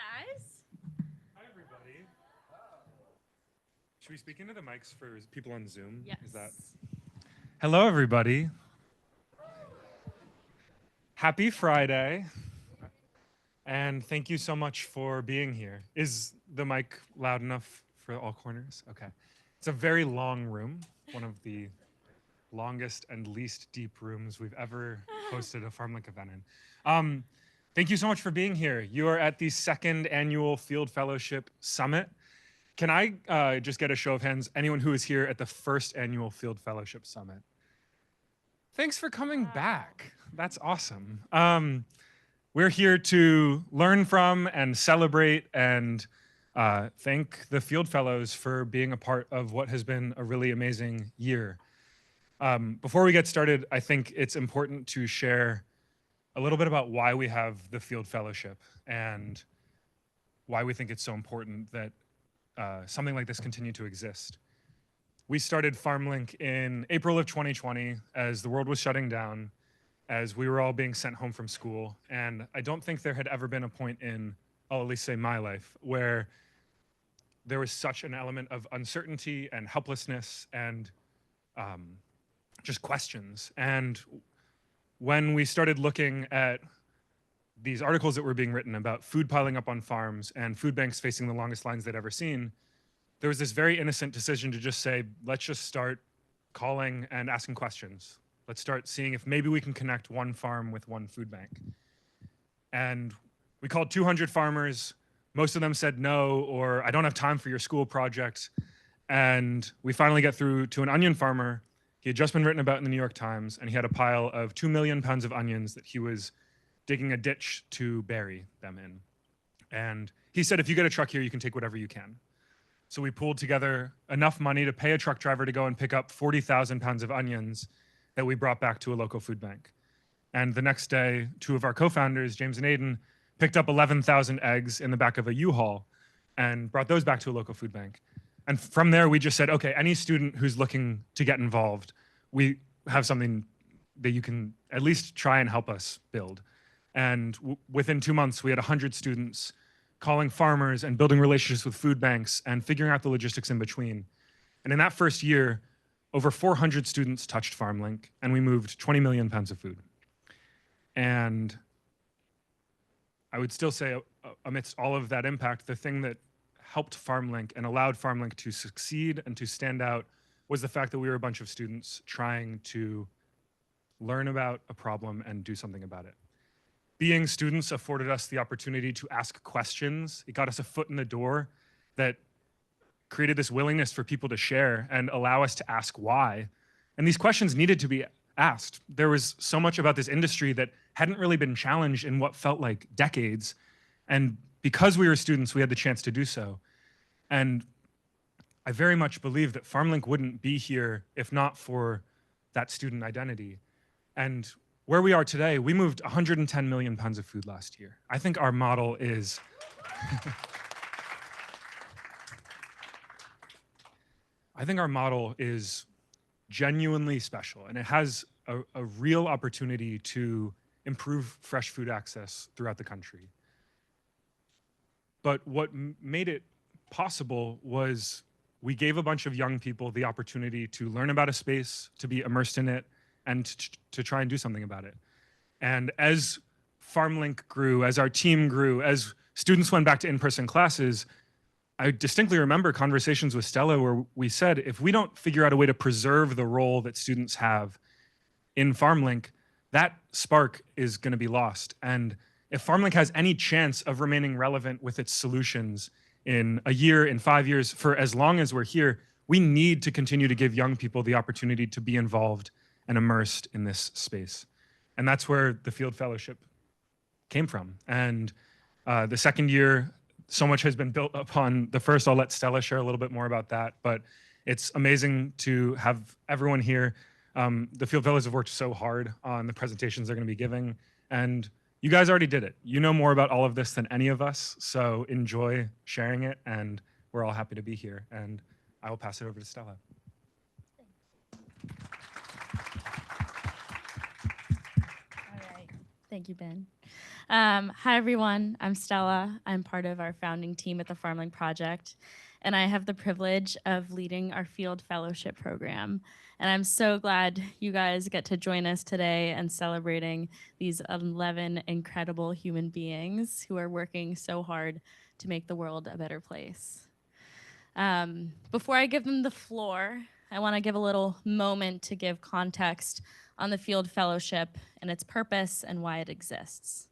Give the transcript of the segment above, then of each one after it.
guys. Hi, everybody. Should we speak into the mics for people on Zoom? Yes. Is that? Hello, everybody. Happy Friday. And thank you so much for being here. Is the mic loud enough for all corners? Okay. It's a very long room, one of the longest and least deep rooms we've ever hosted a FarmLink event in. Thank you so much for being here. You are at the second annual Field Fellowship Summit. Can I just get a show of hands? Anyone who was here at the first annual Field Fellowship Summit? Thanks for coming back. That's awesome. We're here to learn from and celebrate and thank the Field Fellows for being a part of what has been a really amazing year. Before we get started, I think it's important to share a little bit about why we have the Field Fellowship and why we think it's so important that something like this continue to exist. We started FarmLink in April of 2020 as the world was shutting down, as we were all being sent home from school. And I don't think there had ever been a point in, I'll at least say my life, where there was such an element of uncertainty and helplessness and just questions. And when we started looking at these articles that were being written about food piling up on farms and food banks facing the longest lines they'd ever seen, there was this very innocent decision to just say, let's just start calling and asking questions. Let's start seeing if maybe we can connect one farm with one food bank. And we called 200 farmers. Most of them said no, or I don't have time for your school project. And we finally get through to an onion farmer. He had just been written about in the New York Times, and he had a pile of 2 million pounds of onions that he was digging a ditch to bury them in. And he said, if you get a truck here, you can take whatever you can. So we pooled together enough money to pay a truck driver to go and pick up 40,000 pounds of onions that we brought back to a local food bank. And the next day, two of our co-founders, James and Aiden, picked up 11,000 eggs in the back of a U-Haul and brought those back to a local food bank. And from there, we just said, okay, any student who's looking to get involved, we have something that you can at least try and help us build. And within 2 months, we had 100 students calling farmers and building relationships with food banks and figuring out the logistics in between. And in that first year, over 400 students touched FarmLink, and we moved 20 million pounds of food. And I would still say, amidst all of that impact, the thing that helped FarmLink and allowed FarmLink to succeed and to stand out was the fact that we were a bunch of students trying to learn about a problem and do something about it. Being students afforded us the opportunity to ask questions. It got us a foot in the door that created this willingness for people to share and allow us to ask why. And these questions needed to be asked. There was so much about this industry that hadn't really been challenged in what felt like decades. And because we were students, we had the chance to do so. And I very much believe that FarmLink wouldn't be here if not for that student identity. And where we are today, we moved 110 million pounds of food last year. I think our model is I think our model is genuinely special, and it has a real opportunity to improve fresh food access throughout the country. But what made it possible was we gave a bunch of young people the opportunity to learn about a space, to be immersed in it, and to try and do something about it. And as FarmLink grew, as our team grew, as students went back to in-person classes, I distinctly remember conversations with Stella where we said, if we don't figure out a way to preserve the role that students have in FarmLink, that spark is going to be lost. And if FarmLink has any chance of remaining relevant with its solutions in a year, in 5 years, for as long as we're here, we need to continue to give young people the opportunity to be involved and immersed in this space. And that's where the Field Fellowship came from. And the second year, so much has been built upon the first. I'll let Stella share a little bit more about that, but it's amazing to have everyone here. The Field Fellows have worked so hard on the presentations they're going to be giving, and you guys already did it. You know more about all of this than any of us, so enjoy sharing it, and we're all happy to be here. And I will pass it over to Stella. All right. Thank you, Ben. Hi, everyone. I'm Stella. I'm part of our founding team at the Farmling Project, and I have the privilege of leading our field fellowship program. And I'm so glad you guys get to join us today and celebrating these 11 incredible human beings who are working so hard to make the world a better place. Before I give them the floor, I want to give a little moment to give context on the field fellowship and its purpose and why it exists.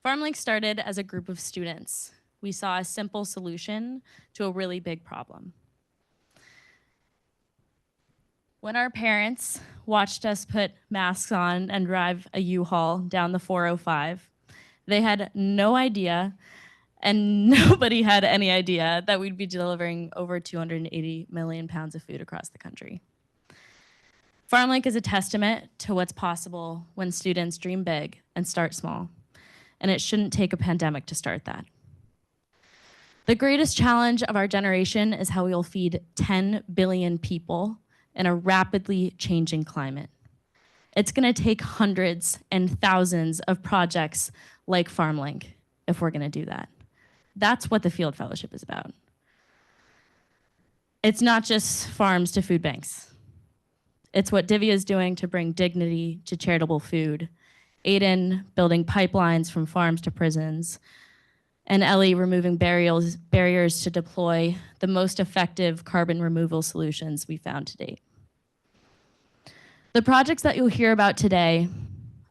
FarmLink started as a group of students. We saw a simple solution to a really big problem. When our parents watched us put masks on and drive a U-Haul down the 405, they had no idea, and nobody had any idea, that we'd be delivering over 280 million pounds of food across the country. FarmLink is a testament to what's possible when students dream big and start small. And it shouldn't take a pandemic to start that. The greatest challenge of our generation is how we will feed 10 billion people in a rapidly changing climate. It's gonna take hundreds and thousands of projects like FarmLink if we're gonna do that. That's what the Field Fellowship is about. It's not just farms to food banks. It's what Divya is doing to bring dignity to charitable food, Aiden building pipelines from farms to prisons, and Ellie removing barriers to deploy the most effective carbon removal solutions we found to date. The projects that you'll hear about today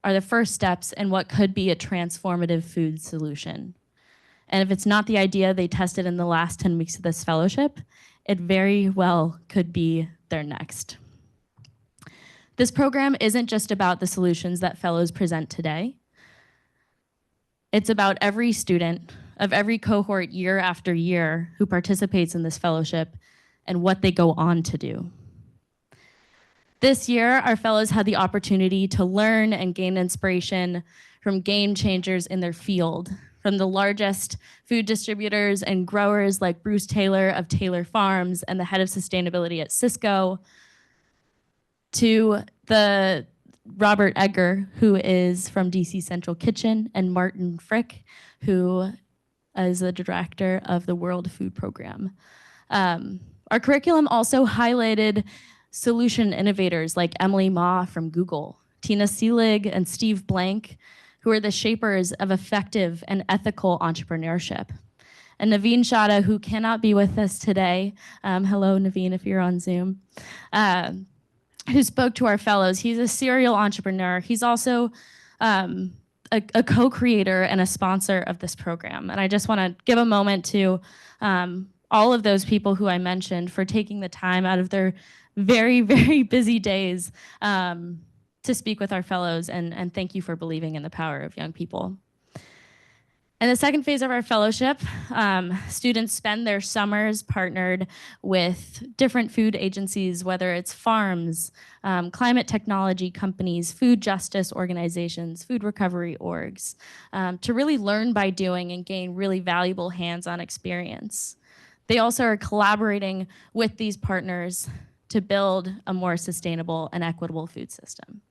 are the first steps in what could be a transformative food solution. And if it's not the idea they tested in the last 10 weeks of this fellowship, it very well could be their next. This program isn't just about the solutions that fellows present today. It's about every student of every cohort year after year who participates in this fellowship and what they go on to do. This year, our fellows had the opportunity to learn and gain inspiration from game changers in their field, from the largest food distributors and growers like Bruce Taylor of Taylor Farms and the head of sustainability at Cisco, to the Robert Egger, who is from DC Central Kitchen, and Martin Frick, who is the director of the World Food Program. Our curriculum also highlighted solution innovators like Emily Ma from Google, Tina Seelig and Steve Blank, who are the shapers of effective and ethical entrepreneurship. And Naveen Shada, who cannot be with us today, hello Naveen if you're on Zoom, who spoke to our fellows. He's a serial entrepreneur. He's also a co-creator and a sponsor of this program. And I just want to give a moment to all of those people who I mentioned for taking the time out of their very, very busy days to speak with our fellows, and thank you for believing in the power of young people. In the second phase of our fellowship, students spend their summers partnered with different food agencies, whether it's farms, climate technology companies, food justice organizations, food recovery orgs, to really learn by doing and gain really valuable hands-on experience. They also are collaborating with these partners to build a more sustainable and equitable food system.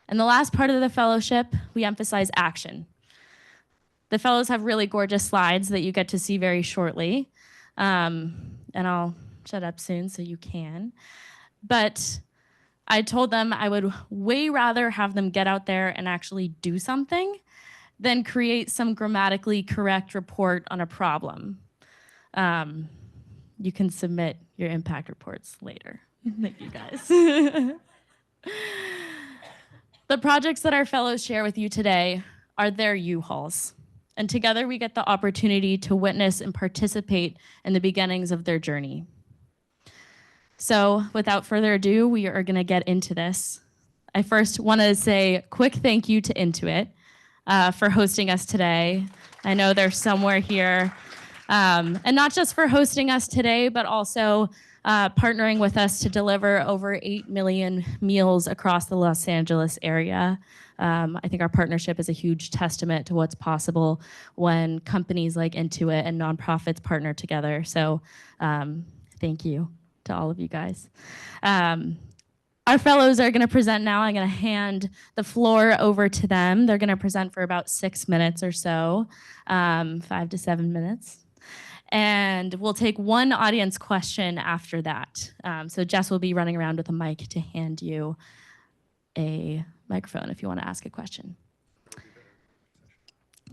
And the last part of the fellowship, we emphasize action. The fellows have really gorgeous slides that you get to see very shortly. And I'll shut up soon so you can. But I told them I would way rather have them get out there and actually do something than create some grammatically correct report on a problem. You can submit your impact reports later. Thank you guys. The projects that our fellows share with you today are their U-Hauls. And together we get the opportunity to witness and participate in the beginnings of their journey. So without further ado, we are gonna get into this. I first wanna say a quick thank you to Intuit for hosting us today. I know they're somewhere here. And not just for hosting us today, but also partnering with us to deliver over 8 million meals across the Los Angeles area. I think our partnership is a huge testament to what's possible when companies like Intuit and nonprofits partner together. So thank you to all of you guys. Our fellows are going to present now. I'm going to hand the floor over to them. They're going to present for about 6 minutes or so, 5 to 7 minutes. And we'll take one audience question after that. So Jess will be running around with a mic to hand you a microphone if you want to ask a question.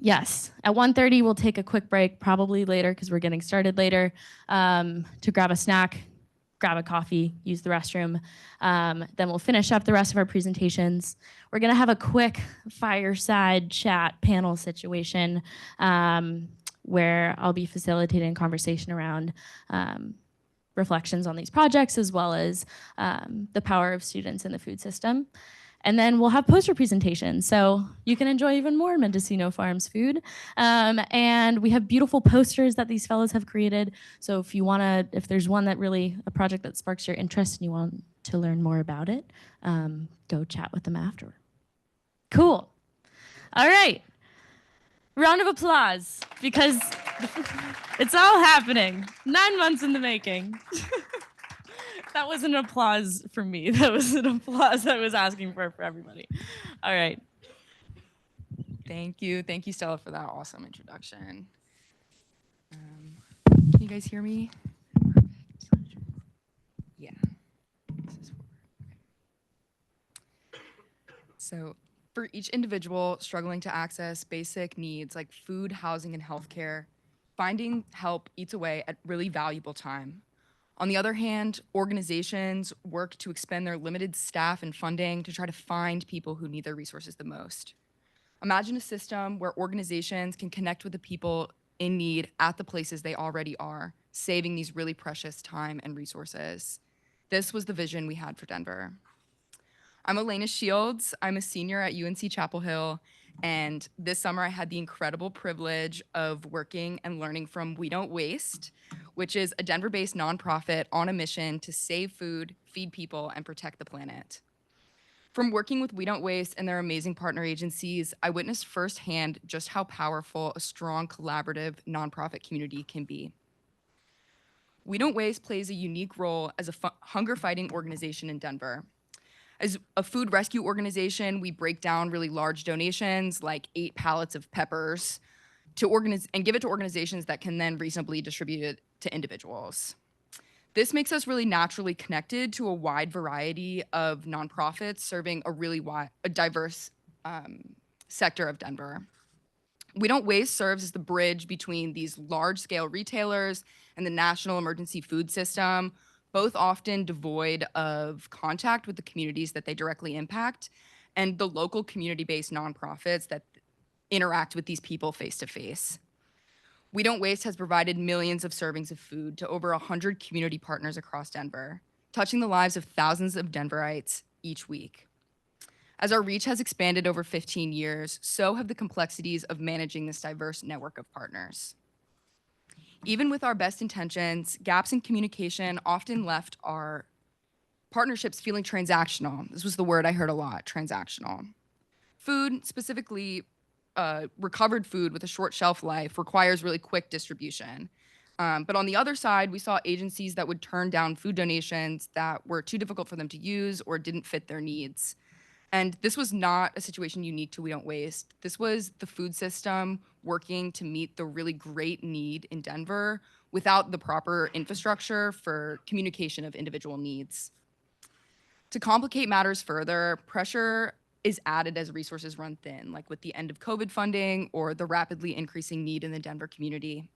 Yes, at 1:30 we'll take a quick break, probably later because we're getting started later, to grab a snack, grab a coffee, use the restroom. Then we'll finish up the rest of our presentations. We're gonna have a quick fireside chat panel situation where I'll be facilitating conversation around reflections on these projects as well as the power of students in the food system. And then we'll have poster presentations, so you can enjoy even more Mendocino Farms food. And we have beautiful posters that these fellows have created. So if there's one a project that sparks your interest and you want to learn more about it, go chat with them after. Cool. All right. Round of applause, because it's all happening. 9 months in the making. That wasn't an applause for me. That was an applause I was asking for everybody. All right. Thank you. Thank you, Stella, for that awesome introduction. Can you guys hear me? Yeah. So for each individual struggling to access basic needs like food, housing, and healthcare, finding help eats away at really valuable time. On the other hand, organizations work to expend their limited staff and funding to try to find people who need their resources the most. Imagine a system where organizations can connect with the people in need at the places they already are, saving these really precious time and resources. This was the vision we had for Denver. I'm Elena Shields. I'm a senior at UNC Chapel Hill, and this summer I had the incredible privilege of working and learning from We Don't Waste, which is a Denver-based nonprofit on a mission to save food, feed people, and protect the planet. From working with We Don't Waste and their amazing partner agencies, I witnessed firsthand just how powerful a strong collaborative nonprofit community can be. We Don't Waste plays a unique role as a hunger fighting organization in Denver. As a food rescue organization, we break down really large donations, like 8 pallets of peppers, and give it to organizations that can then reasonably distribute it to individuals. This makes us really naturally connected to a wide variety of nonprofits serving a diverse sector of Denver. We Don't Waste serves as the bridge between these large-scale retailers and the national emergency food system, both often devoid of contact with the communities that they directly impact, and the local community-based nonprofits that interact with these people face-to-face. We Don't Waste has provided millions of servings of food to over 100 community partners across Denver, touching the lives of thousands of Denverites each week. As our reach has expanded over 15 years, so have the complexities of managing this diverse network of partners. Even with our best intentions, gaps in communication often left our partnerships feeling transactional. This was the word I heard a lot, transactional. Food, specifically recovered food with a short shelf life, requires really quick distribution. But on the other side, we saw agencies that would turn down food donations that were too difficult for them to use or didn't fit their needs. And this was not a situation unique to We Don't Waste. This was the food system working to meet the really great need in Denver without the proper infrastructure for communication of individual needs. To complicate matters further, pressure is added as resources run thin, like with the end of COVID funding or the rapidly increasing need in the Denver community.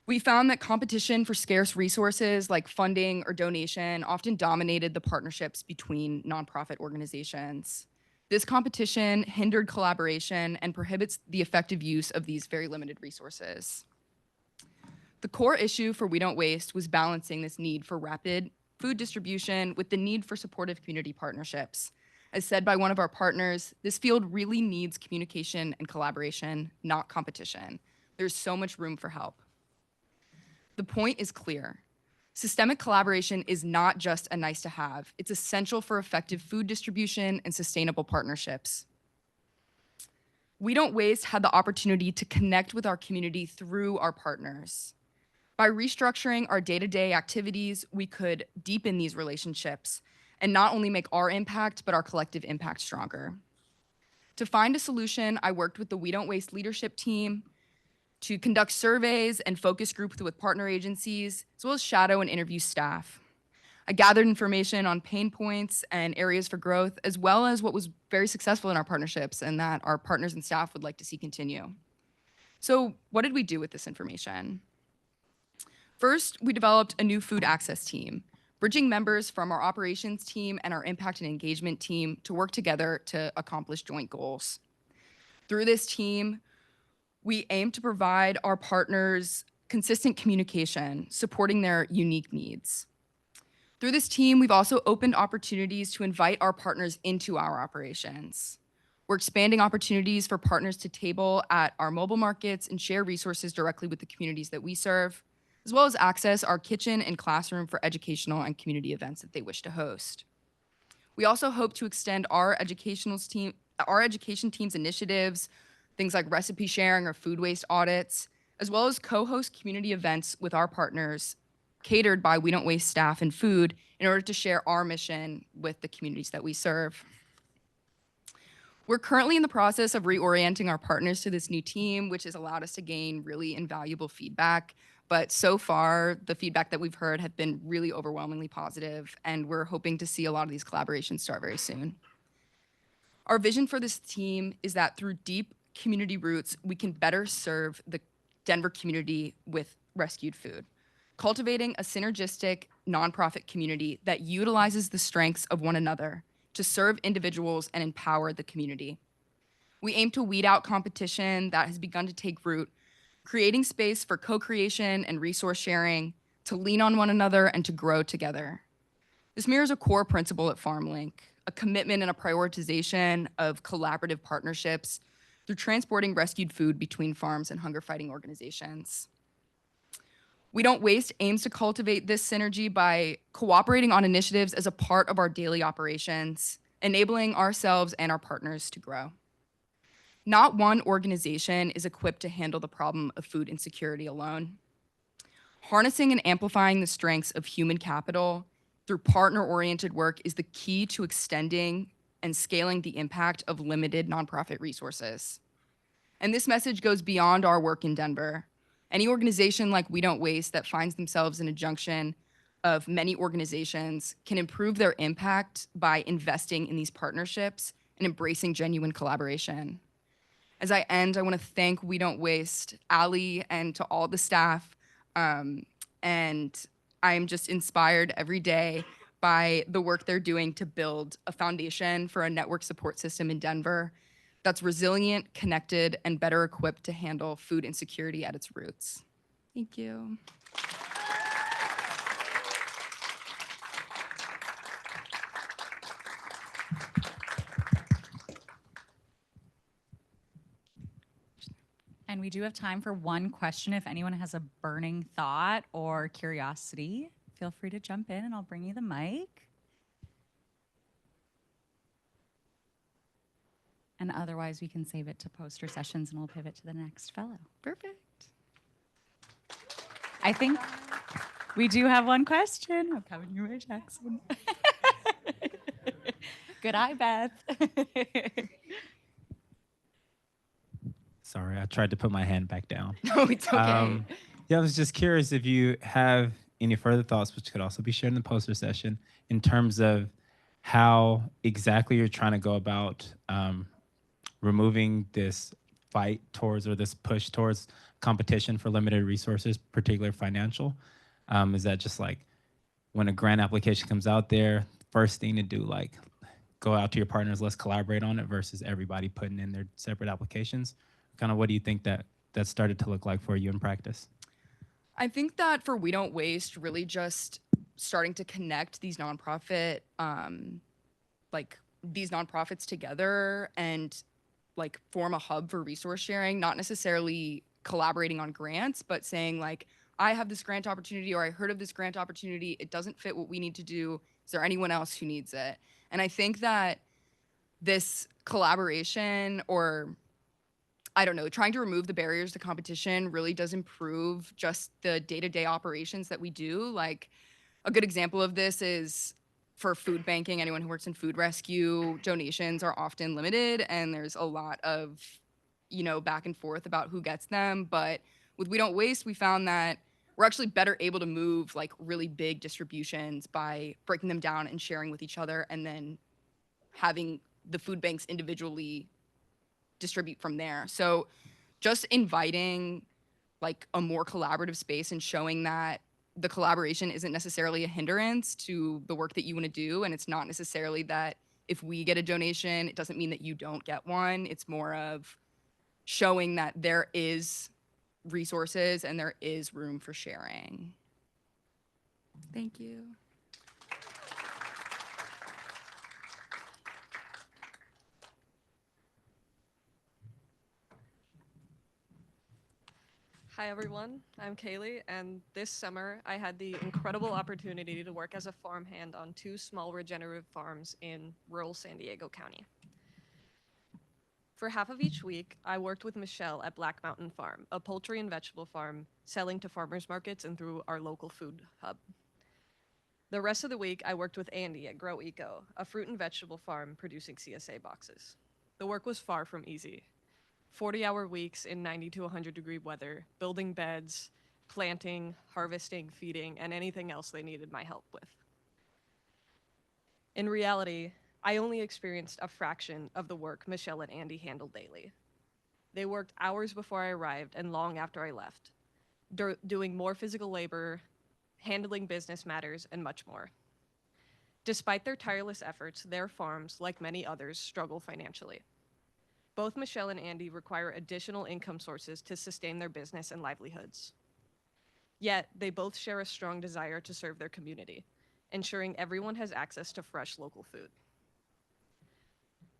We found that competition for scarce resources like funding or donation often dominated the partnerships between nonprofit organizations. This competition hindered collaboration and prohibits the effective use of these very limited resources. The core issue for We Don't Waste was balancing this need for rapid food distribution with the need for supportive community partnerships. As said by one of our partners, this field really needs communication and collaboration, not competition. There's so much room for help. The point is clear. Systemic collaboration is not just a nice to have. It's essential for effective food distribution and sustainable partnerships. We Don't Waste had the opportunity to connect with our community through our partners. By restructuring our day-to-day activities, we could deepen these relationships and not only make our impact, but our collective impact stronger. To find a solution, I worked with the We Don't Waste leadership team to conduct surveys and focus groups with partner agencies, as well as shadow and interview staff. I gathered information on pain points and areas for growth, as well as what was very successful in our partnerships and that our partners and staff would like to see continue. So what did we do with this information? First, we developed a new food access team, bridging members from our operations team and our impact and engagement team to work together to accomplish joint goals. Through this team, we aim to provide our partners consistent communication, supporting their unique needs. Through this team, we've also opened opportunities to invite our partners into our operations. We're expanding opportunities for partners to table at our mobile markets and share resources directly with the communities that we serve, as well as access our kitchen and classroom for educational and community events that they wish to host. We also hope to extend our education team's initiatives, things like recipe sharing or food waste audits, as well as co-host community events with our partners catered by We Don't Waste staff and food in order to share our mission with the communities that we serve. We're currently in the process of reorienting our partners to this new team, which has allowed us to gain really invaluable feedback. But so far, the feedback that we've heard have been really overwhelmingly positive, and we're hoping to see a lot of these collaborations start very soon. Our vision for this team is that through deep community roots, we can better serve the Denver community with rescued food, cultivating a synergistic nonprofit community that utilizes the strengths of one another to serve individuals and empower the community. We aim to weed out competition that has begun to take root, creating space for co-creation and resource sharing, to lean on one another and to grow together. This mirrors a core principle at FarmLink, a commitment and a prioritization of collaborative partnerships through transporting rescued food between farms and hunger-fighting organizations. We Don't Waste aims to cultivate this synergy by cooperating on initiatives as a part of our daily operations, enabling ourselves and our partners to grow. Not one organization is equipped to handle the problem of food insecurity alone. Harnessing and amplifying the strengths of human capital through partner-oriented work is the key to extending and scaling the impact of limited nonprofit resources. And this message goes beyond our work in Denver. Any organization like We Don't Waste that finds themselves in a junction of many organizations can improve their impact by investing in these partnerships and embracing genuine collaboration. As I end, I want to thank We Don't Waste, Ali, and to all the staff. And I'm just inspired every day by the work they're doing to build a foundation for a network support system in Denver that's resilient, connected, and better equipped to handle food insecurity at its roots. Thank you. And we do have time for one question. If anyone has a burning thought or curiosity, feel free to jump in and I'll bring you the mic. And otherwise, we can save it to poster sessions and we'll pivot to the next fellow. Perfect. I think we do have one question. I'm coming your way, Jackson. Good eye, Beth. Sorry, I tried to put my hand back down. No, it's okay. Yeah, I was just curious if you have any further thoughts, which could also be shared in the poster session, in terms of how exactly you're trying to go about removing this fight towards or this push towards competition for limited resources, particularly financial. Is that just like when a grant application comes out there, first thing to do, like go out to your partners, let's collaborate on it versus everybody putting in their separate applications? Kind of what do you think that started to look like for you in practice? I think that for We Don't Waste, really just starting to connect these nonprofits together and like form a hub for resource sharing, not necessarily collaborating on grants, but saying like, I have this grant opportunity or I heard of this grant opportunity. It doesn't fit what we need to do. Is there anyone else who needs it? And I think that this collaboration, or I don't know, trying to remove the barriers to competition really does improve just the day-to-day operations that we do. Like a good example of this is for food banking, anyone who works in food rescue, donations are often limited, and there's a lot of, back and forth about who gets them. But with We Don't Waste, we found that we're actually better able to move like really big distributions by breaking them down and sharing with each other, and then having the food banks individually distribute from there. So just inviting like a more collaborative space and showing that the collaboration isn't necessarily a hindrance to the work that you want to do. And it's not necessarily that if we get a donation, it doesn't mean that you don't get one. It's more of showing that there is resources and there is room for sharing. Thank you. Hi everyone, I'm Kaylee, and this summer I had the incredible opportunity to work as a farmhand on 2 small regenerative farms in rural San Diego County. For half of each week, I worked with Michelle at Black Mountain Farm, a poultry and vegetable farm selling to farmers markets and through our local food hub. The rest of the week, I worked with Andy at Grow Eco, a fruit and vegetable farm producing CSA boxes. The work was far from easy. 40-hour weeks in 90 to 100 degree weather, building beds, planting, harvesting, feeding, and anything else they needed my help with. In reality, I only experienced a fraction of the work Michelle and Andy handled daily. They worked hours before I arrived and long after I left, doing more physical labor, handling business matters, and much more. Despite their tireless efforts, their farms, like many others, struggle financially. Both Michelle and Andy require additional income sources to sustain their business and livelihoods. Yet, they both share a strong desire to serve their community, ensuring everyone has access to fresh local food.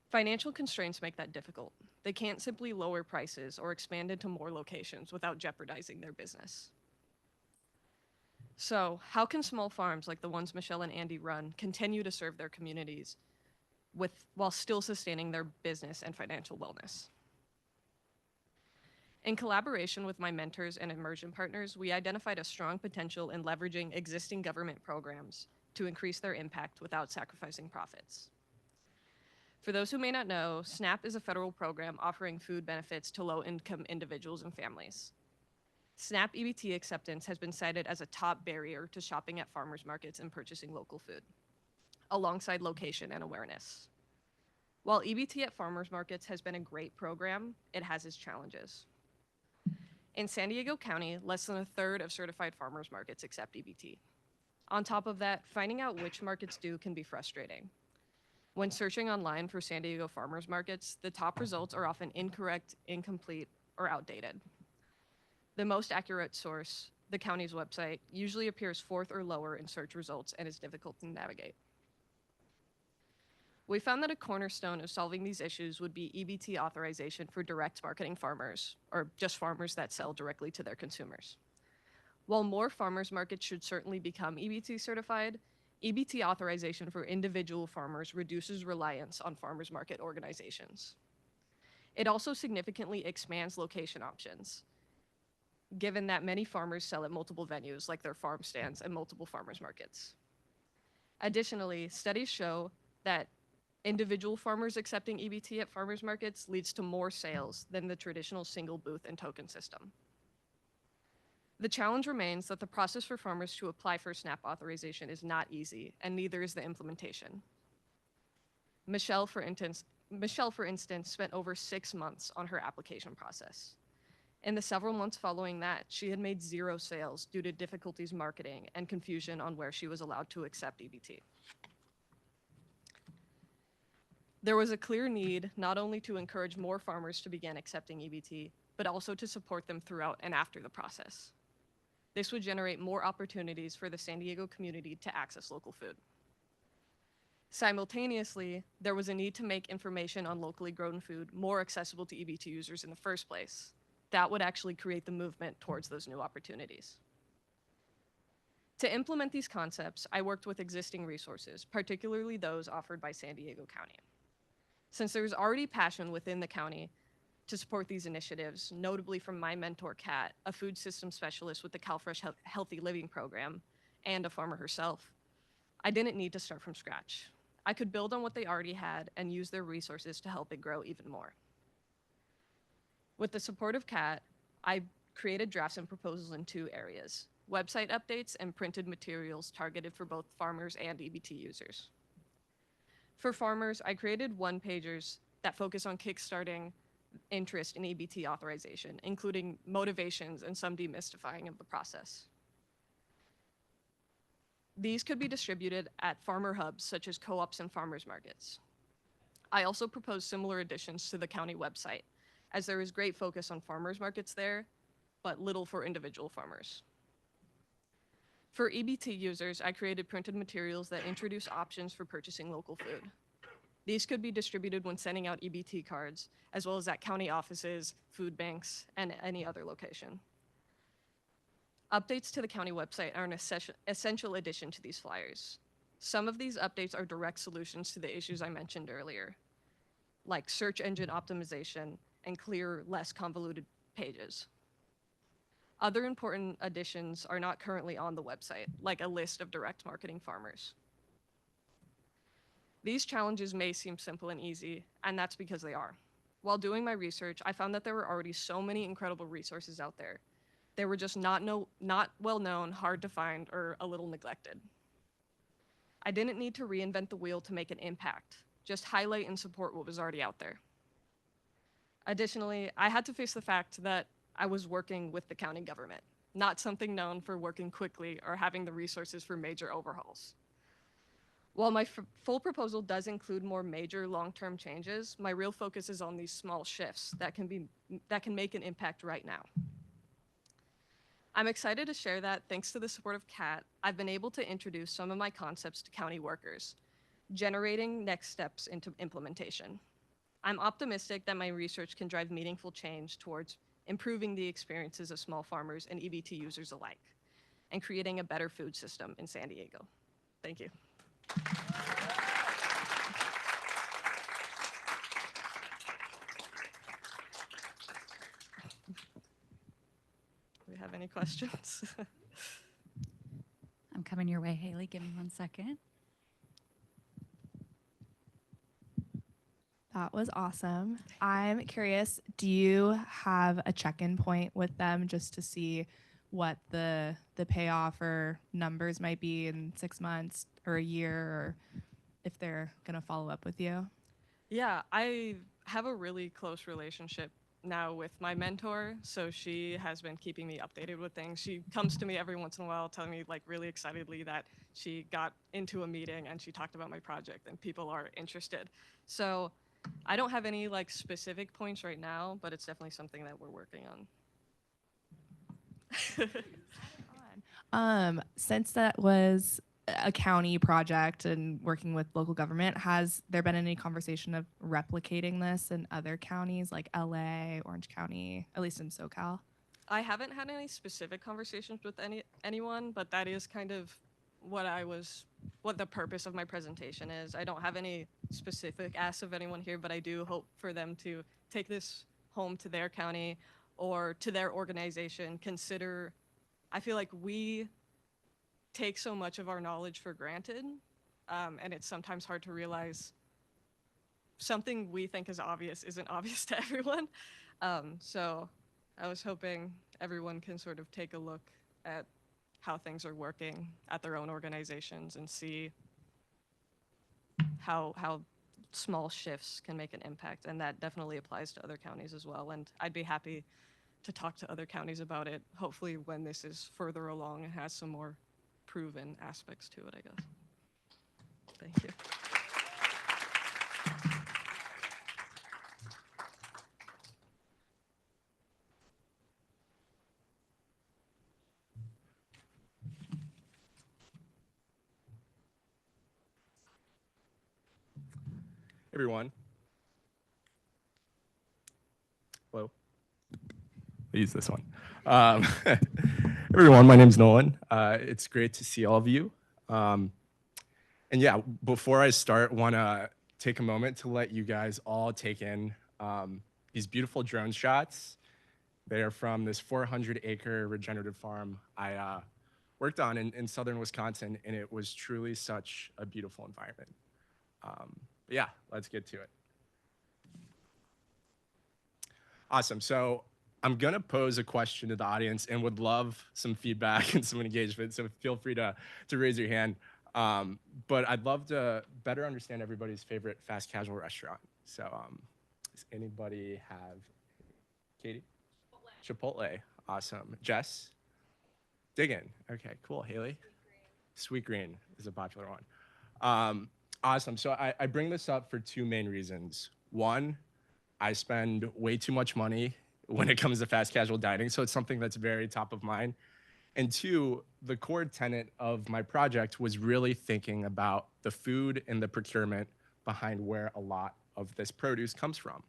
Financial constraints make that difficult. They can't simply lower prices or expand into more locations without jeopardizing their business. So, how can small farms like the ones Michelle and Andy run continue to serve their communities while still sustaining their business and financial wellness? In collaboration with my mentors and immersion partners, we identified a strong potential in leveraging existing government programs to increase their impact without sacrificing profits. For those who may not know, SNAP is a federal program offering food benefits to low-income individuals and families. SNAP EBT acceptance has been cited as a top barrier to shopping at farmers markets and purchasing local food, alongside location and awareness. While EBT at farmers markets has been a great program, it has its challenges. In San Diego County, less than a third of certified farmers markets accept EBT. On top of that, finding out which markets do can be frustrating. When searching online for San Diego farmers markets, the top results are often incorrect, incomplete, or outdated. The most accurate source, the county's website, usually appears 4th or lower in search results and is difficult to navigate. We found that a cornerstone of solving these issues would be EBT authorization for direct marketing farmers, or just farmers that sell directly to their consumers. While more farmers markets should certainly become EBT certified, EBT authorization for individual farmers reduces reliance on farmers market organizations. It also significantly expands location options, given that many farmers sell at multiple venues like their farm stands and multiple farmers markets. Additionally, studies show that individual farmers accepting EBT at farmers markets leads to more sales than the traditional single booth and token system. The challenge remains that the process for farmers to apply for SNAP authorization is not easy, and neither is the implementation. Michelle, for instance, spent over 6 months on her application process. In the several months following that, she had made 0 sales due to difficulties marketing and confusion on where she was allowed to accept EBT. There was a clear need not only to encourage more farmers to begin accepting EBT, but also to support them throughout and after the process. This would generate more opportunities for the San Diego community to access local food. Simultaneously, there was a need to make information on locally grown food more accessible to EBT users in the first place. That would actually create the movement towards those new opportunities. To implement these concepts, I worked with existing resources, particularly those offered by San Diego County. Since there's already passion within the county to support these initiatives, notably from my mentor, Kat, a food system specialist with the CalFresh Healthy Living Program, and a farmer herself, I didn't need to start from scratch. I could build on what they already had and use their resources to help it grow even more. With the support of CAT, I created drafts and proposals in 2 areas: website updates and printed materials targeted for both farmers and EBT users. For farmers, I created one-pagers that focus on kickstarting interest in EBT authorization, including motivations and some demystifying of the process. These could be distributed at farmer hubs such as co-ops and farmers markets. I also proposed similar additions to the county website, as there is great focus on farmers markets there, but little for individual farmers. For EBT users, I created printed materials that introduce options for purchasing local food. These could be distributed when sending out EBT cards, as well as at county offices, food banks, and any other location. Updates to the county website are an essential addition to these flyers. Some of these updates are direct solutions to the issues I mentioned earlier, like search engine optimization and clearer, less convoluted pages. Other important additions are not currently on the website, like a list of direct marketing farmers. These challenges may seem simple and easy, and that's because they are. While doing my research, I found that there were already so many incredible resources out there. They were just not well known, hard to find, or a little neglected. I didn't need to reinvent the wheel to make an impact, just highlight and support what was already out there. Additionally, I had to face the fact that I was working with the county government, not something known for working quickly or having the resources for major overhauls. While my full proposal does include more major long-term changes, my real focus is on these small shifts that can make an impact right now. I'm excited to share that, thanks to the support of CAT, I've been able to introduce some of my concepts to county workers, generating next steps into implementation. I'm optimistic that my research can drive meaningful change towards improving the experiences of small farmers and EBT users alike, and creating a better food system in San Diego. Thank you. Do we have any questions? I'm coming your way, Haley. Give me 1 second. That was awesome. I'm curious, do you have a check-in point with them just to see what the payoff or numbers might be in 6 months or a year, or if they're going to follow up with you? Yeah, I have a really close relationship now with my mentor, so she has been keeping me updated with things. She comes to me every once in a while telling me, like, really excitedly that she got into a meeting and she talked about my project and people are interested. So I don't have any like specific points right now, but it's definitely something that we're working on. Since that was a county project and working with local government, has there been any conversation of replicating this in other counties like LA, Orange County, at least in SoCal? I haven't had any specific conversations with anyone, but that is kind of what the purpose of my presentation is. I don't have any specific asks of anyone here, but I do hope for them to take this home to their county or to their organization. I feel like we take so much of our knowledge for granted, and it's sometimes hard to realize something we think is obvious isn't obvious to everyone. So I was hoping everyone can sort of take a look at how things are working at their own organizations and see how small shifts can make an impact. And that definitely applies to other counties as well. And I'd be happy to talk to other counties about it, hopefully when this is further along and has some more proven aspects to it, I guess. Thank you. Everyone. Hello. I'll use this one. Everyone, my name's Nolan. It's great to see all of you. And yeah, before I start, want to take a moment to let you guys all take in these beautiful drone shots. They are from this 400-acre regenerative farm I worked on in southern Wisconsin, and it was truly such a beautiful environment. But yeah, let's get to it. Awesome. So I'm going to pose a question to the audience and would love some feedback and some engagement. So feel free to raise your hand. But I'd love to better understand everybody's favorite fast casual restaurant. So does anybody have, Katie? Chipotle. Awesome. Jess? Diggin. Okay, cool. Haley? Sweet Green is a popular one. Awesome. So I bring this up for two main reasons. One, I spend way too much money when it comes to fast casual dining, so it's something that's very top of mind. And two, the core tenet of my project was really thinking about the food and the procurement behind where a lot of this produce comes from.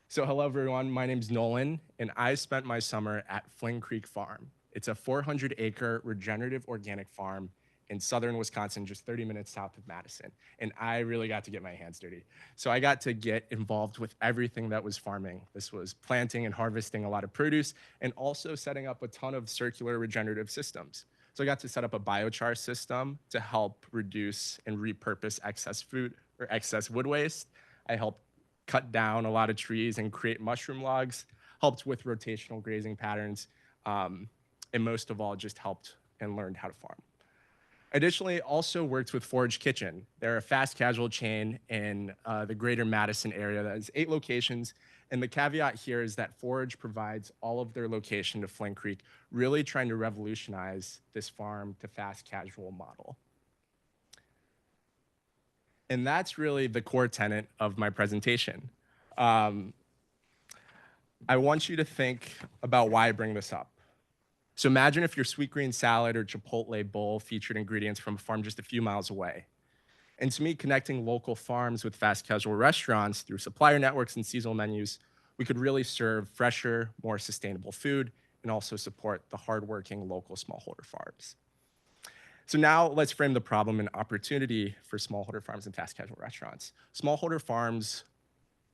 So hello everyone, my name's Nolan, and I spent my summer at Fling Creek Farm. It's a 400-acre regenerative organic farm in southern Wisconsin, just 30 minutes south of Madison. And I really got to get my hands dirty. So I got to get involved with everything that was farming. This was planting and harvesting a lot of produce and also setting up a ton of circular regenerative systems. So I got to set up a biochar system to help reduce and repurpose excess food or excess wood waste. I helped cut down a lot of trees and create mushroom logs, helped with rotational grazing patterns, and most of all, just helped and learned how to farm. Additionally, also worked with Forage Kitchen. They're a fast casual chain in the greater Madison area that has 8 locations. And the caveat here is that Forage provides all of their location to Fling Creek, really trying to revolutionize this farm to fast casual model. And that's really the core tenet of my presentation. I want you to think about why I bring this up. So imagine if your sweet green salad or Chipotle bowl featured ingredients from a farm just a few miles away. And to me, connecting local farms with fast casual restaurants through supplier networks and seasonal menus, we could really serve fresher, more sustainable food and also support the hardworking local smallholder farms. So now let's frame the problem and opportunity for smallholder farms and fast casual restaurants. Smallholder farms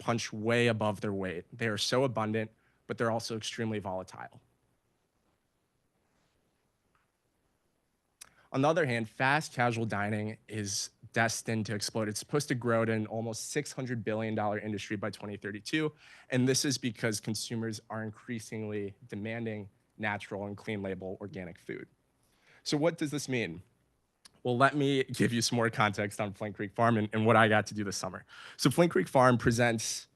punch way above their weight. They are so abundant, but they're also extremely volatile. On the other hand, fast casual dining is destined to explode. It's supposed to grow to an almost $600 billion industry by 2032. And this is because consumers are increasingly demanding natural and clean label organic food. So what does this mean? Well, let me give you some more context on Fling Creek Farm and what I got to do this summer. So Fling Creek Farm presents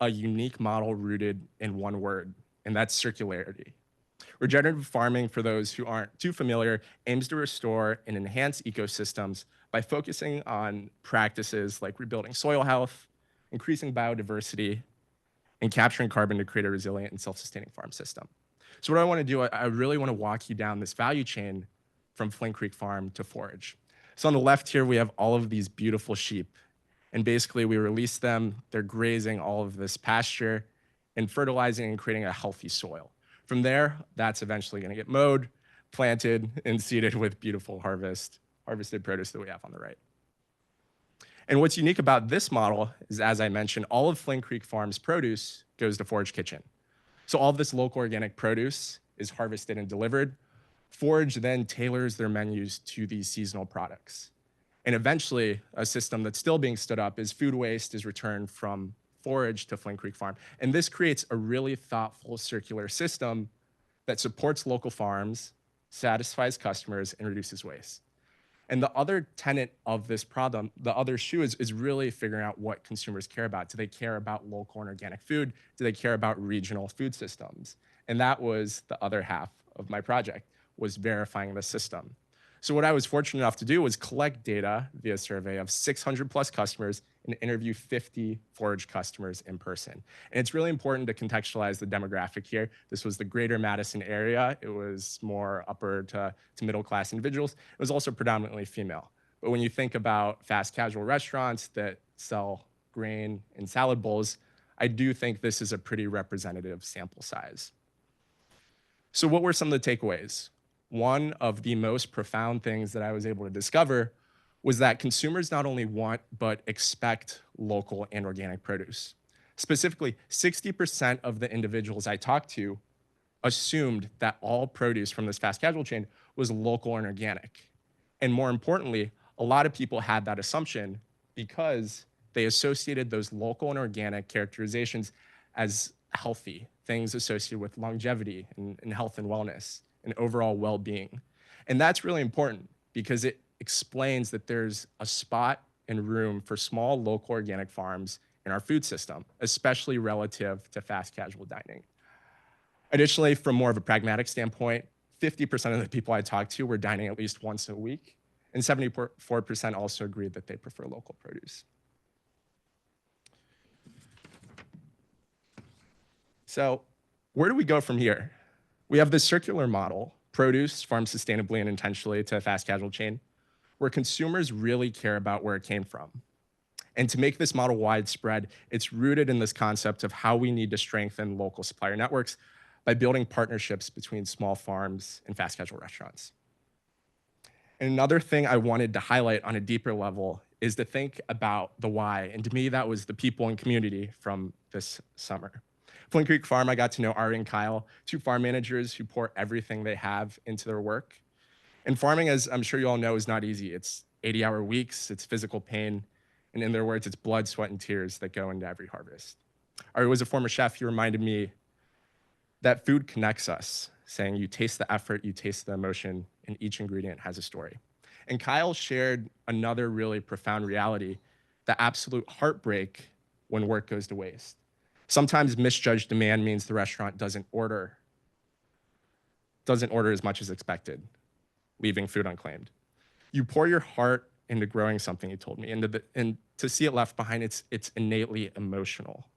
a unique model rooted in one word, and that's circularity. Regenerative farming, for those who aren't too familiar, aims to restore and enhance ecosystems by focusing on practices like rebuilding soil health, increasing biodiversity, and capturing carbon to create a resilient and self-sustaining farm system. So what I want to do, I really want to walk you down this value chain from Fling Creek Farm to Forage. So on the left here, we have all of these beautiful sheep. And basically, we release them, they're grazing all of this pasture and fertilizing and creating a healthy soil. From there, that's eventually going to get mowed, planted, and seeded with beautiful harvested produce that we have on the right. And what's unique about this model is, as I mentioned, all of Fling Creek Farm's produce goes to Forage Kitchen. So all of this local organic produce is harvested and delivered. Forage then tailors their menus to these seasonal products. And eventually, a system that's still being stood up is food waste is returned from Forage to Fling Creek Farm. And this creates a really thoughtful circular system that supports local farms, satisfies customers, and reduces waste. And the other tenet of this problem, the other shoe is really figuring out what consumers care about. Do they care about local and organic food? Do they care about regional food systems? And that was the other half of my project, was verifying the system. So what I was fortunate enough to do was collect data via survey of 600 plus customers and interview 50 Forage customers in person. And it's really important to contextualize the demographic here. This was the greater Madison area. It was more upper to middle class individuals. It was also predominantly female. But when you think about fast casual restaurants that sell grain and salad bowls, I do think this is a pretty representative sample size. So what were some of the takeaways? One of the most profound things that I was able to discover was that consumers not only want, but expect local and organic produce. Specifically, 60% of the individuals I talked to assumed that all produce from this fast casual chain was local and organic. And more importantly, a lot of people had that assumption because they associated those local and organic characterizations as healthy, things associated with longevity and health and wellness and overall well-being. And that's really important because it explains that there's a spot and room for small local organic farms in our food system, especially relative to fast casual dining. Additionally, from more of a pragmatic standpoint, 50% of the people I talked to were dining at least once a week, and 74% also agreed that they prefer local produce. So where do we go from here? We have this circular model, produce farmed sustainably and intentionally to a fast casual chain, where consumers really care about where it came from. And to make this model widespread, it's rooted in this concept of how we need to strengthen local supplier networks by building partnerships between small farms and fast casual restaurants. And another thing I wanted to highlight on a deeper level is to think about the why. And to me, that was the people and community from this summer. Flint Creek Farm, I got to know Ari and Kyle, two farm managers who pour everything they have into their work. And farming, as I'm sure you all know, is not easy. It's 80-hour weeks, it's physical pain, and in their words, it's blood, sweat, and tears that go into every harvest. Ari was a former chef. He reminded me that food connects us, saying you taste the effort, you taste the emotion, and each ingredient has a story. And Kyle shared another really profound reality, the absolute heartbreak when work goes to waste. Sometimes misjudged demand means the restaurant doesn't order as much as expected, leaving food unclaimed. You pour your heart into growing something, he told me, and to see it left behind, it's innately emotional.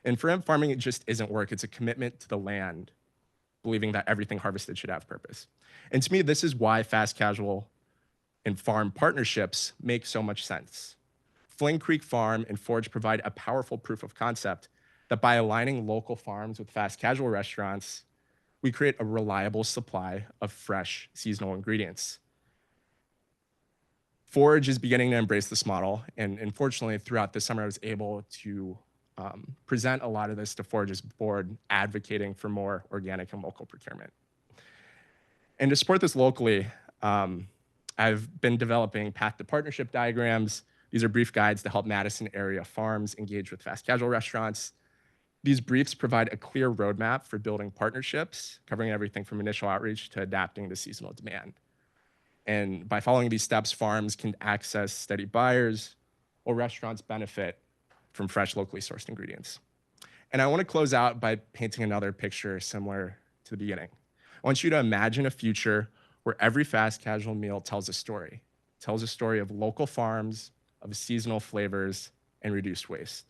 And for him, farming, it just isn't work. It's a commitment to the land, believing that everything harvested should have purpose. And to me, this is why fast casual and farm partnerships make so much sense. Flint Creek Farm and Forage provide a powerful proof of concept that by aligning local farms with fast casual restaurants, we create a reliable supply of fresh seasonal ingredients. Forage is beginning to embrace this model, and fortunately, throughout the summer, I was able to present a lot of this to Forage's board, advocating for more organic and local procurement. And to support this locally, I've been developing path to partnership diagrams. These are brief guides to help Madison area farms engage with fast casual restaurants. These briefs provide a clear roadmap for building partnerships, covering everything from initial outreach to adapting to seasonal demand. And by following these steps, farms can access steady buyers, or restaurants benefit from fresh, locally sourced ingredients. And I want to close out by painting another picture similar to the beginning. I want you to imagine a future where every fast casual meal tells a story of local farms, of seasonal flavors, and reduced waste.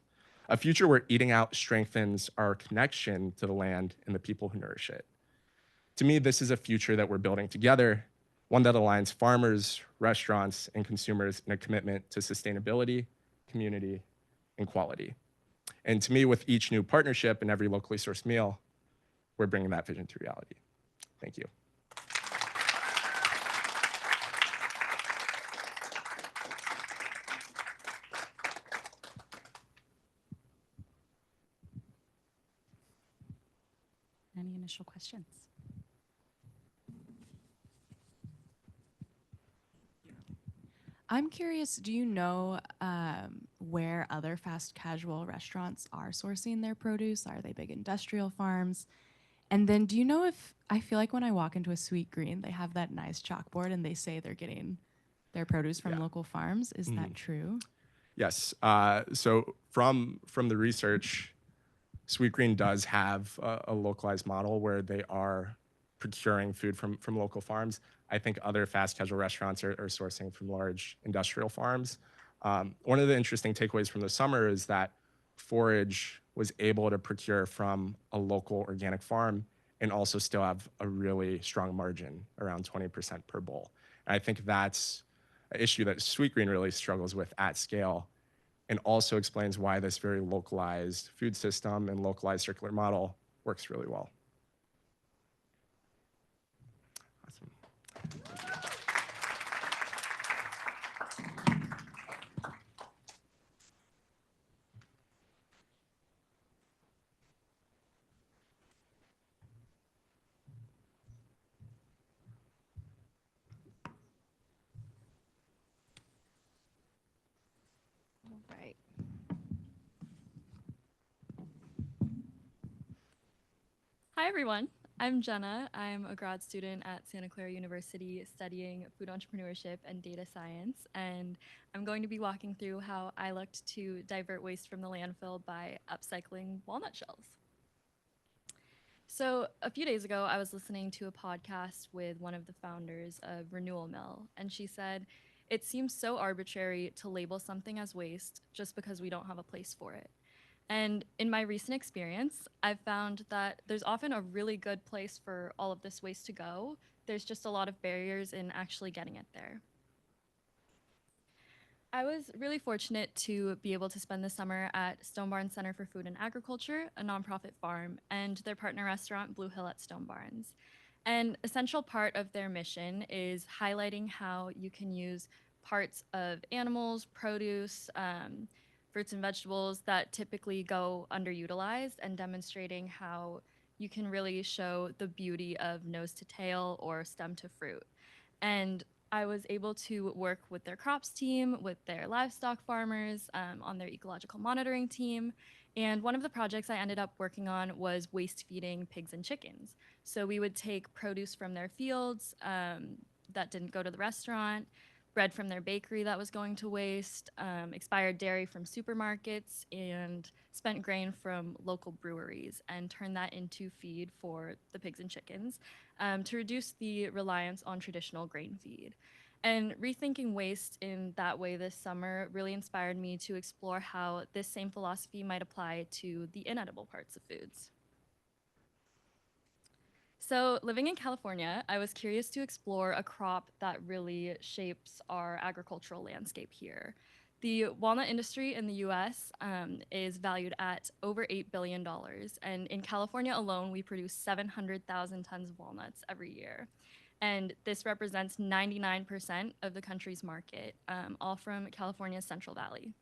A future where eating out strengthens our connection to the land and the people who nourish it. To me, this is a future that we're building together, one that aligns farmers, restaurants, and consumers in a commitment to sustainability, community, and quality. And to me, with each new partnership and every locally sourced meal, we're bringing that vision to reality. Thank you. Any initial questions? I'm curious, do you know where other fast casual restaurants are sourcing their produce? Are they big industrial farms? And then do you know if, I feel like when I walk into a Sweet Green, they have that nice chalkboard and they say they're getting their produce from local farms. Is that true? Yes. So from the research, Sweet Green does have a localized model where they are procuring food from local farms. I think other fast casual restaurants are sourcing from large industrial farms. One of the interesting takeaways from the summer is that Forage was able to procure from a local organic farm and also still have a really strong margin, around 20% per bowl. And I think that's an issue that Sweet Green really struggles with at scale, and also explains why this very localized food system and localized circular model works really well. Awesome. Right. Hi, everyone. I'm Jenna. I'm a grad student at Santa Clara University studying food entrepreneurship and data science. And I'm going to be walking through how I looked to divert waste from the landfill by upcycling walnut shells. So, a few days ago, I was listening to a podcast with one of the founders of Renewal Mill, and she said, "It seems so arbitrary to label something as waste just because we don't have a place for it." And in my recent experience, I've found that there's often a really good place for all of this waste to go. There's just a lot of barriers in actually getting it there. I was really fortunate to be able to spend the summer at Stone Barns Center for Food and Agriculture, a nonprofit farm, and their partner restaurant, Blue Hill at Stone Barns. An essential part of their mission is highlighting how you can use parts of animals, produce, fruits and vegetables that typically go underutilized, and demonstrating how you can really show the beauty of nose to tail or stem to fruit. And I was able to work with their crops team, with their livestock farmers, on their ecological monitoring team. And one of the projects I ended up working on was waste feeding pigs and chickens. So we would take produce from their fields that didn't go to the restaurant, bread from their bakery that was going to waste, expired dairy from supermarkets, and spent grain from local breweries, and turn that into feed for the pigs and chickens to reduce the reliance on traditional grain feed. And rethinking waste in that way this summer really inspired me to explore how this same philosophy might apply to the inedible parts of foods. So, living in California, I was curious to explore a crop that really shapes our agricultural landscape here. The walnut industry in the US is valued at over $8 billion. And in California alone, we produce 700,000 tons of walnuts every year. And this represents 99% of the country's market, all from California's Central Valley.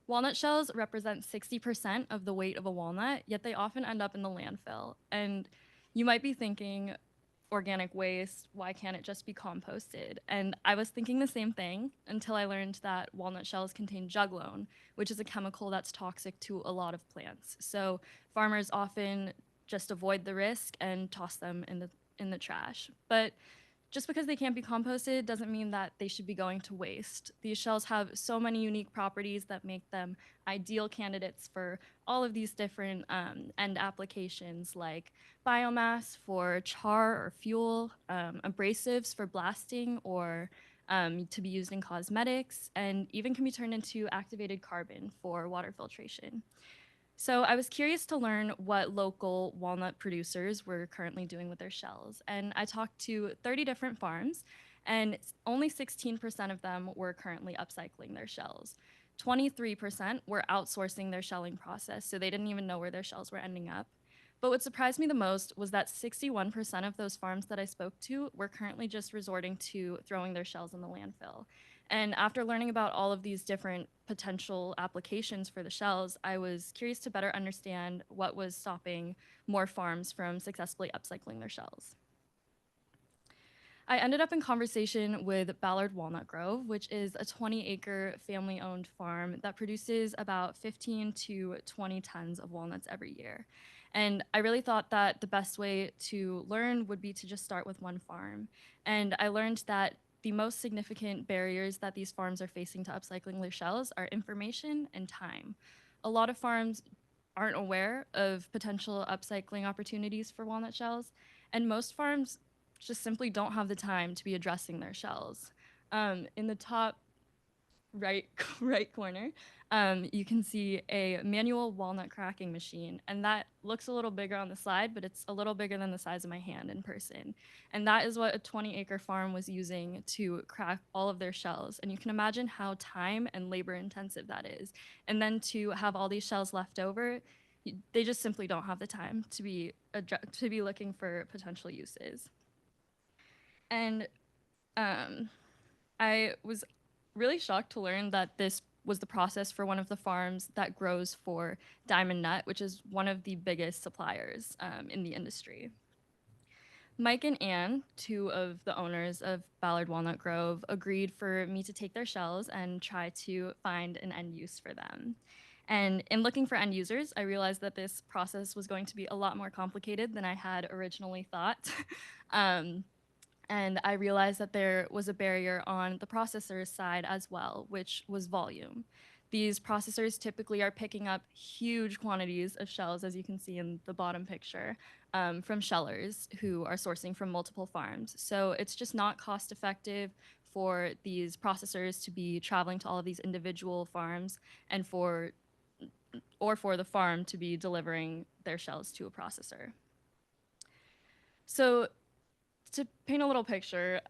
Walnut shells represent 60% of the weight of a walnut, yet they often end up in the landfill. And you might be thinking, organic waste, why can't it just be composted? And I was thinking the same thing until I learned that walnut shells contain juglone, which is a chemical that's toxic to a lot of plants. So farmers often just avoid the risk and toss them in the trash. But just because they can't be composted doesn't mean that they should be going to waste. These shells have so many unique properties that make them ideal candidates for all of these different end applications, like biomass for char or fuel, abrasives for blasting or to be used in cosmetics, and even can be turned into activated carbon for water filtration. So I was curious to learn what local walnut producers were currently doing with their shells. And I talked to 30 different farms, and only 16% of them were currently upcycling their shells. 23% were outsourcing their shelling process, so they didn't even know where their shells were ending up. But what surprised me the most was that 61% of those farms that I spoke to were currently just resorting to throwing their shells in the landfill. And after learning about all of these different potential applications for the shells, I was curious to better understand what was stopping more farms from successfully upcycling their shells. I ended up in conversation with Ballard Walnut Grove, which is a 20-acre family-owned farm that produces about 15 to 20 tons of walnuts every year. And I really thought that the best way to learn would be to just start with one farm. And I learned that the most significant barriers that these farms are facing to upcycling their shells are information and time. A lot of farms aren't aware of potential upcycling opportunities for walnut shells, and most farms just simply don't have the time to be addressing their shells. In the top right corner, you can see a manual walnut cracking machine, and that looks a little bigger on the slide, but it's a little bigger than the size of my hand in person. And that is what a 20-acre farm was using to crack all of their shells. And you can imagine how time and labor intensive that is. And then to have all these shells left over, they just simply don't have the time to be looking for potential uses. And I was really shocked to learn that this was the process for one of the farms that grows for Diamond Nut, which is one of the biggest suppliers in the industry. Mike and Ann, two of the owners of Ballard Walnut Grove, agreed for me to take their shells and try to find an end use for them. And in looking for end users, I realized that this process was going to be a lot more complicated than I had originally thought. And I realized that there was a barrier on the processor's side as well, which was volume. These processors typically are picking up huge quantities of shells, as you can see in the bottom picture, from shellers who are sourcing from multiple farms. So it's just not cost effective for these processors to be traveling to all of these individual farms and for the farm to be delivering their shells to a processor. So to paint a little picture,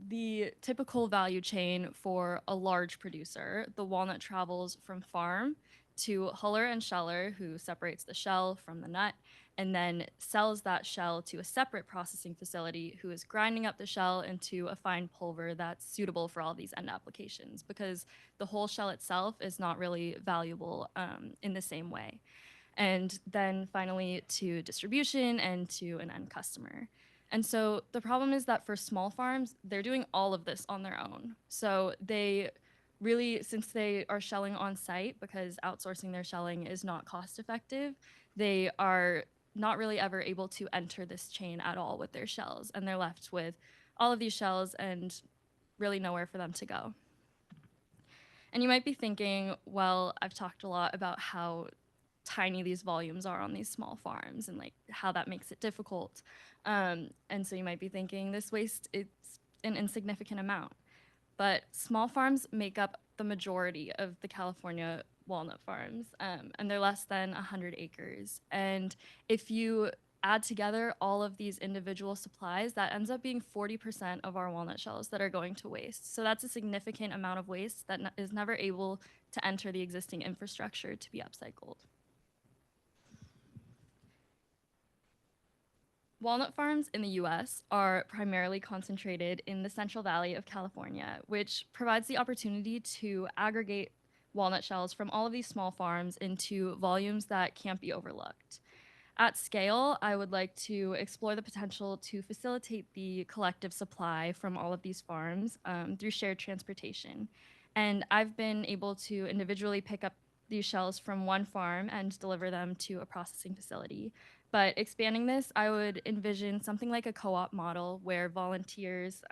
the typical value chain for a large producer, the walnut travels from farm to huller and sheller, who separates the shell from the nut, and then sells that shell to a separate processing facility who is grinding up the shell into a fine pulver that's suitable for all these end applications, because the whole shell itself is not really valuable in the same way. And then finally to distribution and to an end customer. And so the problem is that for small farms, they're doing all of this on their own. So they really, since they are shelling on site, because outsourcing their shelling is not cost effective, they are not really ever able to enter this chain at all with their shells. And they're left with all of these shells and really nowhere for them to go. And you might be thinking, well, I've talked a lot about how tiny these volumes are on these small farms and like how that makes it difficult. And so you might be thinking this waste is an insignificant amount. But small farms make up the majority of the California walnut farms, and they're less than 100 acres. And if you add together all of these individual supplies, that ends up being 40% of our walnut shells that are going to waste. So that's a significant amount of waste that is never able to enter the existing infrastructure to be upcycled. Walnut farms in the US are primarily concentrated in the Central Valley of California, which provides the opportunity to aggregate walnut shells from all of these small farms into volumes that can't be overlooked. At scale, I would like to explore the potential to facilitate the collective supply from all of these farms through shared transportation. And I've been able to individually pick up these shells from one farm and deliver them to a processing facility. But expanding this, I would envision something like a co-op model where volunteers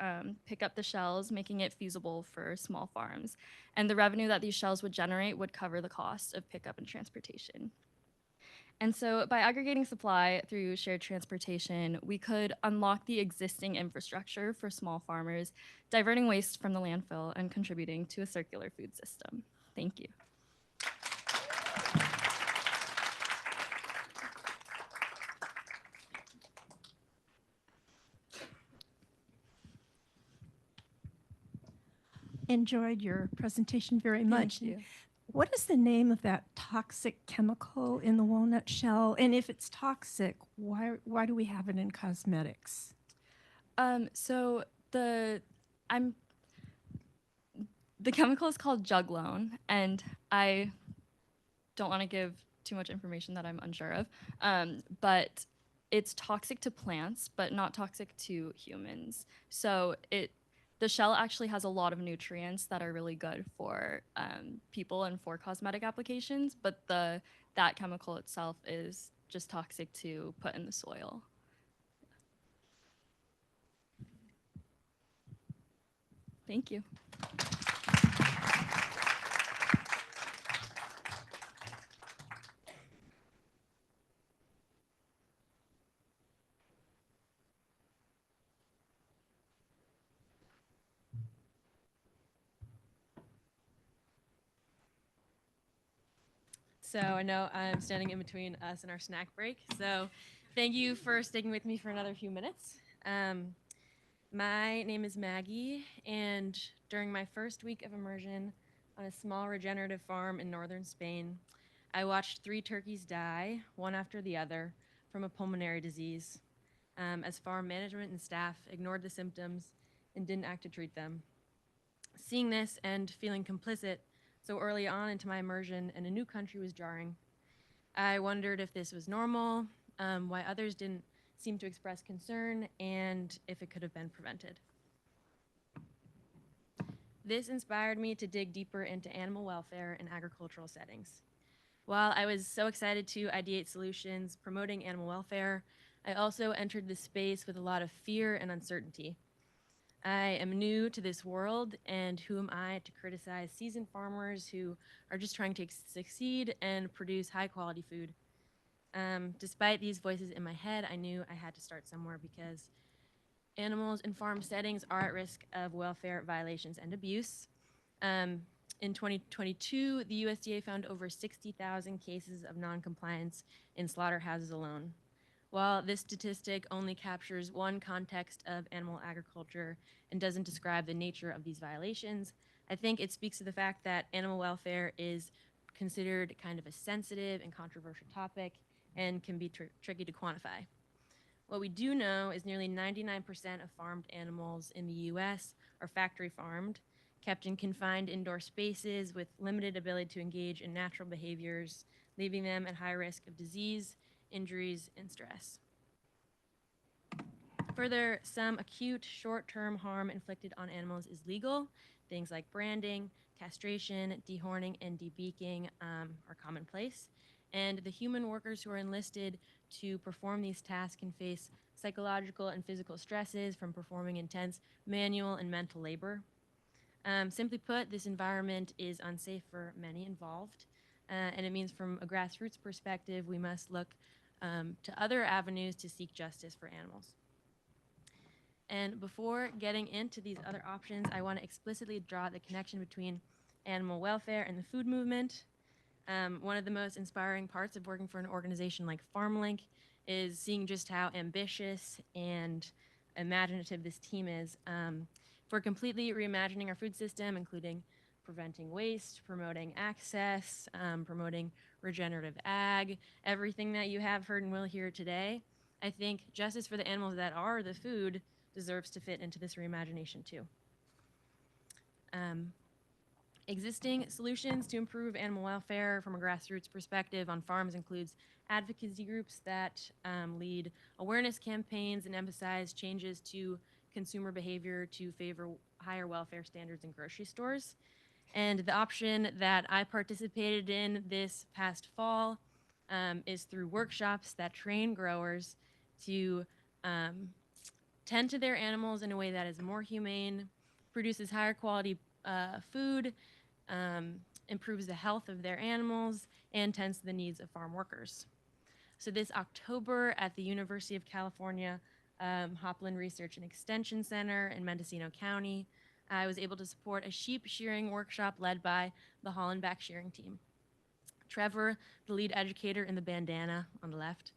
pick up the shells, making it feasible for small farms. And the revenue that these shells would generate would cover the cost of pickup and transportation. And so by aggregating supply through shared transportation, we could unlock the existing infrastructure for small farmers, diverting waste from the landfill and contributing to a circular food system. Thank you. Enjoyed your presentation very much. Thank you. What is the name of that toxic chemical in the walnut shell? And if it's toxic, why do we have it in cosmetics? So the chemical is called juglone, and I don't want to give too much information that I'm unsure of, but it's toxic to plants, but not toxic to humans. So the shell actually has a lot of nutrients that are really good for people and for cosmetic applications, but that chemical itself is just toxic to put in the soil. Thank you. So I know I'm standing in between us and our snack break. So thank you for sticking with me for another few minutes. My name is Maggie, and during my first week of immersion on a small regenerative farm in northern Spain, I watched 3 turkeys die, one after the other, from a pulmonary disease, as farm management and staff ignored the symptoms and didn't act to treat them. Seeing this and feeling complicit so early on into my immersion in a new country was jarring. I wondered if this was normal, why others didn't seemed to express concern and if it could have been prevented. This inspired me to dig deeper into animal welfare in agricultural settings. While I was so excited to ideate solutions promoting animal welfare, I also entered the space with a lot of fear and uncertainty. I am new to this world, and who am I to criticize seasoned farmers who are just trying to succeed and produce high quality food? Despite these voices in my head, I knew I had to start somewhere because animals in farm settings are at risk of welfare violations and abuse. In 2022, the USDA found over 60,000 cases of noncompliance in slaughterhouses alone. While this statistic only captures one context of animal agriculture and doesn't describe the nature of these violations, I think it speaks to the fact that animal welfare is considered kind of a sensitive and controversial topic and can be tricky to quantify. What we do know is nearly 99% of farmed animals in the US are factory farmed, kept in confined indoor spaces with limited ability to engage in natural behaviors, leaving them at high risk of disease, injuries, and stress. Further, some acute short-term harm inflicted on animals is legal. Things like branding, castration, dehorning, and debeaking are commonplace. And the human workers who are enlisted to perform these tasks can face psychological and physical stresses from performing intense manual and mental labor. Simply put, this environment is unsafe for many involved, and it means from a grassroots perspective, we must look to other avenues to seek justice for animals. And before getting into these other options, I want to explicitly draw the connection between animal welfare and the food movement. One of the most inspiring parts of working for an organization like FarmLink is seeing just how ambitious and imaginative this team is. For completely reimagining our food system, including preventing waste, promoting access, promoting regenerative ag, everything that you have heard and will hear today, I think justice for the animals that are the food deserves to fit into this reimagination too. Existing solutions to improve animal welfare from a grassroots perspective on farms includes advocacy groups that lead awareness campaigns and emphasize changes to consumer behavior to favor higher welfare standards in grocery stores. And the option that I participated in this past fall is through workshops that train growers to tend to their animals in a way that is more humane, produces higher quality food, improves the health of their animals, and tends to the needs of farm workers. So this October at the University of California Hopland Research and Extension Center in Mendocino County, I was able to support a sheep shearing workshop led by the Hollenbach shearing team. Trevor, the lead educator in the bandana on the left,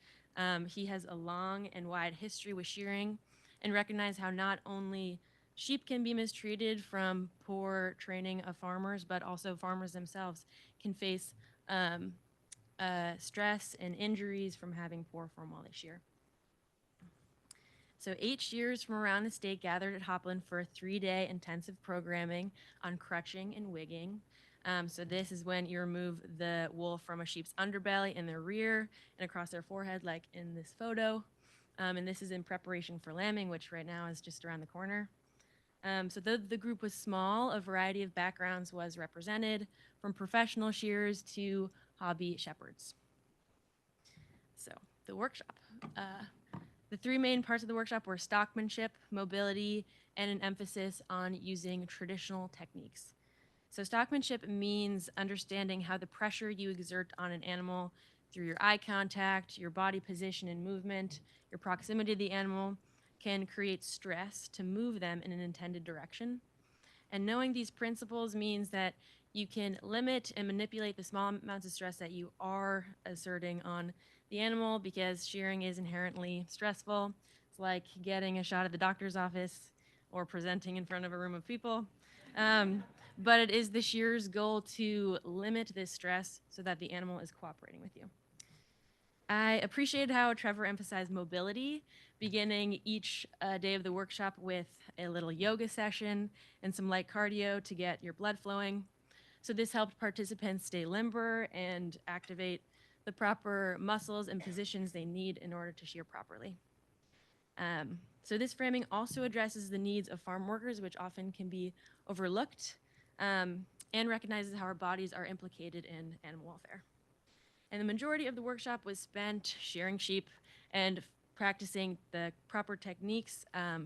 he has a long and wide history with shearing and recognized how not only sheep can be mistreated from poor training of farmers, but also farmers themselves can face stress and injuries from having poor form while they shear. So 8 shearers from around the state gathered at Hopland for a 3-day intensive programming on crutching and wigging. So this is when you remove the wool from a sheep's underbelly in their rear and across their forehead, like in this photo. And this is in preparation for lambing, which right now is just around the corner. So though the group was small, a variety of backgrounds was represented, from professional shearers to hobby shepherds. So the workshop. The 3 main parts of the workshop were stockmanship, mobility, and an emphasis on using traditional techniques. So stockmanship means understanding how the pressure you exert on an animal through your eye contact, your body position and movement, your proximity to the animal can create stress to move them in an intended direction. And knowing these principles means that you can limit and manipulate the small amounts of stress that you are asserting on the animal, because shearing is inherently stressful. It's like getting a shot at the doctor's office or presenting in front of a room of people. But it is the shearer's goal to limit this stress so that the animal is cooperating with you. I appreciated how Trevor emphasized mobility, beginning each day of the workshop with a little yoga session and some light cardio to get your blood flowing. So this helped participants stay limber and activate the proper muscles and positions they need in order to shear properly. So this framing also addresses the needs of farm workers, which often can be overlooked, and recognizes how our bodies are implicated in animal welfare. And the majority of the workshop was spent shearing sheep and practicing the proper techniques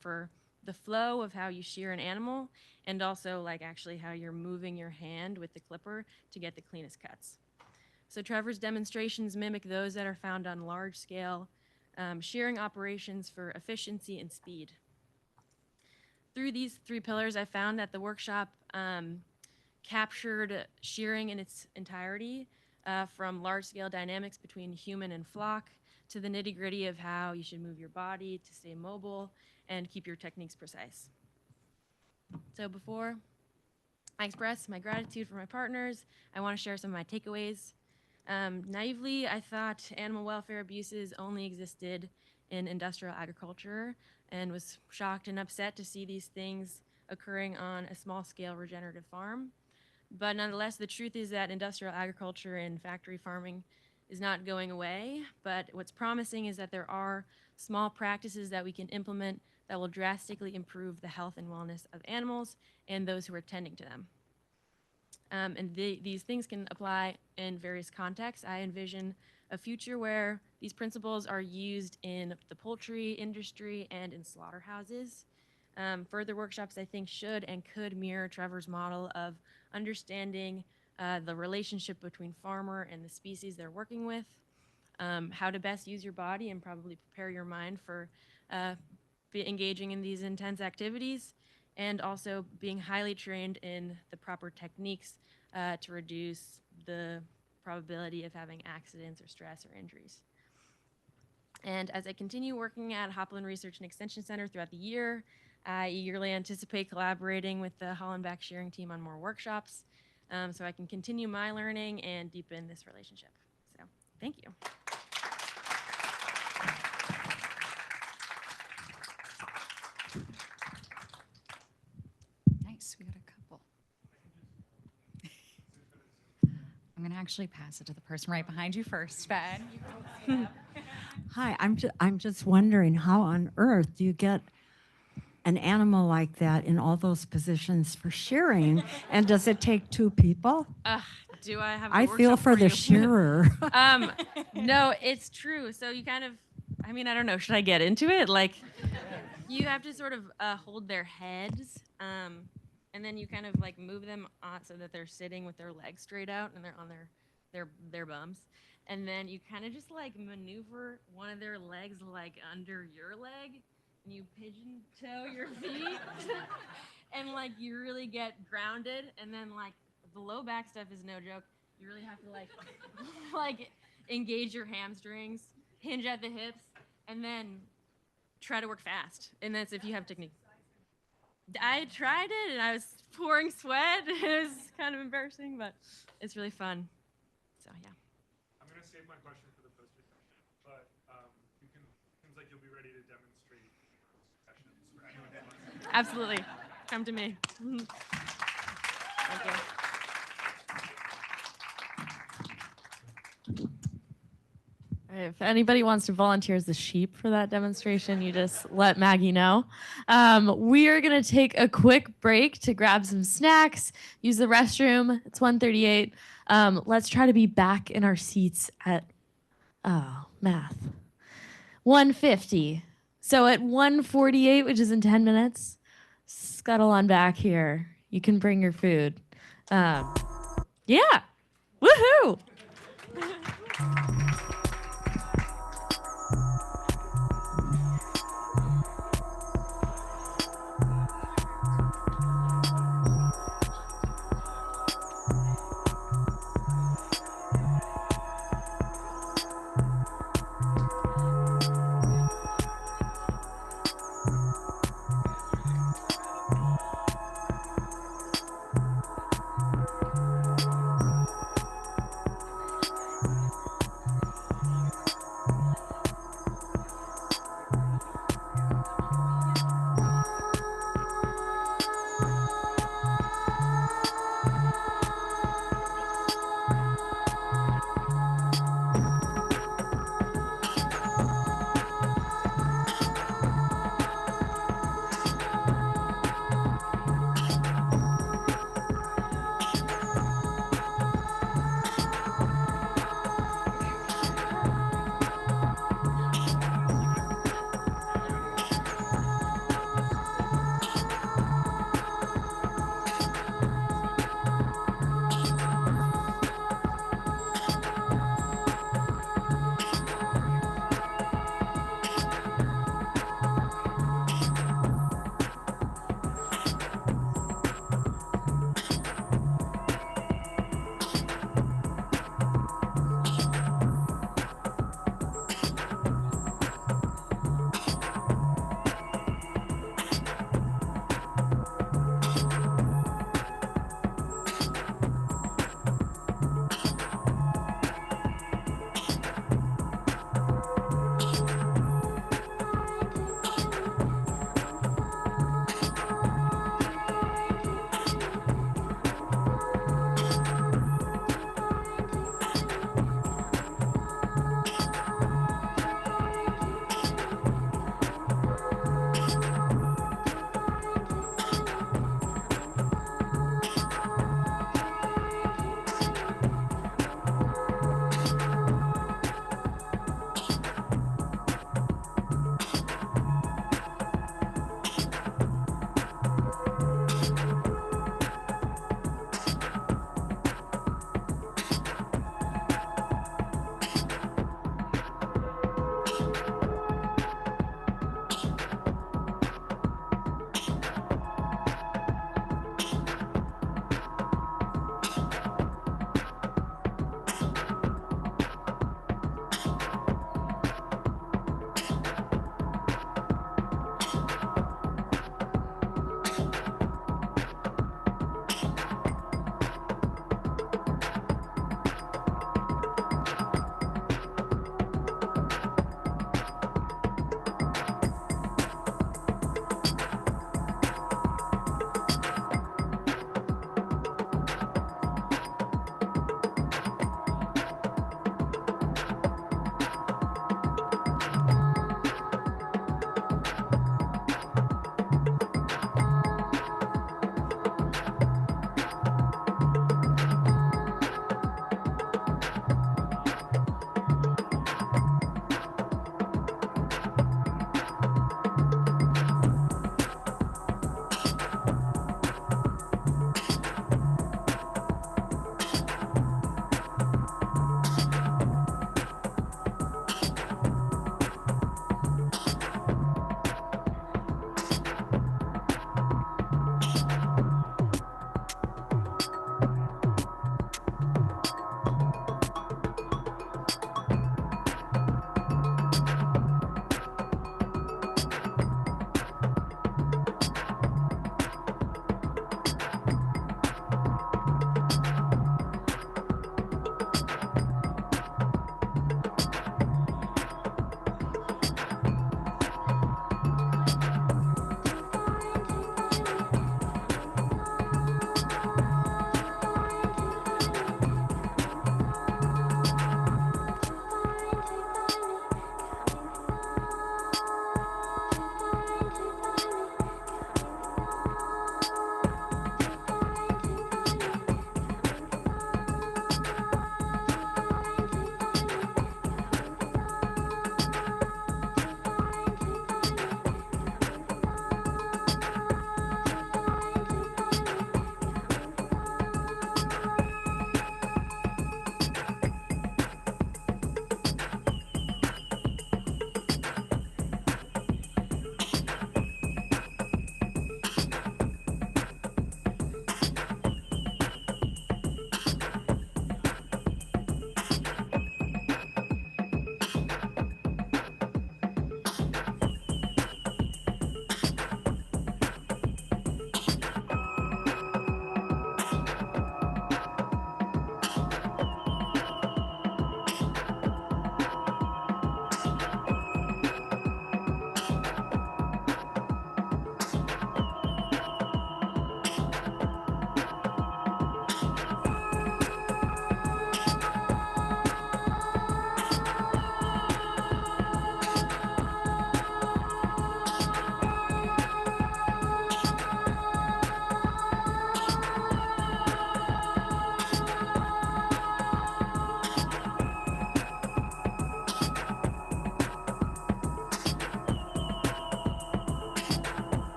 for the flow of how you shear an animal, and also like actually how you're moving your hand with the clipper to get the cleanest cuts. So Trevor's demonstrations mimic those that are found on large-scale shearing operations for efficiency and speed. Through these 3 pillars, I found that the workshop captured shearing in its entirety, from large-scale dynamics between human and flock to the nitty-gritty of how you should move your body to stay mobile and keep your techniques precise. So before I express my gratitude for my partners, I want to share some of my takeaways. Naively, I thought animal welfare abuses only existed in industrial agriculture and was shocked and upset to see these things occurring on a small-scale regenerative farm. But nonetheless, the truth is that industrial agriculture and factory farming is not going away, but what's promising is that there are small practices that we can implement that will drastically improve the health and wellness of animals and those who are tending to them. These things can apply in various contexts. I envision a future where these principles are used in the poultry industry and in slaughterhouses. Further workshops, I think, should and could mirror Trevor's model of understanding the relationship between farmer and the species they're working with, how to best use your body and probably prepare your mind for engaging in these intense activities, and also being highly trained in the proper techniques to reduce the probability of having accidents or stress or injuries. And as I continue working at Hopland Research and Extension Center throughout the year, I eagerly anticipate collaborating with the Hollenbach shearing team on more workshops, so I can continue my learning and deepen this relationship. So, thank you. Nice, we got a couple. I'm gonna actually pass it to the person right behind you first, Ben. You can stand up. Hi, I'm just wondering how on earth do you get an animal like that in all those positions for shearing? And does it take 2 people? Do I have? I feel for the you? shearer. No, it's true. So you kind of, I mean, I don't know. Should I get into it? Like, you have to sort of hold their heads, and then you kind of like move them on so that they're sitting with their legs straight out and they're on their bums. And then you kind of just like maneuver one of their legs like under your leg, and you pigeon toe your feet, and like you really get grounded. And then like the low back stuff is no joke. You really have to like engage your hamstrings, hinge at the hips, and then try to work fast. And that's if you have technique. I tried it and I was pouring sweat. It was kind of embarrassing, but it's really fun. So yeah. I'm gonna save my question for the poster session, but seems like you'll be ready to demonstrate sessions for anyone who wants. Absolutely. Come to me. Thank you. All right, if anybody wants to volunteer as the sheep for that demonstration, you just let Maggie know. We are going to take a quick break to grab some snacks, use the restroom. It's 1:38. Let's try to be back in our seats at, math, 1:50. So at 1:48, which is in 10 minutes, scuttle on back here. You can bring your food. Yeah. Woohoo!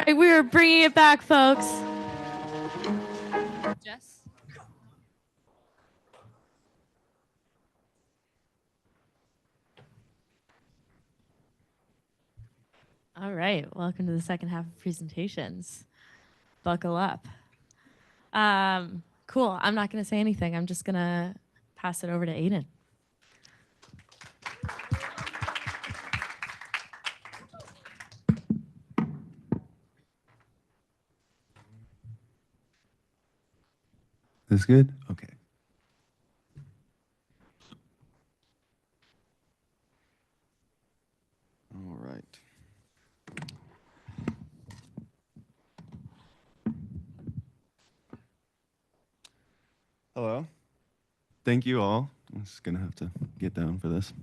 right, we are bringing it back, folks. Jess? All right, welcome to the second half of presentations. Buckle up. Cool, I'm not gonna say anything. I'm just gonna pass it over to Aiden. This good? Okay. All right. Hello. Thank you all. I'm just gonna have to get down for this.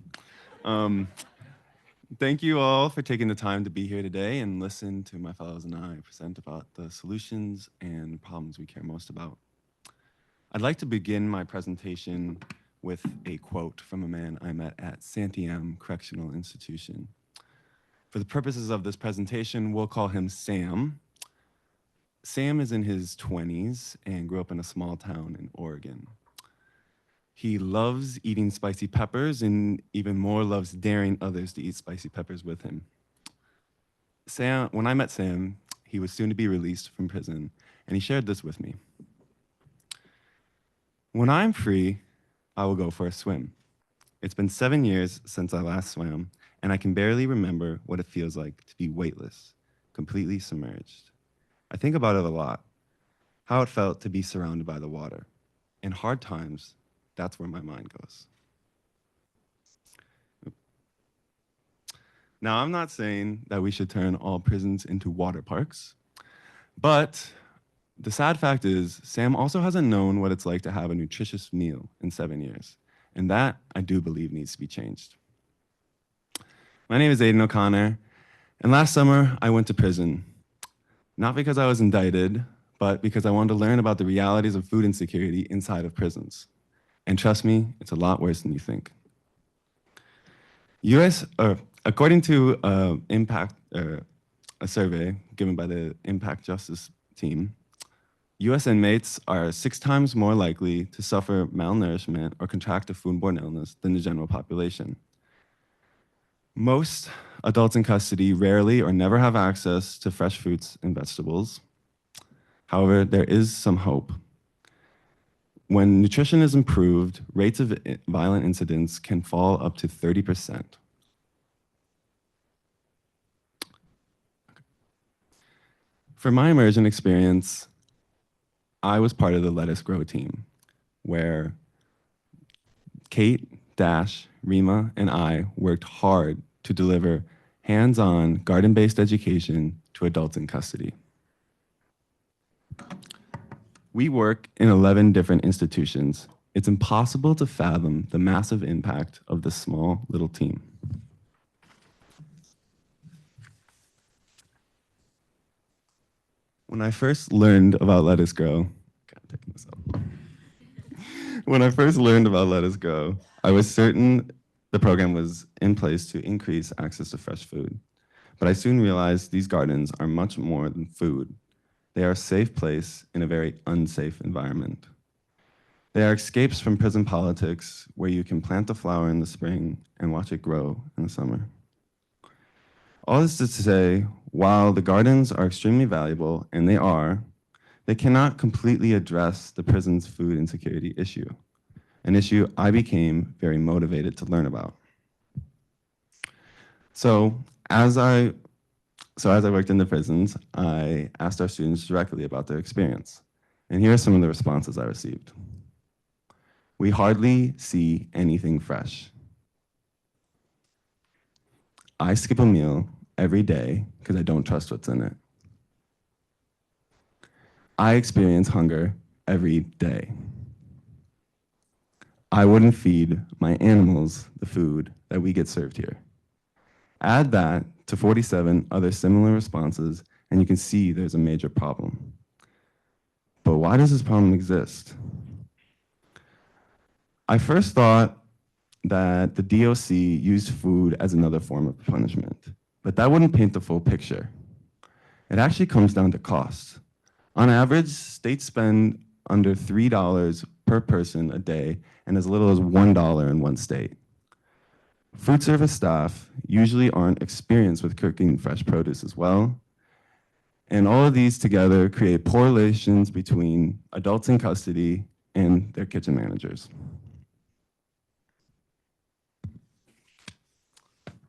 Thank you all for taking the time to be here today and listen to my fellows and I present about the solutions and problems we care most about. I'd like to begin my presentation with a quote from a man I met at Santiam Correctional Institution. For the purposes of this presentation, we'll call him Sam. Sam is in his 20s and grew up in a small town in Oregon. He loves eating spicy peppers and even more loves daring others to eat spicy peppers with him. When I met Sam, he was soon to be released from prison, and he shared this with me. When I'm free, I will go for a swim. It's been 7 years since I last swam, and I can barely remember what it feels like to be weightless, completely submerged. I think about it a lot, how it felt to be surrounded by the water. In hard times, that's where my mind goes. Now, I'm not saying that we should turn all prisons into water parks, but the sad fact is, Sam also hasn't known what it's like to have a nutritious meal in 7 years, and that, I do believe, needs to be changed. My name is Aiden O'Connor, and last summer, I went to prison. Not because I was indicted, but because I wanted to learn about the realities of food insecurity inside of prisons. And trust me, it's a lot worse than you think. According to a survey given by the Impact Justice team, US inmates are 6 times more likely to suffer malnourishment or contract a foodborne illness than the general population. Most adults in custody rarely or never have access to fresh fruits and vegetables. However, there is some hope. When nutrition is improved, rates of violent incidents can fall up to 30%. For my immersion experience, I was part of the Let Us Grow team, where Kate, Dash, Rima, and I worked hard to deliver hands-on garden-based education to adults in custody. We work in 11 different institutions. It's impossible to fathom the massive impact of this small little team. When I first learned about Let Us Grow, when I first learned about Let Us Grow, I was certain the program was in place to increase access to fresh food. But I soon realized these gardens are much more than food. They are a safe place in a very unsafe environment. They are escapes from prison politics where you can plant a flower in the spring and watch it grow in the summer. All this is to say, while the gardens are extremely valuable, and they cannot completely address the prison's food insecurity issue, an issue I became very motivated to learn about. So as I worked in the prisons, I asked our students directly about their experience. And here are some of the responses I received. We hardly see anything fresh. I skip a meal every day because I don't trust what's in it. I experience hunger every day. I wouldn't feed my animals the food that we get served here. Add that to 47 other similar responses, and you can see there's a major problem. But why does this problem exist? I first thought that the DOC used food as another form of punishment, but that wouldn't paint the full picture. It actually comes down to cost. On average, states spend under $3 per person a day and as little as $1 in one state. Food service staff usually aren't experienced with cooking fresh produce as well. And all of these together create poor relations between adults in custody and their kitchen managers.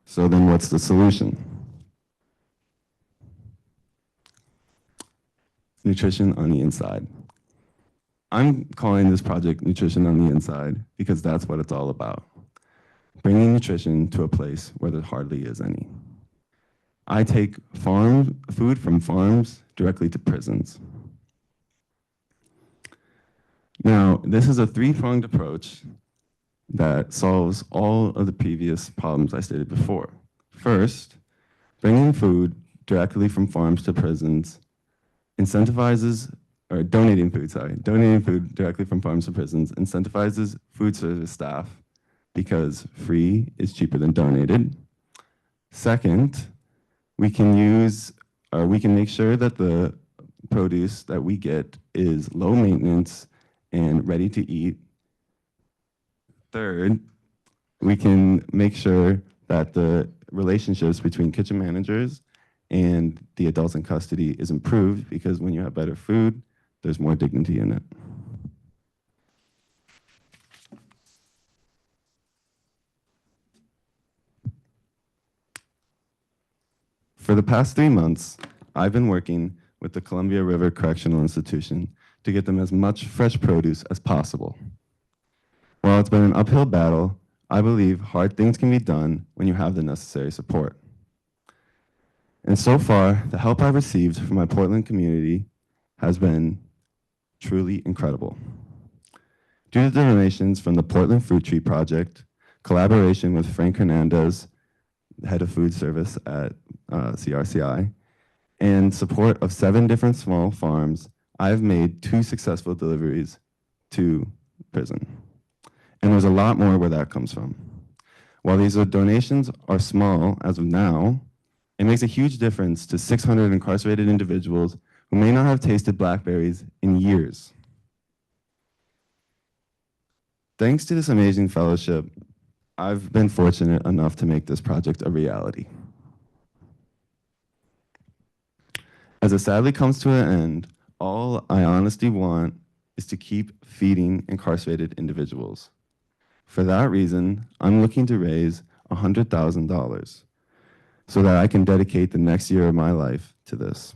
So then what's the solution? Nutrition on the inside. I'm calling this project Nutrition on the Inside because that's what it's all about. Bringing nutrition to a place where there hardly is any. I take food from farms directly to prisons. Now, this is a three-pronged approach that solves all of the previous problems I stated before. First, bringing food directly from farms to prisons incentivizes, or donating food directly from farms to prisons incentivizes food service staff because free is cheaper than donated. Second, we can make sure that the produce that we get is low maintenance and ready to eat. Third, we can make sure that the relationships between kitchen managers and the adults in custody is improved because when you have better food, there's more dignity in it. For the past 3 months, I've been working with the Columbia River Correctional Institution to get them as much fresh produce as possible. While it's been an uphill battle, I believe hard things can be done when you have the necessary support. And so far, the help I've received from my Portland community has been truly incredible. Due to the donations from the Portland Fruit Tree Project, collaboration with Frank Hernandez, head of food service at CRCI, and support of 7 different small farms, I've made 2 successful deliveries to prison. And there's a lot more where that comes from. While these donations are small as of now, it makes a huge difference to 600 incarcerated individuals who may not have tasted blackberries in years. Thanks to this amazing fellowship, I've been fortunate enough to make this project a reality. As it sadly comes to an end, all I honestly want is to keep feeding incarcerated individuals. For that reason, I'm looking to raise $100,000 so that I can dedicate the next year of my life to this.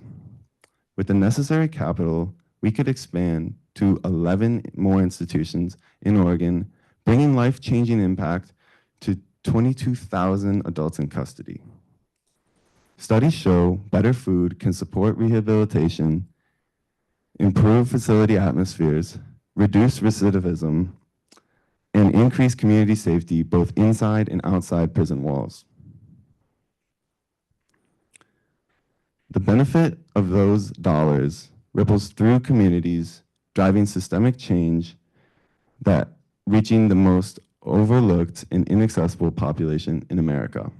With the necessary capital, we could expand to 11 more institutions in Oregon, bringing life-changing impact to 22,000 adults in custody. Studies show better food can support rehabilitation, improve facility atmospheres, reduce recidivism, and increase community safety both inside and outside prison walls. The benefit of those dollars ripples through communities, driving systemic change that reaching the most overlooked and inaccessible population in America.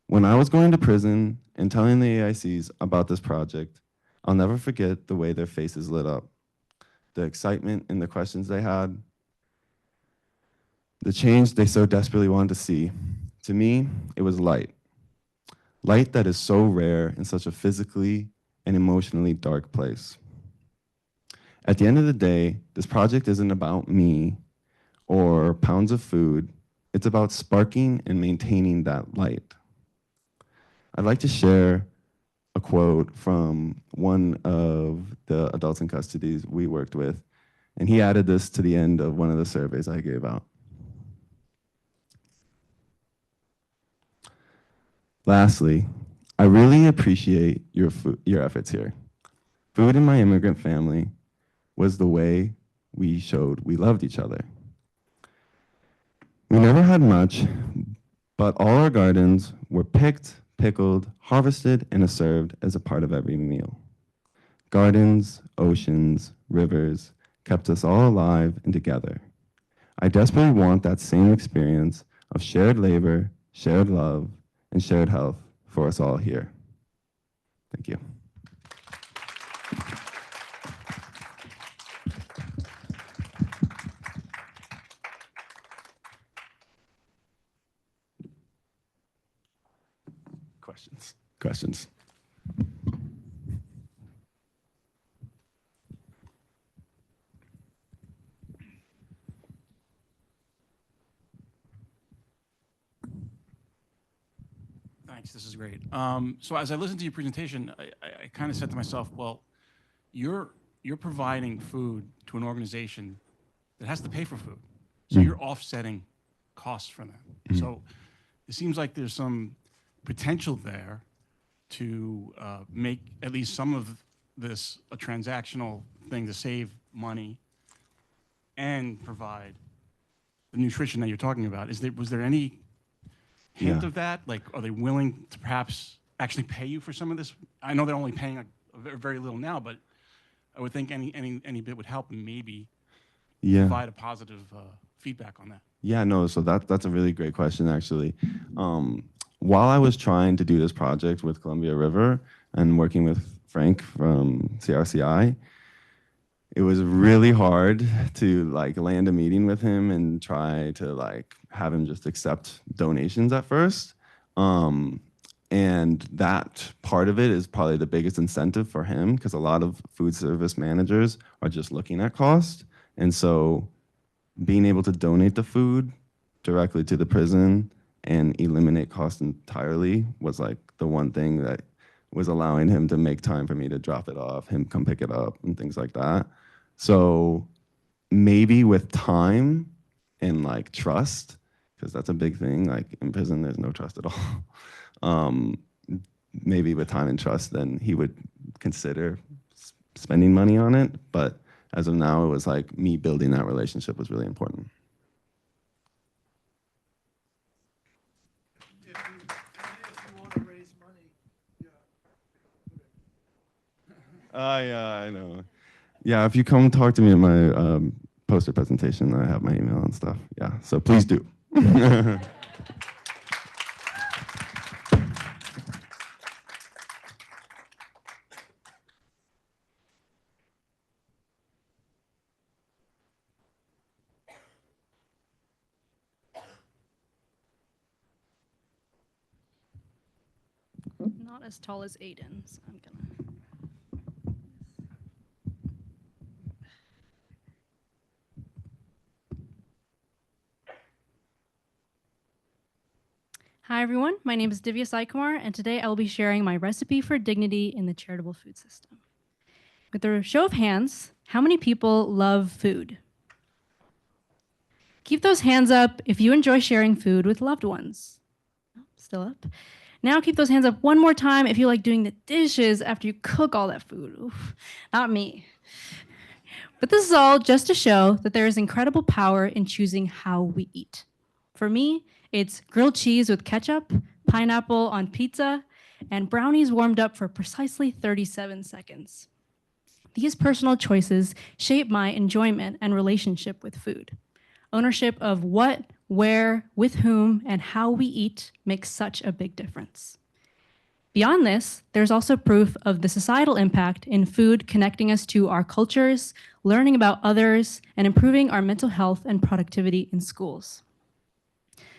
When I was going to prison and telling the AICs about this project, I'll never forget the way their faces lit up, the excitement and the questions they had, the change they so desperately wanted to see. To me, it was light. Light that is so rare in such a physically and emotionally dark place. At the end of the day, this project isn't about me or pounds of food. It's about sparking and maintaining that light. I'd like to share a quote from one of the adults in custody we worked with, and he added this to the end of one of the surveys I gave out. Lastly, I really appreciate your efforts here. Food in my immigrant family was the way we showed we loved each other. We never had much, but all our gardens were picked, pickled, harvested, and served as a part of every meal. Gardens, oceans, rivers kept us all alive and together. I desperately want that same experience of shared labor, shared love, and shared health for us all here. Thank you. Questions? Questions? Thanks, this is great. So as I listened to your presentation, I kind of said to myself, well, you're providing food to an organization that has to pay for food. So you're offsetting costs for them. So it seems like there's some potential there to make at least some of this a transactional thing to save money and provide the nutrition that you're talking about. Was there any hint of that? Like, are they willing to perhaps actually pay you for some of this? I know they're only paying very little now, but I would think any bit would help and maybe provide a positive feedback on that. Yeah, no, so that's a really great question, actually. While I was trying to do this project with Columbia River and working with Frank from CRCI, it was really hard to like land a meeting with him and try to like have him just accept donations at first. And that part of it is probably the biggest incentive for him, because a lot of food service managers are just looking at cost. And so being able to donate the food directly to the prison and eliminate cost entirely was like the one thing that was allowing him to make time for me to drop it off, him come pick it up and things like that. So maybe with time and like trust, because that's a big thing, like in prison, there's no trust at all. Maybe with time and trust, then he would consider spending money on it. But as of now, it was like me building that relationship was really important. If you want to raise money, Yeah, I know. Yeah, if you come talk to me at my poster presentation, I have my email and stuff. Yeah, so please do. Not as tall as Aiden, so I'm gonna. Hi everyone, my name is Divya Sai Kumar, and today I will be sharing my recipe for dignity in the charitable food system. With a show of hands, how many people love food? Keep those hands up if you enjoy sharing food with loved ones. Oh, still up. Now keep those hands up one more time if you like doing the dishes after you cook all that food. Oof, not me. But this is all just to show that there is incredible power in choosing how we eat. For me, it's grilled cheese with ketchup, pineapple on pizza, and brownies warmed up for precisely 37 seconds. These personal choices shape my enjoyment and relationship with food. Ownership of what, where, with whom, and how we eat makes such a big difference. Beyond this, there's also proof of the societal impact in food connecting us to our cultures, learning about others, and improving our mental health and productivity in schools.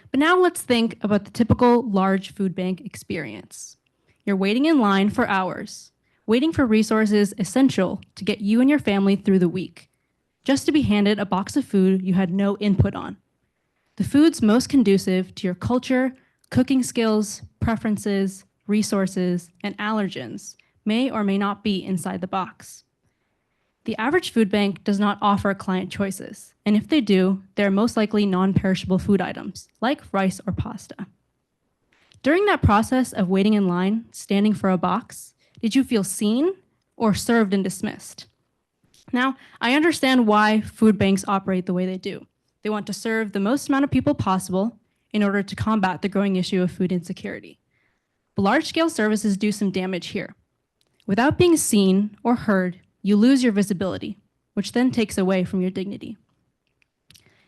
But now let's think about the typical large food bank experience. You're waiting in line for hours, waiting for resources essential to get you and your family through the week, just to be handed a box of food you had no input on. The foods most conducive to your culture, cooking skills, preferences, resources, and allergens may or may not be inside the box. The average food bank does not offer client choices, and if they do, they're most likely non-perishable food items, like rice or pasta. During that process of waiting in line, standing for a box, did you feel seen or served and dismissed? Now, I understand why food banks operate the way they do. They want to serve the most amount of people possible in order to combat the growing issue of food insecurity. But large-scale services do some damage here. Without being seen or heard, you lose your visibility, which then takes away from your dignity.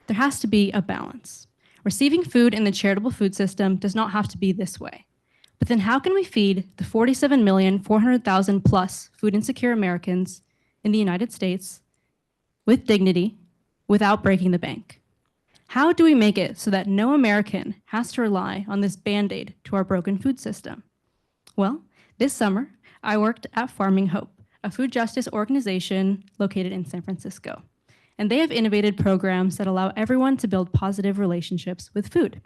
There has to be a balance. Receiving food in the charitable food system does not have to be this way. But then how can we feed the 47,400,000 plus food insecure Americans in the United States with dignity without breaking the bank? How do we make it so that no American has to rely on this Band-Aid to our broken food system? Well, this summer, I worked at Farming Hope, a food justice organization located in San Francisco. And they have innovated programs that allow everyone to build positive relationships with food.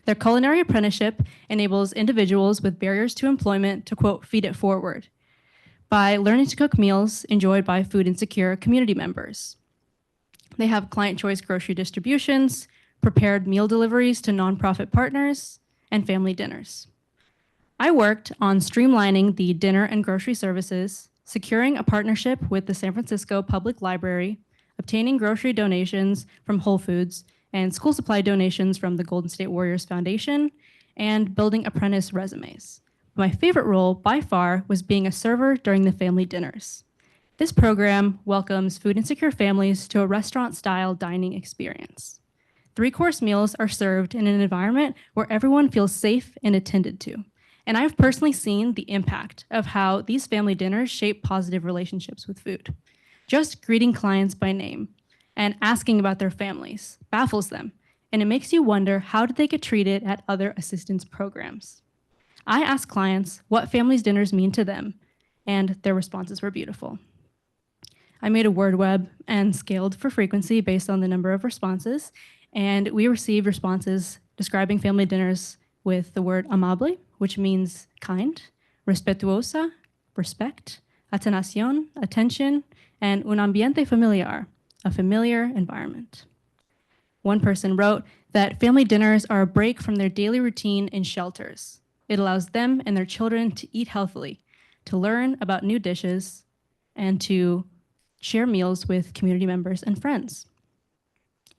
Their culinary apprenticeship enables individuals with barriers to employment to, quote, feed it forward by learning to cook meals enjoyed by food insecure community members. They have client choice grocery distributions, prepared meal deliveries to nonprofit partners, and family dinners. I worked on streamlining the dinner and grocery services, securing a partnership with the San Francisco Public Library, obtaining grocery donations from Whole Foods, and school supply donations from the Golden State Warriors Foundation, and building apprentice resumes. My favorite role by far was being a server during the family dinners. This program welcomes food insecure families to a restaurant-style dining experience. 3-course meals are served in an environment where everyone feels safe and attended to. And I've personally seen the impact of how these family dinners shape positive relationships with food. Just greeting clients by name and asking about their families baffles them, and it makes you wonder, how did they get treated at other assistance programs? I asked clients what families dinners mean to them, and their responses were beautiful. I made a word web and scaled for frequency based on the number of responses, and we received responses describing family dinners with the word amable, which means kind, respetuosa, respect, atenación, attention, and un ambiente familiar, a familiar environment. One person wrote that family dinners are a break from their daily routine in shelters. It allows them and their children to eat healthily, to learn about new dishes, and to share meals with community members and friends.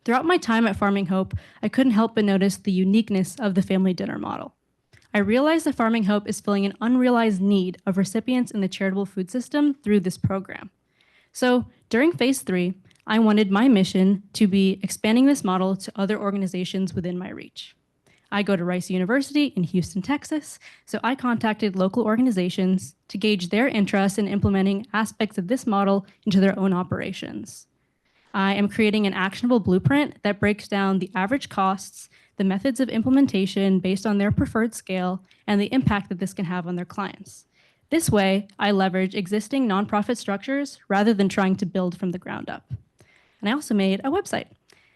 Throughout my time at Farming Hope, I couldn't help but notice the uniqueness of the family dinner model. I realized that Farming Hope is filling an unrealized need of recipients in the charitable food system through this program. So during phase 3, I wanted my mission to be expanding this model to other organizations within my reach. I go to Rice University in Houston, Texas, so I contacted local organizations to gauge their interest in implementing aspects of this model into their own operations. I am creating an actionable blueprint that breaks down the average costs, the methods of implementation based on their preferred scale, and the impact that this can have on their clients. This way, I leverage existing nonprofit structures rather than trying to build from the ground up. And I also made a website.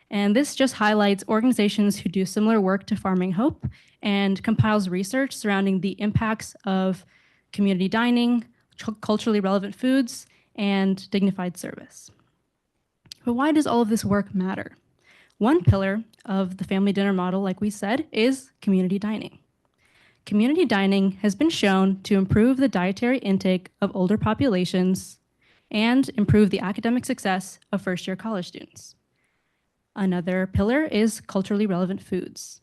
And this just highlights organizations who do similar work to Farming Hope and compiles research surrounding the impacts of community dining, culturally relevant foods, and dignified service. But why does all of this work matter? One pillar of the family dinner model, like we said, is community dining. Community dining has been shown to improve the dietary intake of older populations and improve the academic success of first-year college students. Another pillar is culturally relevant foods.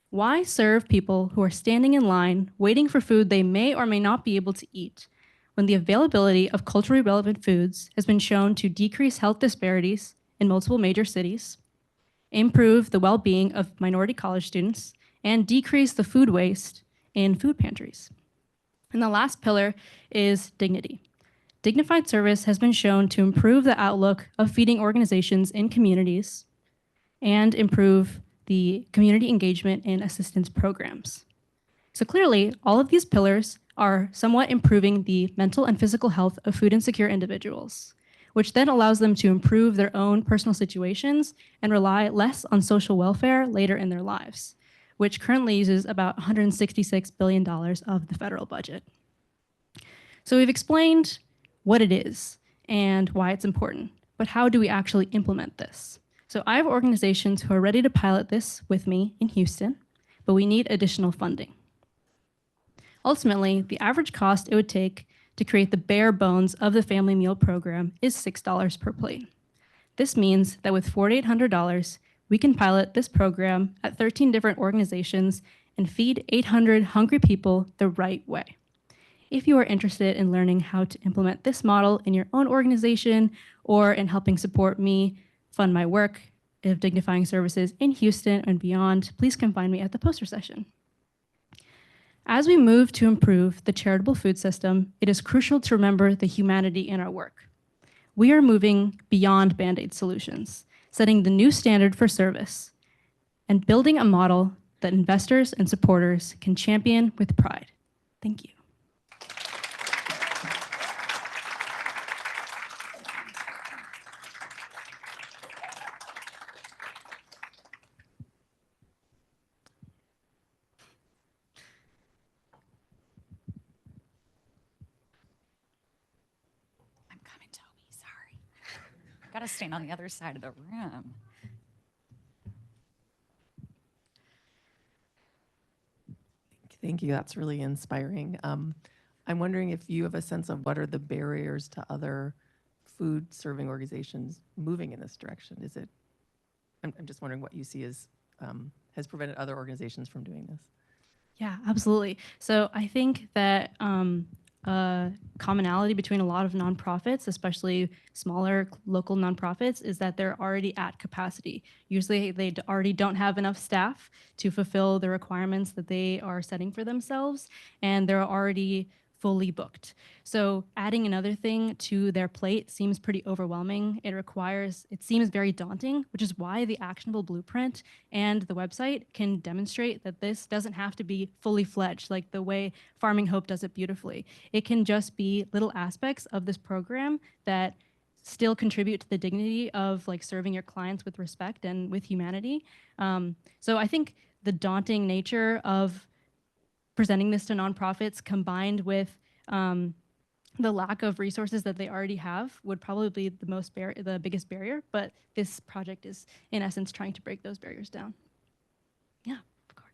Why serve people who are standing in line waiting for food they may or may not be able to eat when the availability of culturally relevant foods has been shown to decrease health disparities in multiple major cities, improve the well-being of minority college students, and decrease the food waste in food pantries? And the last pillar is dignity. Dignified service has been shown to improve the outlook of feeding organizations in communities and improve the community engagement in assistance programs. So clearly, all of these pillars are somewhat improving the mental and physical health of food insecure individuals, which then allows them to improve their own personal situations and rely less on social welfare later in their lives, which currently uses about $166 billion of the federal budget. So we've explained what it is and why it's important, but how do we actually implement this? So I have organizations who are ready to pilot this with me in Houston, but we need additional funding. Ultimately, the average cost it would take to create the bare bones of the family meal program is $6 per plate. This means that with $4,800, we can pilot this program at 13 different organizations and feed 800 hungry people the right way. If you are interested in learning how to implement this model in your own organization or in helping support me fund my work of dignifying services in Houston and beyond, please come find me at the poster session. As we move to improve the charitable food system, it is crucial to remember the humanity in our work. We are moving beyond Band-Aid solutions, setting the new standard for service, and building a model that investors and supporters can champion with pride. Thank you. I'm coming, Toby. Sorry. Gotta stand on the other side of the room. Thank you. That's really inspiring. I'm wondering if you have a sense of what are the barriers to other food serving organizations moving in this direction? Is it, I'm just wondering what you see as has prevented other organizations from doing this. Yeah, absolutely. So I think that commonality between a lot of nonprofits, especially smaller local nonprofits, is that they're already at capacity. Usually they already don't have enough staff to fulfill the requirements that they are setting for themselves, and they're already fully booked. So adding another thing to their plate seems pretty overwhelming. It seems very daunting, which is why the actionable blueprint and the website can demonstrate that this doesn't have to be fully fledged like the way Farming Hope does it beautifully. It can just be little aspects of this program that still contribute to the dignity of like serving your clients with respect and with humanity. So I think the daunting nature of presenting this to nonprofits combined with the lack of resources that they already have would probably be the biggest barrier, but this project is in essence trying to break those barriers down. Yeah, of course.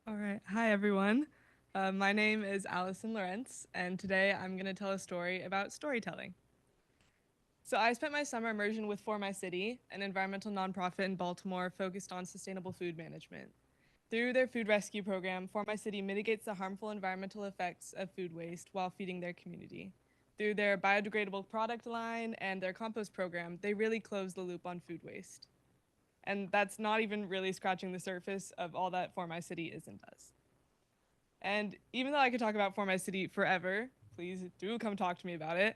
All right. Hi, everyone. My name is Allison Lawrence, and today I'm going to tell a story about storytelling. So I spent my summer immersion with For My City, an environmental nonprofit in Baltimore focused on sustainable food management. Through their food rescue program, For My City mitigates the harmful environmental effects of food waste while feeding their community. Through their biodegradable product line and their compost program, they really close the loop on food waste. And that's not even really scratching the surface of all that For My City is and does. And even though I could talk about For My City forever, please do come talk to me about it,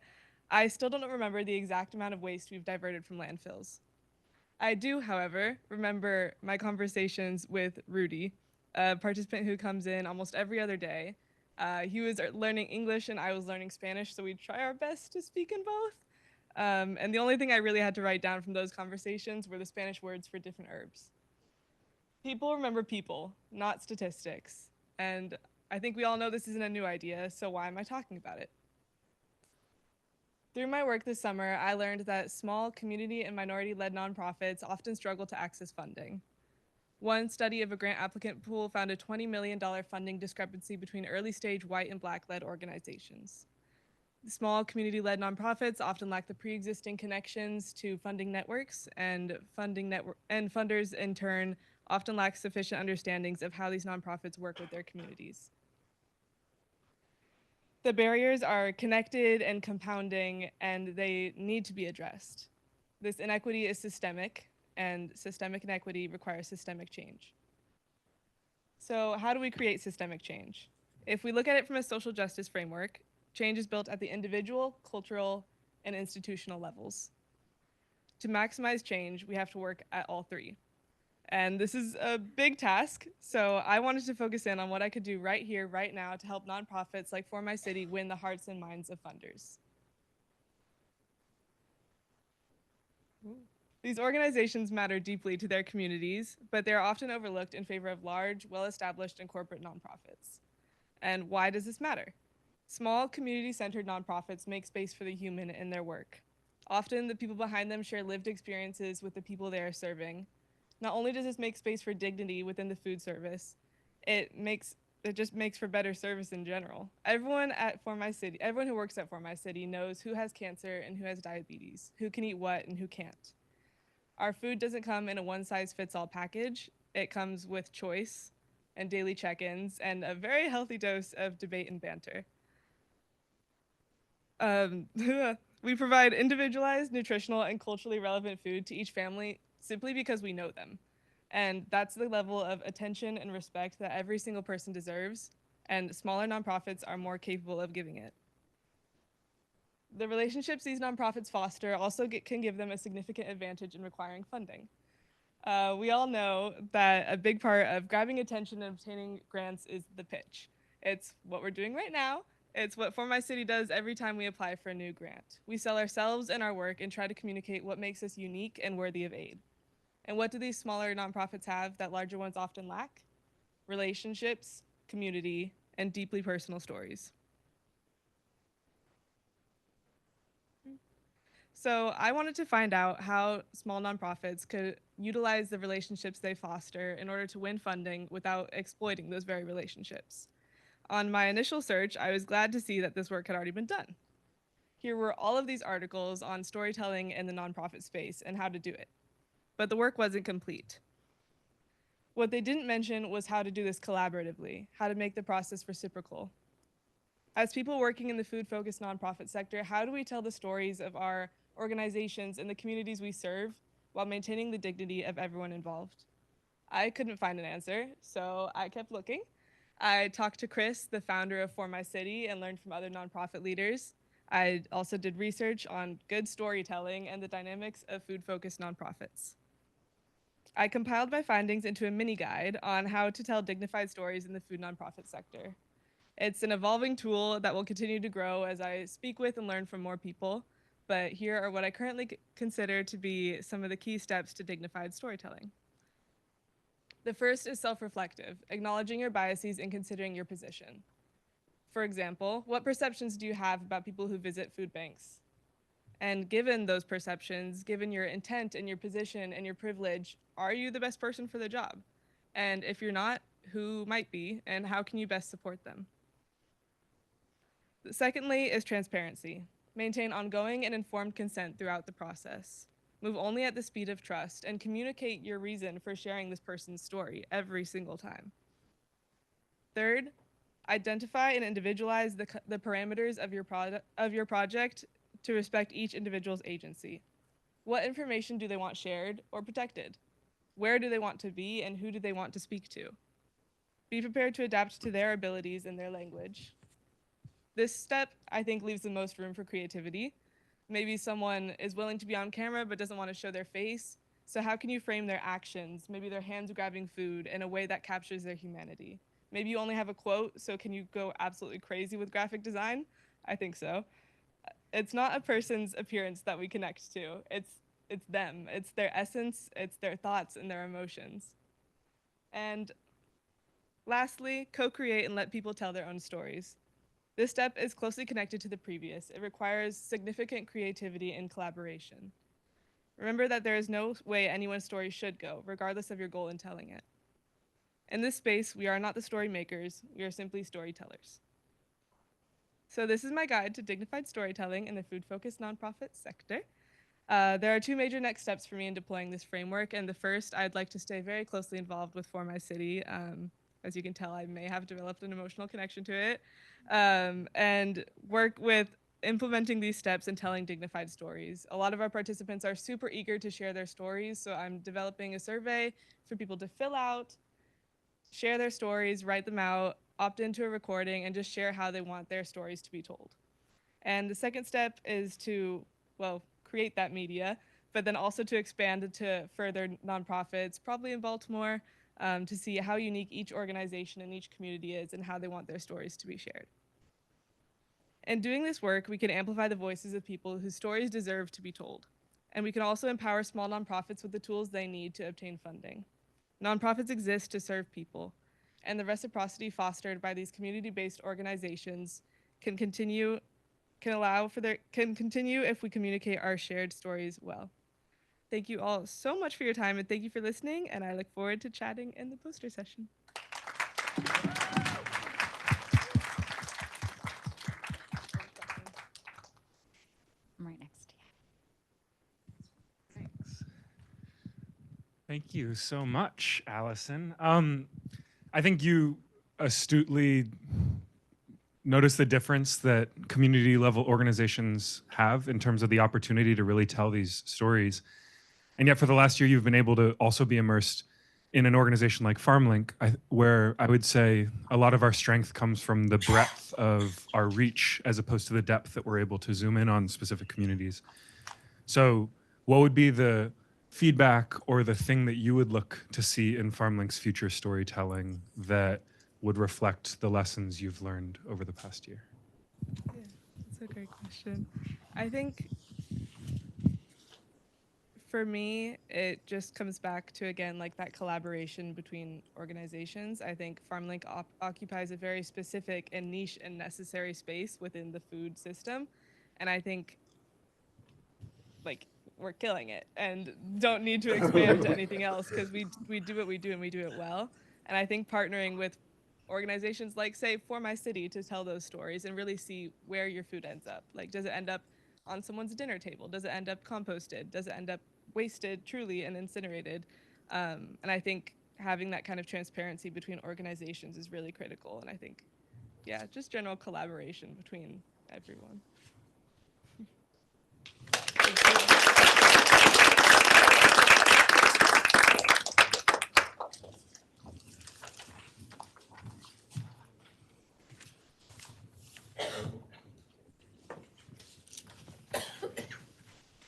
I still don't remember the exact amount of waste we've diverted from landfills. I do, however, remember my conversations with Rudy, a participant who comes in almost every other day. He was learning English and I was learning Spanish, so we'd try our best to speak in both. And the only thing I really had to write down from those conversations were the Spanish words for different herbs. People remember people, not statistics. And I think we all know this isn't a new idea, so why am I talking about it? Through my work this summer, I learned that small community and minority-led nonprofits often struggle to access funding. One study of a grant applicant pool found a $20 million funding discrepancy between early-stage white and Black-led organizations. Small community-led nonprofits often lack the pre-existing connections to funding networks, and funders in turn often lack sufficient understandings of how these nonprofits work with their communities. The barriers are connected and compounding, and they need to be addressed. This inequity is systemic, and systemic inequity requires systemic change. So how do we create systemic change? If we look at it from a social justice framework, change is built at the individual, cultural, and institutional levels. To maximize change, we have to work at all three. And this is a big task, so I wanted to focus in on what I could do right here, right now, to help nonprofits like For My City win the hearts and minds of funders. These organizations matter deeply to their communities, but they are often overlooked in favor of large, well-established, and corporate nonprofits. And why does this matter? Small, community-centered nonprofits make space for the human in their work. Often, the people behind them share lived experiences with the people they are serving. Not only does this make space for dignity within the food service, it just makes for better service in general. Everyone who works at For My City knows who has cancer and who has diabetes, who can eat what and who can't. Our food doesn't come in a one-size-fits-all package. It comes with choice and daily check-ins and a very healthy dose of debate and banter. We provide individualized, nutritional, and culturally relevant food to each family simply because we know them. And that's the level of attention and respect that every single person deserves, and smaller nonprofits are more capable of giving it. The relationships these nonprofits foster also can give them a significant advantage in requiring funding. We all know that a big part of grabbing attention and obtaining grants is the pitch. It's what we're doing right now. It's what For My City does every time we apply for a new grant. We sell ourselves and our work and try to communicate what makes us unique and worthy of aid. And what do these smaller nonprofits have that larger ones often lack? Relationships, community, and deeply personal stories. So I wanted to find out how small nonprofits could utilize the relationships they foster in order to win funding without exploiting those very relationships. On my initial search, I was glad to see that this work had already been done. Here were all of these articles on storytelling in the nonprofit space and how to do it. But the work wasn't complete. What they didn't mention was how to do this collaboratively, how to make the process reciprocal. As people working in the food-focused nonprofit sector, how do we tell the stories of our organizations and the communities we serve while maintaining the dignity of everyone involved? I couldn't find an answer, so I kept looking. I talked to Chris, the founder of For My City, and learned from other nonprofit leaders. I also did research on good storytelling and the dynamics of food-focused nonprofits. I compiled my findings into a mini guide on how to tell dignified stories in the food nonprofit sector. It's an evolving tool that will continue to grow as I speak with and learn from more people, but here are what I currently consider to be some of the key steps to dignified storytelling. The first is self-reflective, acknowledging your biases and considering your position. For example, what perceptions do you have about people who visit food banks? And given those perceptions, given your intent and your position and your privilege, are you the best person for the job? And if you're not, who might be, and how can you best support them? Secondly is transparency. Maintain ongoing and informed consent throughout the process. Move only at the speed of trust and communicate your reason for sharing this person's story every single time. Third, identify and individualize the parameters of your project to respect each individual's agency. What information do they want shared or protected? Where do they want to be and who do they want to speak to? Be prepared to adapt to their abilities and their language. This step, I think, leaves the most room for creativity. Maybe someone is willing to be on camera but doesn't want to show their face. So how can you frame their actions, maybe their hands grabbing food, in a way that captures their humanity? Maybe you only have a quote, so can you go absolutely crazy with graphic design? I think so. It's not a person's appearance that we connect to. It's them. It's their essence, it's their thoughts and their emotions. And lastly, co-create and let people tell their own stories. This step is closely connected to the previous. It requires significant creativity and collaboration. Remember that there is no way anyone's story should go, regardless of your goal in telling it. In this space, we are not the story makers, we are simply storytellers. So this is my guide to dignified storytelling in the food-focused nonprofit sector. There are two major next steps for me in deploying this framework, and the first, I'd like to stay very closely involved with For My City. As you can tell, I may have developed an emotional connection to it, and work with implementing these steps and telling dignified stories. A lot of our participants are super eager to share their stories, so I'm developing a survey for people to fill out, share their stories, write them out, opt into a recording, and just share how they want their stories to be told. And the second step is to, well, create that media, but then also to expand to further nonprofits, probably in Baltimore, to see how unique each organization and each community is and how they want their stories to be shared. In doing this work, we can amplify the voices of people whose stories deserve to be told. And we can also empower small nonprofits with the tools they need to obtain funding. Nonprofits exist to serve people, and the reciprocity fostered by these community-based organizations can continue if we communicate our shared stories well. Thank you all so much for your time, and thank you for listening, and I look forward to chatting in the poster session. I'm right next to you. Thanks. Thank you so much, Allison. I think you astutely notice the difference that community level organizations have in terms of the opportunity to really tell these stories. And yet for the last year, you've been able to also be immersed in an organization like FarmLink, where I would say a lot of our strength comes from the breadth of our reach as opposed to the depth that we're able to zoom in on specific communities. So what would be the feedback or the thing that you would look to see in FarmLink's future storytelling that would reflect the lessons you've learned over the past year? Yeah, that's a great question. I think for me, it just comes back to, again, like that collaboration between organizations. I think FarmLink occupies a very specific and niche and necessary space within the food system. And I think like we're killing it and don't need to expand to anything else because we do what we do and we do it well. And I think partnering with organizations like, say, For My City to tell those stories and really see where your food ends up. Like, does it end up on someone's dinner table? Does it end up composted? Does it end up wasted truly and incinerated? And I think having that kind of transparency between organizations is really critical. And I think, yeah, just general collaboration between everyone.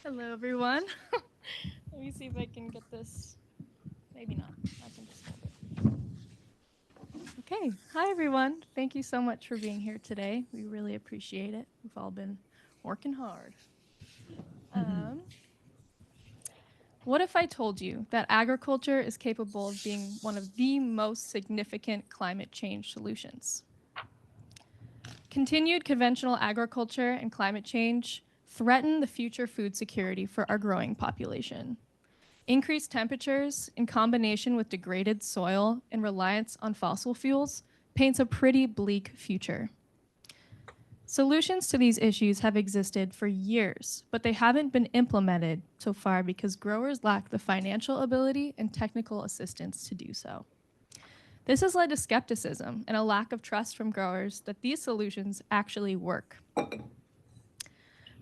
Hello, everyone. Let me see if I can get this. Maybe not. I can just hold it. Okay. Hi, everyone. Thank you so much for being here today. We really appreciate it. We've all been working hard. What if I told you that agriculture is capable of being one of the most significant climate change solutions? Continued conventional agriculture and climate change threaten the future food security for our growing population. Increased temperatures in combination with degraded soil and reliance on fossil fuels paints a pretty bleak future. Solutions to these issues have existed for years, but they haven't been implemented so far because growers lack the financial ability and technical assistance to do so. This has led to skepticism and a lack of trust from growers that these solutions actually work.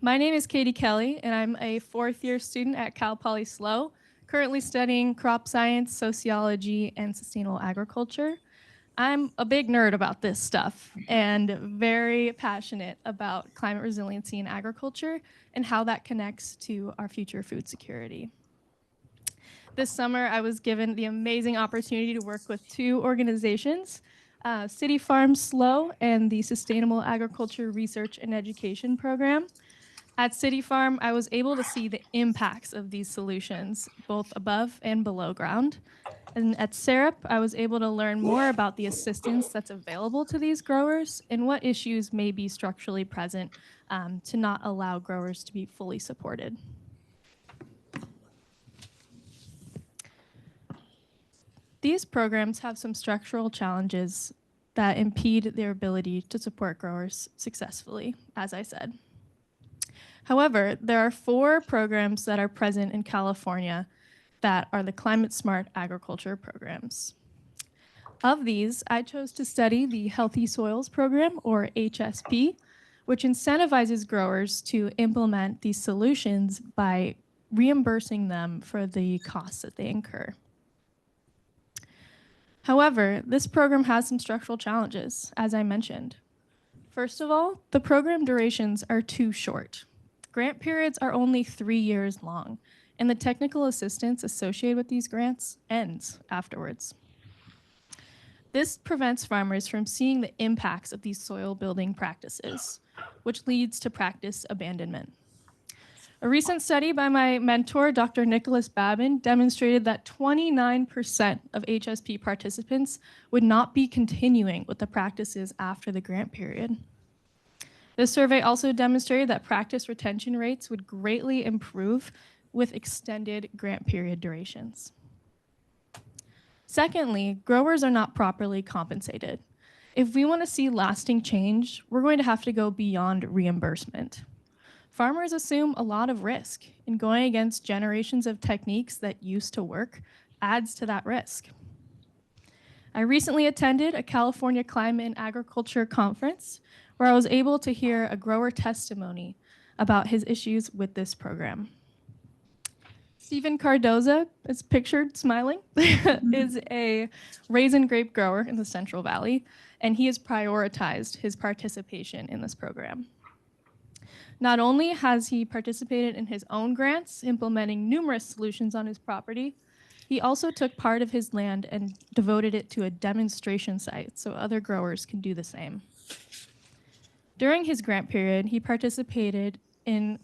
My name is Katie Kelly, and I'm a fourth-year student at Cal Poly SLO, currently studying crop science, sociology, and sustainable agriculture. I'm a big nerd about this stuff and very passionate about climate resiliency in agriculture and how that connects to our future food security. This summer, I was given the amazing opportunity to work with two organizations, City Farm SLO and the Sustainable Agriculture Research and Education Program. At City Farm, I was able to see the impacts of these solutions, both above and below ground. And at SAREP, I was able to learn more about the assistance that's available to these growers and what issues may be structurally present to not allow growers to be fully supported. These programs have some structural challenges that impede their ability to support growers successfully, as I said. However, there are 4 programs that are present in California that are the Climate Smart Agriculture programs. Of these, I chose to study the Healthy Soils Program, or HSP, which incentivizes growers to implement these solutions by reimbursing them for the costs that they incur. However, this program has some structural challenges, as I mentioned. First of all, the program durations are too short. Grant periods are only 3 years long, and the technical assistance associated with these grants ends afterwards. This prevents farmers from seeing the impacts of these soil building practices, which leads to practice abandonment. A recent study by my mentor, Dr. Nicholas Babin, demonstrated that 29% of HSP participants would not be continuing with the practices after the grant period. This survey also demonstrated that practice retention rates would greatly improve with extended grant period durations. Secondly, growers are not properly compensated. If we want to see lasting change, we're going to have to go beyond reimbursement. Farmers assume a lot of risk in going against generations of techniques that used to work adds to that risk. I recently attended a California Climate and Agriculture conference where I was able to hear a grower testimony about his issues with this program. Stephen Cardoza is pictured smiling, is a raisin grape grower in the Central Valley, and he has prioritized his participation in this program. Not only has he participated in his own grants, implementing numerous solutions on his property, he also took part of his land and devoted it to a demonstration site so other growers can do the same. During his grant period, he participated in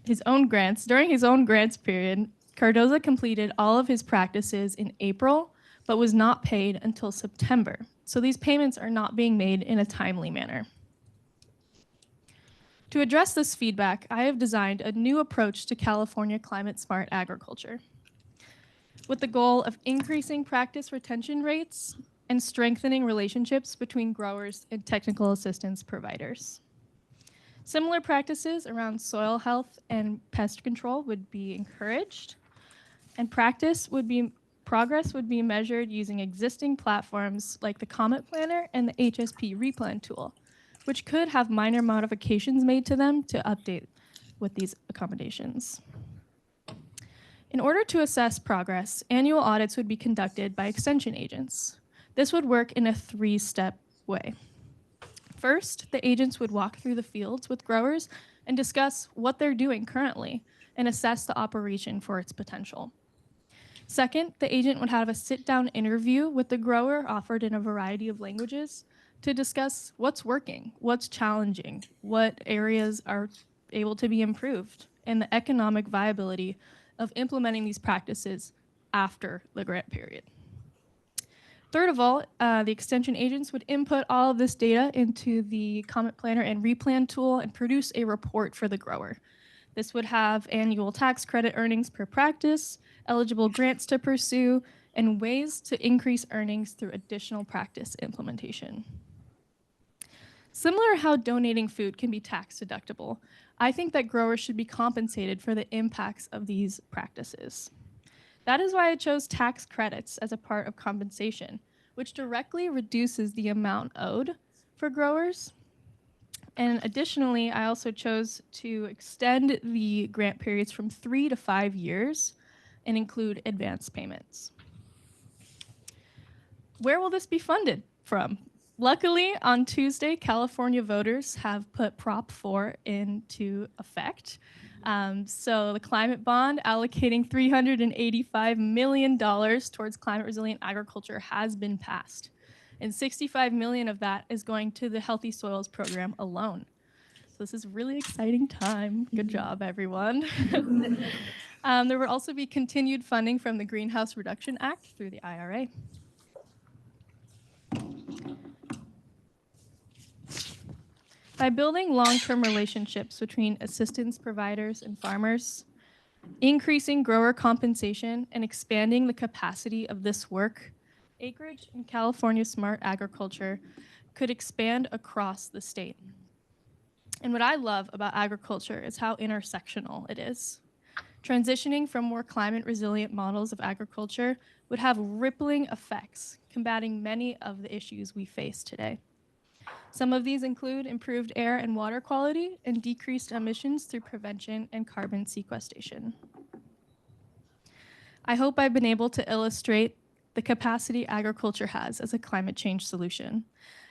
his own grants. During his own grants period, Cardoza completed all of his practices in April, but was not paid until September. So these payments are not being made in a timely manner. To address this feedback, I have designed a new approach to California climate smart agriculture, with the goal of increasing practice retention rates and strengthening relationships between growers and technical assistance providers. Similar practices around soil health and pest control would be encouraged, and progress would be measured using existing platforms like the Comet Planner and the HSP Replan tool, which could have minor modifications made to them to update with these accommodations. In order to assess progress, annual audits would be conducted by extension agents. This would work in a three-step way. First, the agents would walk through the fields with growers and discuss what they're doing currently and assess the operation for its potential. Second, the agent would have a sit-down interview with the grower offered in a variety of languages to discuss what's working, what's challenging, what areas are able to be improved, and the economic viability of implementing these practices after the grant period. Third of all, the extension agents would input all of this data into the Comet Planner and Replan tool and produce a report for the grower. This would have annual tax credit earnings per practice, eligible grants to pursue, and ways to increase earnings through additional practice implementation. Similar to how donating food can be tax deductible, I think that growers should be compensated for the impacts of these practices. That is why I chose tax credits as a part of compensation, which directly reduces the amount owed for growers. And additionally, I also chose to extend the grant periods from 3 to 5 years and include advance payments. Where will this be funded from? Luckily, on Tuesday, California voters have put Prop 4 into effect. So the climate bond allocating $385 million towards climate resilient agriculture has been passed. And $65 million of that is going to the Healthy Soils program alone. So this is a really exciting time. Good job, everyone. There will also be continued funding from the Greenhouse Reduction Act through the IRA. By building long-term relationships between assistance providers and farmers, increasing grower compensation, and expanding the capacity of this work, acreage in California smart agriculture could expand across the state. And what I love about agriculture is how intersectional it is. Transitioning from more climate resilient models of agriculture would have rippling effects, combating many of the issues we face today. Some of these include improved air and water quality and decreased emissions through prevention and carbon sequestration. I hope I've been able to illustrate the capacity agriculture has as a climate change solution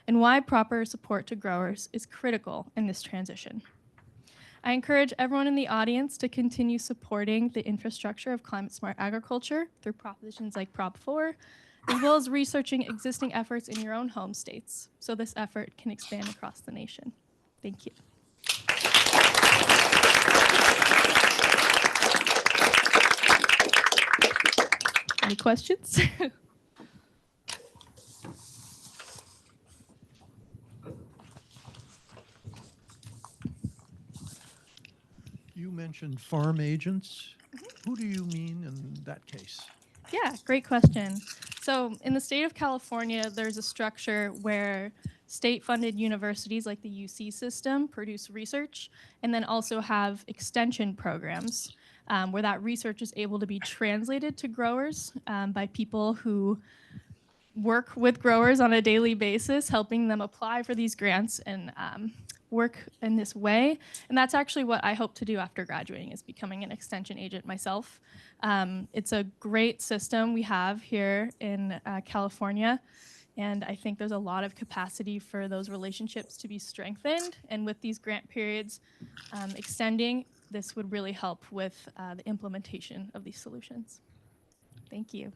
and why proper support to growers is critical in this transition. I encourage everyone in the audience to continue supporting the infrastructure of climate smart agriculture through propositions like Prop 4, as well as researching existing efforts in your own home states, so this effort can expand across the nation. Thank you. Any questions? You mentioned farm agents. Who do you mean in that case? Yeah, great question. So in the state of California, there's a structure where state-funded universities like the UC system produce research and then also have extension programs where that research is able to be translated to growers by people who work with growers on a daily basis, helping them apply for these grants and work in this way. And that's actually what I hope to do after graduating, is becoming an extension agent myself. It's a great system we have here in California. And I think there's a lot of capacity for those relationships to be strengthened. And with these grant periods extending, this would really help with the implementation of these solutions. Thank you.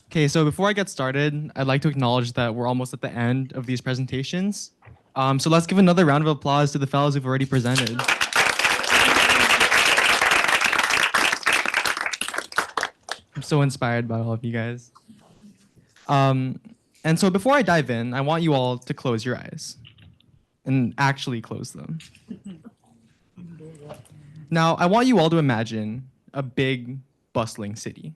Okay, so before I get started, I'd like to acknowledge that we're almost at the end of these presentations. So let's give another round of applause to the fellows who've already presented. I'm so inspired by all of you guys. And so before I dive in, I want you all to close your eyes and actually close them. Now, I want you all to imagine a big, bustling city.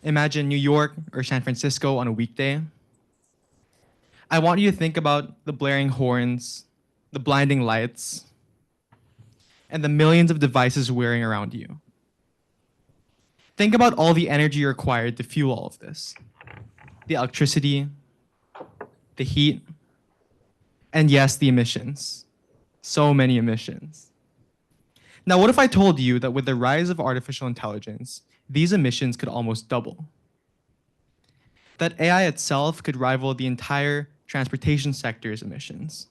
Imagine New York or San Francisco on a weekday. I want you to think about the blaring horns, the blinding lights, and the millions of devices whirring around you. Think about all the energy required to fuel all of this. The electricity, the heat, and yes, the emissions. So many emissions. Now, what if I told you that with the rise of artificial intelligence, these emissions could almost double? That AI itself could rival the entire transportation sector's emissions.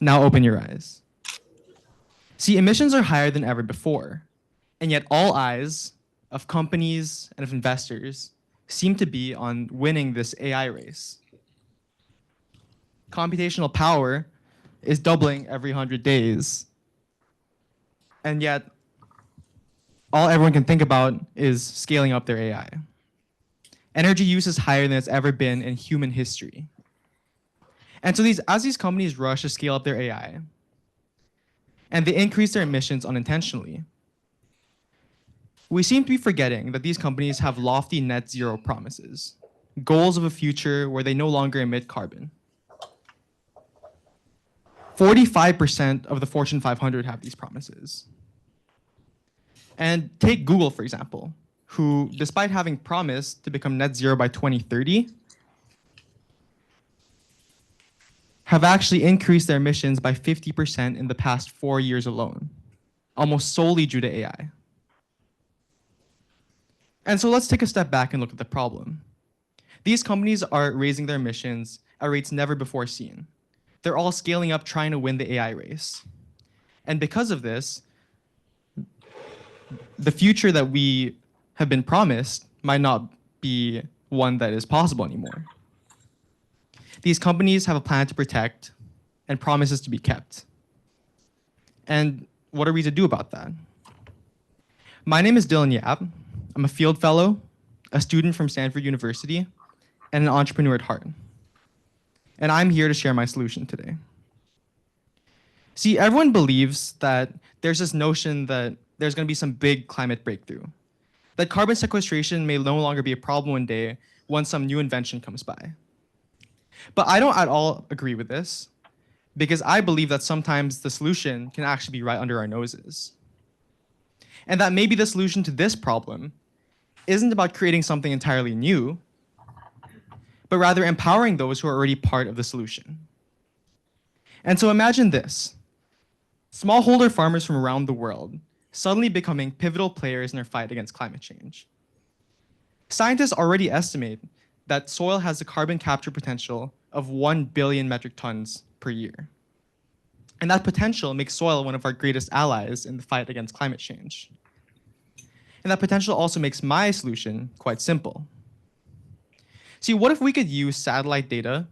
Now open your eyes. See, emissions are higher than ever before, and yet all eyes of companies and of investors seem to be on winning this AI race. Computational power is doubling every 100 days, and yet all everyone can think about is scaling up their AI. Energy use is higher than it's ever been in human history. And so as these companies rush to scale up their AI, and they increase their emissions unintentionally, we seem to be forgetting that these companies have lofty net zero promises, goals of a future where they no longer emit carbon. 45% of the Fortune 500 have these promises. And take Google, for example, who, despite having promised to become net zero by 2030, have actually increased their emissions by 50% in the past 4 years alone, almost solely due to AI. And so let's take a step back and look at the problem. These companies are raising their emissions at rates never before seen. They're all scaling up, trying to win the AI race. And because of this, the future that we have been promised might not be one that is possible anymore. These companies have a plan to protect and promises to be kept. And what are we to do about that? My name is Dylan Yap. I'm a field fellow, a student from Stanford University, and an entrepreneur at heart. And I'm here to share my solution today. See, everyone believes that there's this notion that there's going to be some big climate breakthrough, that carbon sequestration may no longer be a problem one day once some new invention comes by. But I don't at all agree with this, because I believe that sometimes the solution can actually be right under our noses. And that maybe the solution to this problem isn't about creating something entirely new, but rather empowering those who are already part of the solution. And so imagine this: smallholder farmers from around the world suddenly becoming pivotal players in their fight against climate change. Scientists already estimate that soil has a carbon capture potential of 1 billion metric tons per year. And that potential makes soil one of our greatest allies in the fight against climate change. And that potential also makes my solution quite simple. See, what if we could use satellite data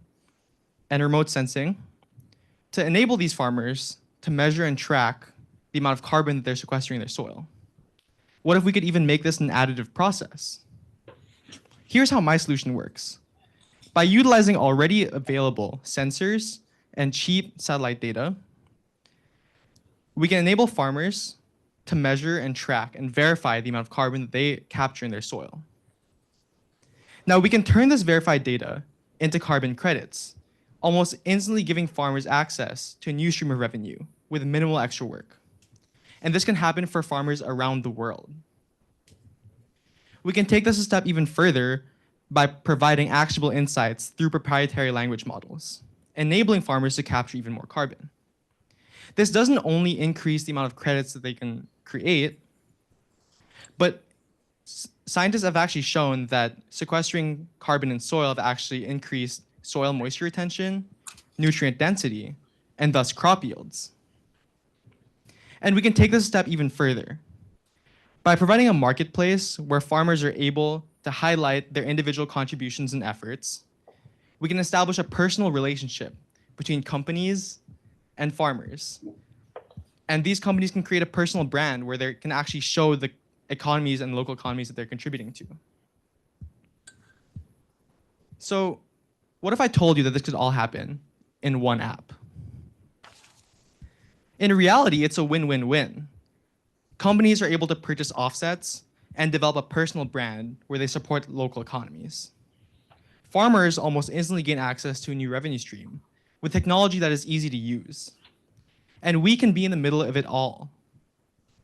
and remote sensing to enable these farmers to measure and track the amount of carbon that they're sequestering in their soil? What if we could even make this an additive process? Here's how my solution works. By utilizing already available sensors and cheap satellite data, we can enable farmers to measure and track and verify the amount of carbon that they capture in their soil. Now, we can turn this verified data into carbon credits, almost instantly giving farmers access to a new stream of revenue with minimal extra work. And this can happen for farmers around the world. We can take this a step even further by providing actionable insights through proprietary language models, enabling farmers to capture even more carbon. This doesn't only increase the amount of credits that they can create, but scientists have actually shown that sequestering carbon in soil have actually increased soil moisture retention, nutrient density, and thus crop yields. And we can take this a step even further. By providing a marketplace where farmers are able to highlight their individual contributions and efforts, we can establish a personal relationship between companies and farmers. And these companies can create a personal brand where they can actually show the economies and local economies that they're contributing to. So what if I told you that this could all happen in one app? In reality, it's a win-win-win. Companies are able to purchase offsets and develop a personal brand where they support local economies. Farmers almost instantly gain access to a new revenue stream with technology that is easy to use. And we can be in the middle of it all,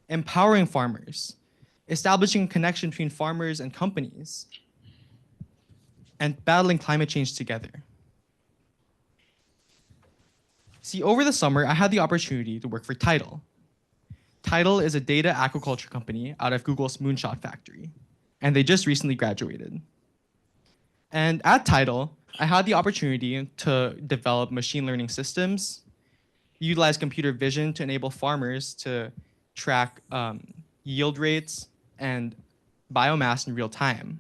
empowering farmers, establishing a connection between farmers and companies, and battling climate change together. See, over the summer, I had the opportunity to work for Tidal. Tidal is a data aquaculture company out of Google's Moonshot factory, and they just recently graduated. And at Tidal, I had the opportunity to develop machine learning systems, utilize computer vision to enable farmers to track yield rates and biomass in real time.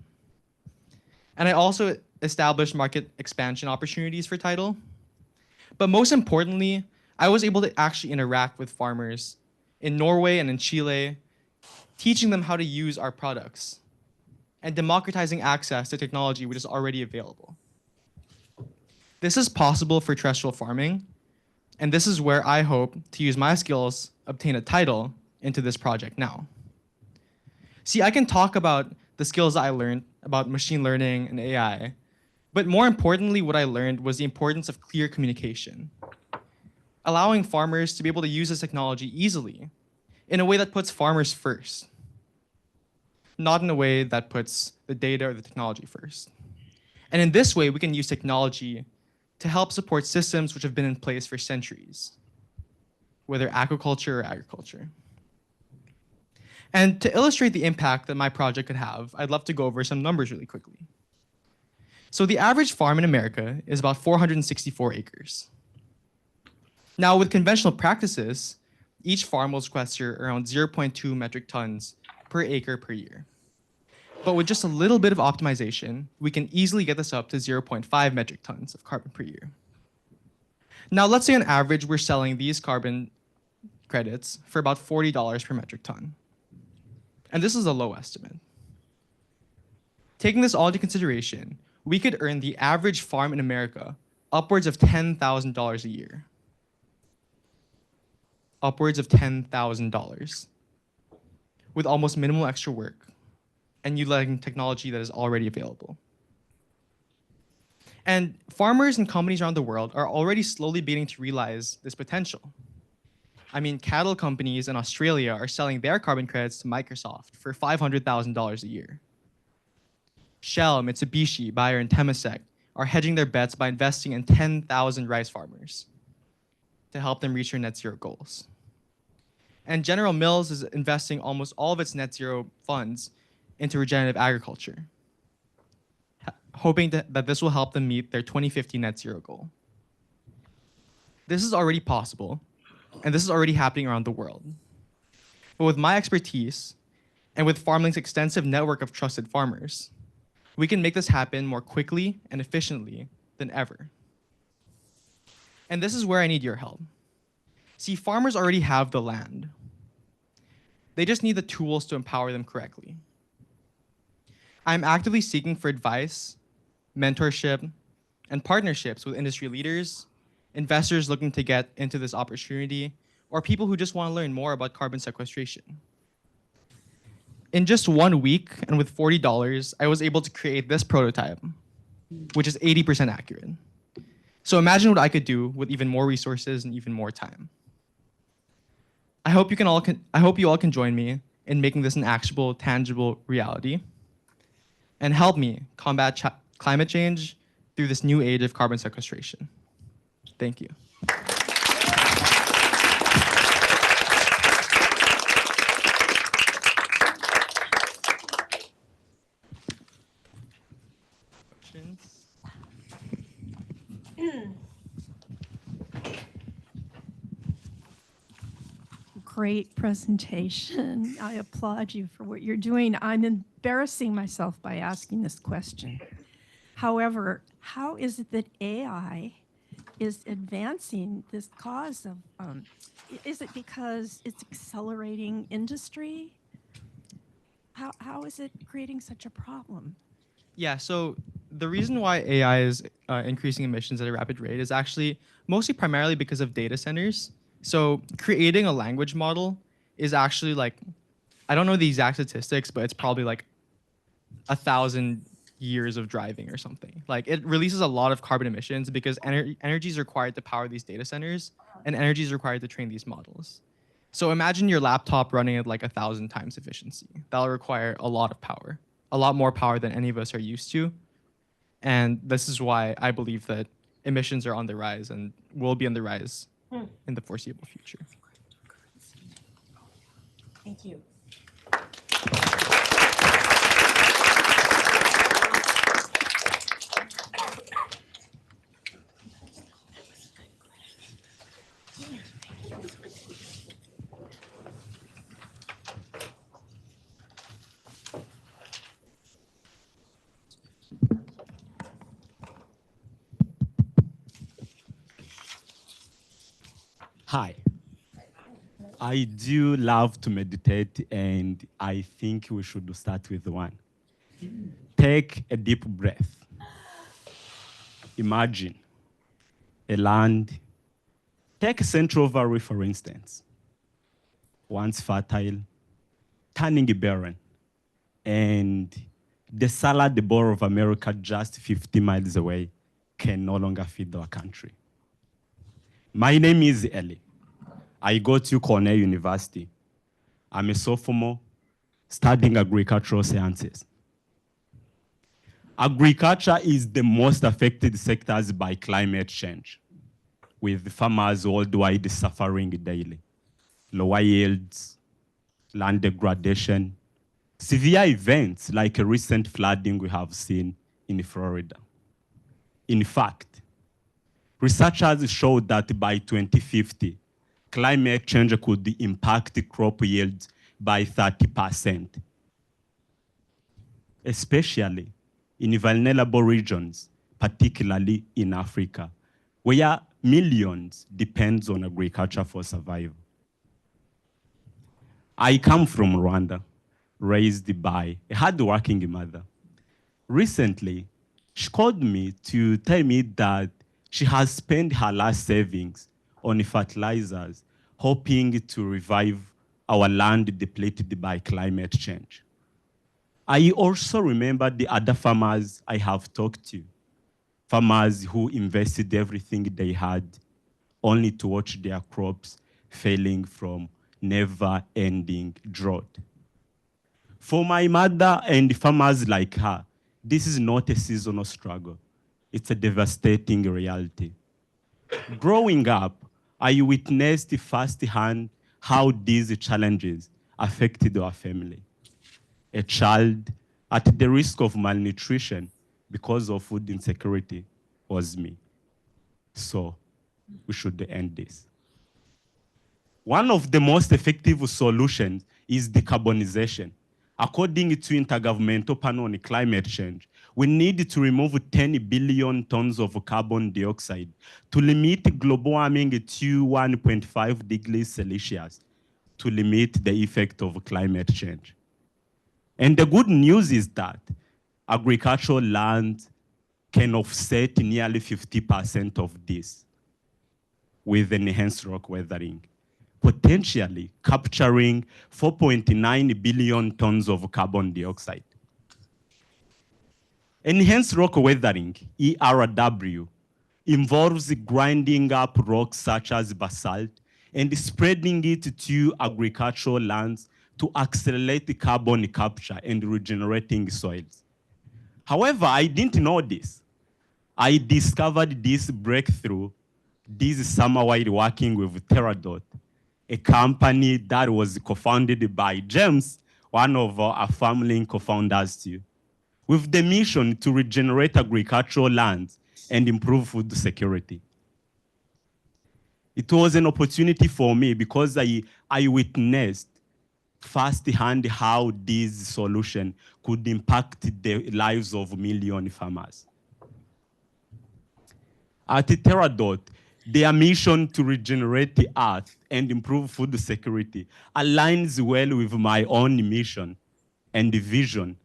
And I also established market expansion opportunities for Tidal. But most importantly, I was able to actually interact with farmers in Norway and in Chile, teaching them how to use our products and democratizing access to technology which is already available. This is possible for terrestrial farming, and this is where I hope to use my skills, obtain a title into this project now. See, I can talk about the skills that I learned about machine learning and AI, but more importantly, what I learned was the importance of clear communication, allowing farmers to be able to use this technology easily in a way that puts farmers first, not in a way that puts the data or the technology first. And in this way, we can use technology to help support systems which have been in place for centuries, whether aquaculture or agriculture. And to illustrate the impact that my project could have, I'd love to go over some numbers really quickly. So the average farm in America is about 464 acres. Now, with conventional practices, each farm will sequester around 0.2 metric tons per acre per year. But with just a little bit of optimization, we can easily get this up to 0.5 metric tons of carbon per year. Now, let's say on average, we're selling these carbon credits for about $40 per metric ton. And this is a low estimate. Taking this all into consideration, we could earn the average farm in America upwards of $10,000 a year. Upwards of $10,000 with almost minimal extra work and utilizing technology that is already available. And farmers and companies around the world are already slowly beginning to realize this potential. I mean, cattle companies in Australia are selling their carbon credits to Microsoft for $500,000 a year. Shell, Mitsubishi, Bayer, and Temasek are hedging their bets by investing in 10,000 rice farmers to help them reach their net zero goals. And General Mills is investing almost all of its net zero funds into regenerative agriculture, hoping that this will help them meet their 2050 net zero goal. This is already possible, and this is already happening around the world. But with my expertise, and with FarmLink's extensive network of trusted farmers, we can make this happen more quickly and efficiently than ever. And this is where I need your help. See, farmers already have the land. They just need the tools to empower them correctly. I'm actively seeking for advice, mentorship, and partnerships with industry leaders, investors looking to get into this opportunity, or people who just want to learn more about carbon sequestration. In just 1 week and with $40, I was able to create this prototype, which is 80% accurate. So imagine what I could do with even more resources and even more time. I hope you all can join me in making this an actionable, tangible reality and help me combat climate change through this new age of carbon sequestration. Thank you. Great presentation. I applaud you for what you're doing. I'm embarrassing myself by asking this question. However, how is it that AI is advancing this cause of, is it because it's accelerating industry? How is it creating such a problem? Yeah, so the reason why AI is increasing emissions at a rapid rate is actually mostly primarily because of data centers. So creating a language model is actually like, I don't know the exact statistics, but it's probably like 1,000 years of driving or something. Like it releases a lot of carbon emissions because energy is required to power these data centers and energy is required to train these models. So imagine your laptop running at like 1,000 times efficiency. That'll require a lot of power, a lot more power than any of us are used to. And this is why I believe that emissions are on the rise and will be on the rise in the foreseeable future. Thank you. Hi. I do love to meditate, and I think we should start with one. Take a deep breath. Imagine a land. Take Central Valley, for instance. Once fertile, turning barren, and the salad bowl of America just 50 miles away can no longer feed our country. My name is Eli. I go to Cornell University. I'm a sophomore studying agricultural sciences. Agriculture is the most affected sectors by climate change, with farmers worldwide suffering daily. Lower yields, land degradation, severe events like a recent flooding we have seen in Florida. In fact, researchers showed that by 2050, climate change could impact crop yields by 30%, especially in vulnerable regions, particularly in Africa, where millions depend on agriculture for survival. I come from Rwanda, raised by a hardworking mother. Recently, she called me to tell me that she has spent her last savings on fertilizers, hoping to revive our land depleted by climate change. I also remember the other farmers I have talked to, farmers who invested everything they had only to watch their crops failing from never-ending drought. For my mother and farmers like her, this is not a seasonal struggle. It's a devastating reality. Growing up, I witnessed firsthand how these challenges affected our family. A child at the risk of malnutrition because of food insecurity was me. So we should end this. One of the most effective solutions is decarbonization. According to Intergovernmental Panel on Climate Change, we need to remove 10 billion tons of carbon dioxide to limit global warming to 1.5 degrees Celsius to limit the effect of climate change. And the good news is that agricultural land can offset nearly 50% of this with enhanced rock weathering. potentially capturing 4.9 billion tons of carbon dioxide. Enhanced rock weathering, ERW, involves grinding up rocks such as basalt and spreading it to agricultural lands to accelerate carbon capture and regenerating soils. However, I didn't know this. I discovered this breakthrough this summer while working with Terradot, a company that was co-founded by James, one of our Farmlink co-founders too, with the mission to regenerate agricultural lands and improve food security. It was an opportunity for me because I witnessed firsthand how this solution could impact the lives of millions of farmers. At Terradot, their mission to regenerate the earth and improve food security aligns well with my own mission and vision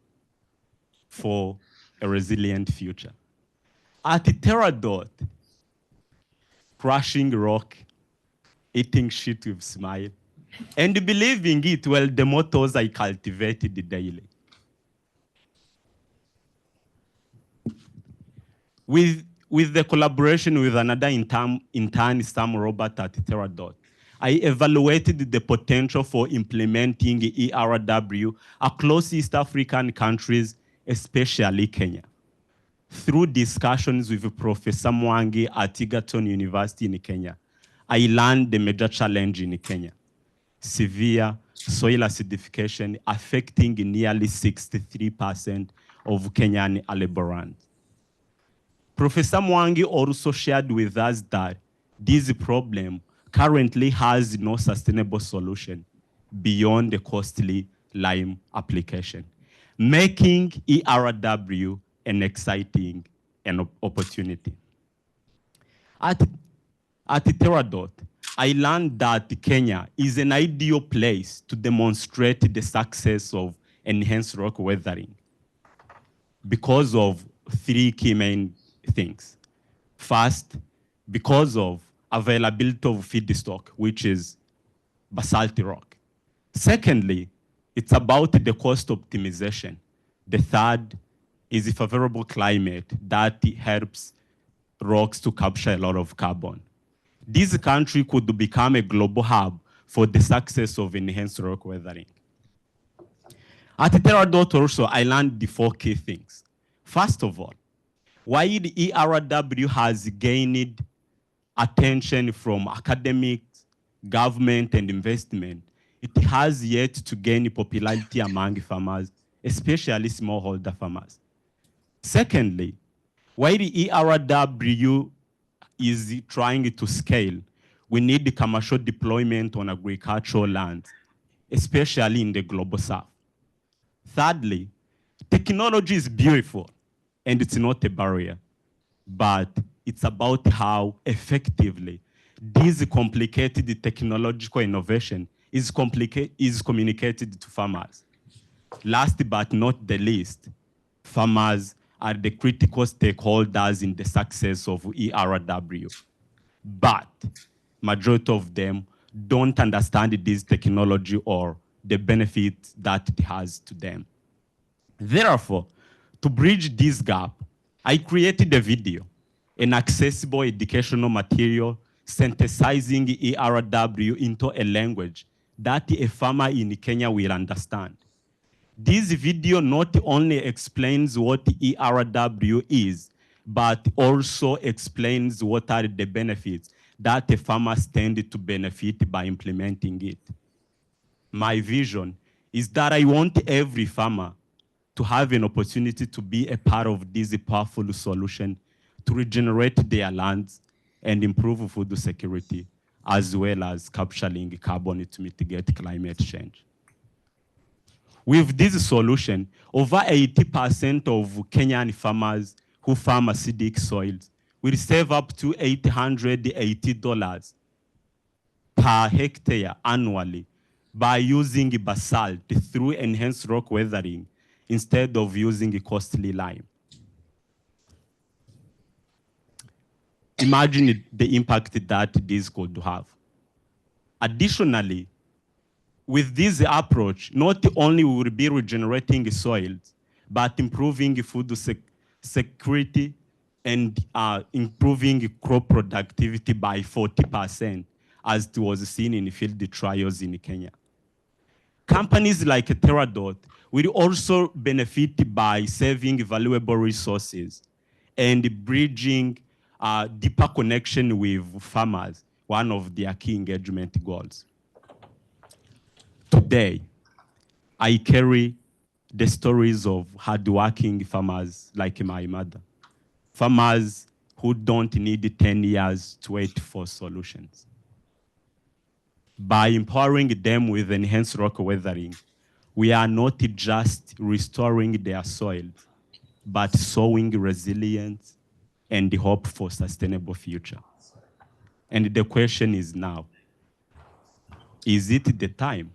for a resilient future. At Terradot, crushing rock, eating shit with smile, and believing it, well, the mottos I cultivated daily. With the collaboration with another intern, Sam Robert at Terradot, I evaluated the potential for implementing ERW across East African countries, especially Kenya. Through discussions with Professor Mwangi at Egerton University in Kenya, I learned the major challenge in Kenya: severe soil acidification affecting nearly 63% of Kenyan arable. Professor Mwangi also shared with us that this problem currently has no sustainable solution beyond the costly lime application, making ERW an exciting opportunity. At Terradot, I learned that Kenya is an ideal place to demonstrate the success of enhanced rock weathering because of three key main things. First, because of availability of feedstock, which is basaltic rock. Secondly, it's about the cost optimization. The third is a favorable climate that helps rocks to capture a lot of carbon. This country could become a global hub for the success of enhanced rock weathering. At Terradot also, I learned the four key things. First of all, while the ERW has gained attention from academics, government, and investment, it has yet to gain popularity among farmers, especially smallholder farmers. Secondly, while the ERW is trying to scale, we need the commercial deployment on agricultural land, especially in the global south. Thirdly, technology is beautiful and it's not a barrier, but it's about how effectively this complicated technological innovation is communicated to farmers. Last but not the least, farmers are the critical stakeholders in the success of ERW. But majority of them don't understand this technology or the benefits that it has to them. Therefore, to bridge this gap, I created a video, an accessible educational material synthesizing ERW into a language that a farmer in Kenya will understand. This video not only explains what ERW is, but also explains what are the benefits that a farmer stands to benefit by implementing it. My vision is that I want every farmer to have an opportunity to be a part of this powerful solution to regenerate their lands and improve food security, as well as capturing carbon to mitigate climate change. With this solution, over 80% of Kenyan farmers who farm acidic soils will save up to $880 per hectare annually by using basalt through enhanced rock weathering instead of using a costly lime. Imagine the impact that this could have. Additionally, with this approach, not only will we be regenerating soils, but improving food security and improving crop productivity by 40%, as it was seen in field trials in Kenya. Companies like Terradot will also benefit by saving valuable resources and bridging deeper connection with farmers, one of their key engagement goals. Today, I carry the stories of hardworking farmers like my mother, farmers who don't need 10 years to wait for solutions. By empowering them with enhanced rock weathering, we are not just restoring their soil, but sowing resilience and the hope for sustainable future. And the question is now, is it the time?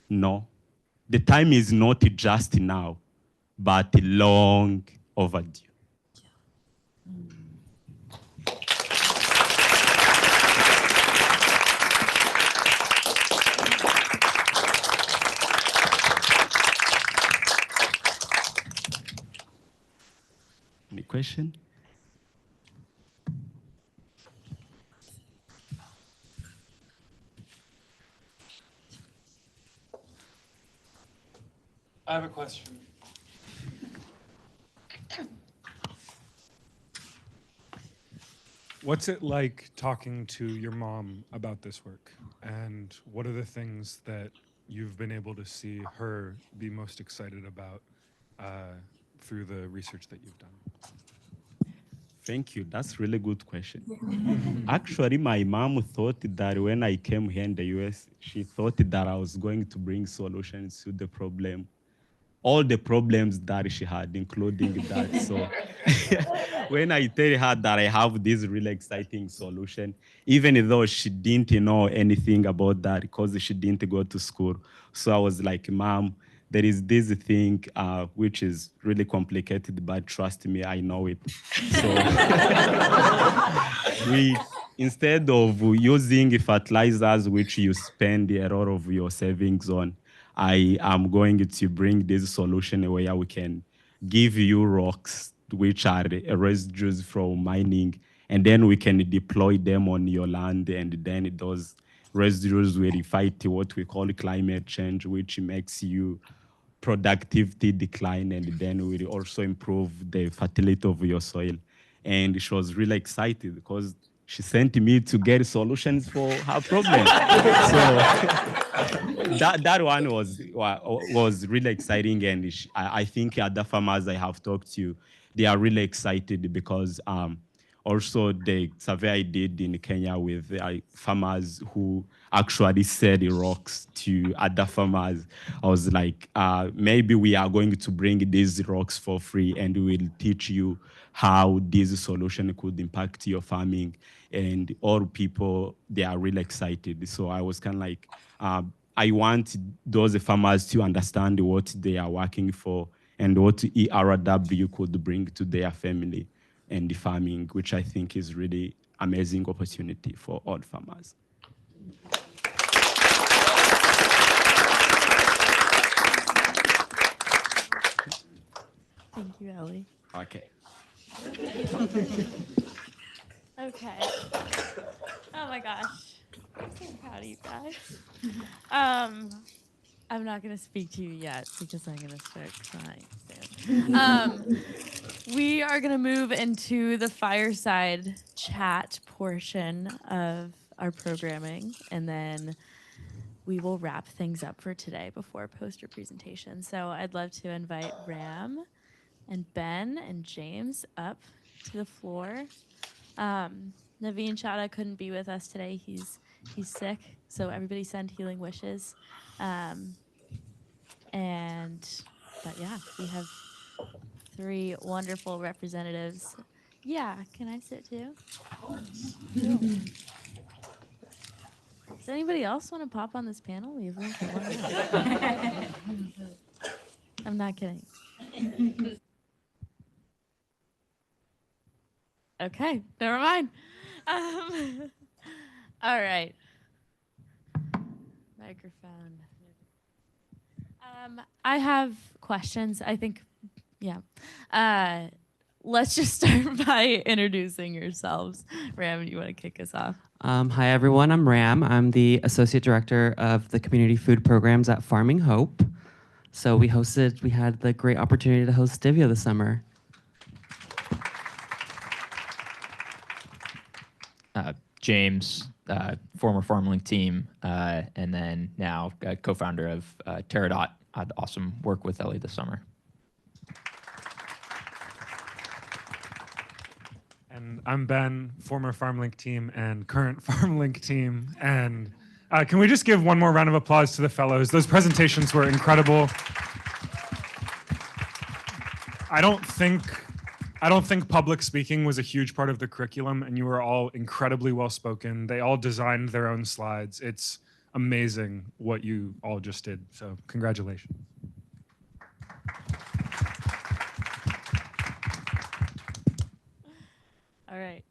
No, the time is not just now, but long overdue. Any question? I have a question. What's it like talking to your mom about this work? And what are the things that you've been able to see her be most excited about through the research that you've done? Thank you. That's a really good question. Actually, my mom thought that when I came here in the US, she thought that I was going to bring solutions to the problem, all the problems that she had, including that. So when I tell her that I have this really exciting solution, even though she didn't know anything about that because she didn't go to school. So I was like, Mom, there is this thing which is really complicated, but trust me, I know it. So instead of using fertilizers, which you spend a lot of your savings on, I am going to bring this solution where we can give you rocks, which are residues from mining, and then we can deploy them on your land, and then those residues will fight what we call climate change, which makes you productivity decline, and then will also improve the fertility of your soil. And she was really excited because she sent me to get solutions for her problem. So that one was really exciting, and I think other farmers I have talked to, they are really excited because also the survey I did in Kenya with farmers who actually sell rocks to other farmers, I was like, maybe we are going to bring these rocks for free and we will teach you how this solution could impact your farming. And all people, they are really excited. So I was kind of like, I want those farmers to understand what they are working for and what ERW could bring to their family and the farming, which I think is really amazing opportunity for all farmers. Thank you, Ellie. Okay. Okay. Oh my gosh. I'm so proud of you guys. I'm not going to speak to you yet because I'm going to start crying soon. We are going to move into the fireside chat portion of our programming, and then we will wrap things up for today before poster presentation. So I'd love to invite Ram and Ben and James up to the floor. Naveen Chadha couldn't be with us today. He's sick, so everybody send healing wishes. But yeah, we have 3 wonderful representatives. Yeah, can I sit too? Does anybody else want to pop on this panel? We have room for one more. I'm not kidding. Okay, never mind. All right. Microphone. I have questions. I think, yeah. Let's just start by introducing yourselves. Ram, you want to kick us off? Hi, everyone. I'm Ram. I'm the Associate Director of the Community Food Programs at Farming Hope. So we had the great opportunity to host Divya this summer. James, former FarmLink team, and then now co-founder of Teradot. Had awesome work with Ellie this summer. And I'm Ben, former FarmLink team and current FarmLink team. And can we just give one more round of applause to the fellows? Those presentations were incredible. I don't think public speaking was a huge part of the curriculum, and you were all incredibly well spoken. They all designed their own slides. It's amazing what you all just did. So congratulations. All right.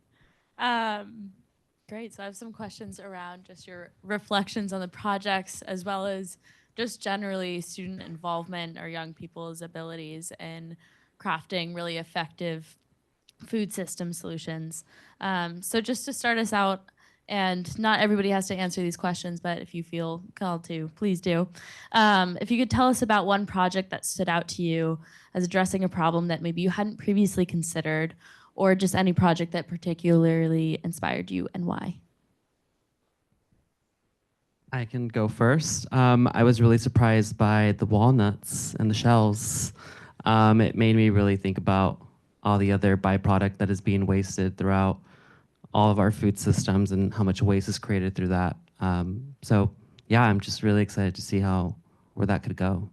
Great. So I have some questions around just your reflections on the projects, as well as just generally student involvement or young people's abilities in crafting really effective food system solutions. So just to start us out, and not everybody has to answer these questions, but if you feel called to, please do. If you could tell us about one project that stood out to you as addressing a problem that maybe you hadn't previously considered, or just any project that particularly inspired you and why. I can go first. I was really surprised by the walnuts and the shells. It made me really think about all the other byproduct that is being wasted throughout all of our food systems and how much waste is created through that. So yeah, I'm just really excited to see where that could go.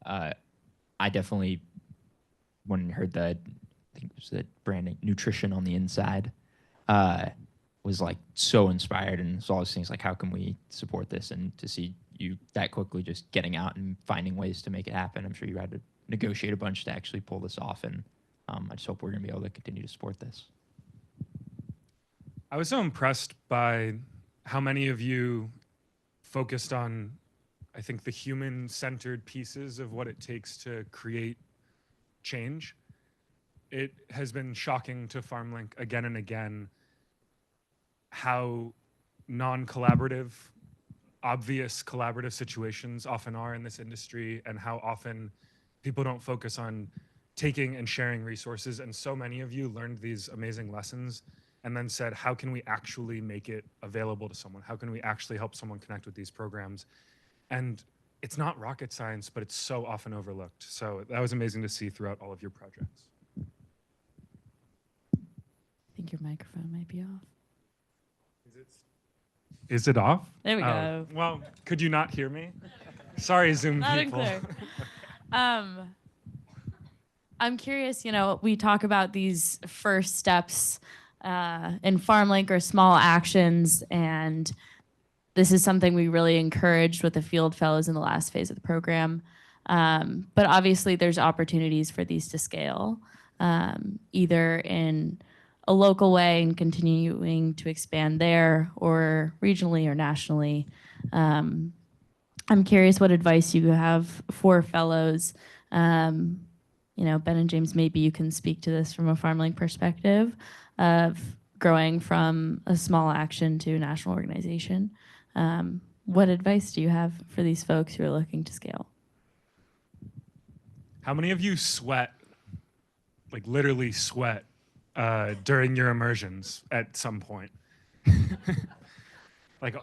I definitely, when I heard the, I think it was the branding, nutrition on the inside, was like so inspired, and saw all these things like, how can we support this? And to see you that quickly just getting out and finding ways to make it happen. I'm sure you had to negotiate a bunch to actually pull this off, and I just hope we're gonna be able to continue to support this. I was so impressed by how many of you focused on, I think, the human-centered pieces of what it takes to create change. It has been shocking to FarmLink again and again how non-collaborative, obvious collaborative situations often are in this industry, and how often people don't focus on taking and sharing resources. And so many of you learned these amazing lessons and then said, how can we actually make it available to someone? How can we actually help someone connect with these programs? And it's not rocket science, but it's so often overlooked. So that was amazing to see throughout all of your projects. I think your microphone might be off. Is it off? There we go. Well, could you not hear me? Sorry, Zoom Loud people. and clear. I'm curious, we talk about these first steps in FarmLink or small actions, and this is something we really encouraged with the field fellows in the last phase of the program. But obviously there's opportunities for these to scale, either in a local way and continuing to expand there, or regionally or nationally. I'm curious what advice you have for fellows. Ben and James, maybe you can speak to this from a FarmLink perspective of growing from a small action to a national organization. What advice do you have for these folks who are looking to scale? How many of you sweat, like literally sweat, during your immersions at some point? Like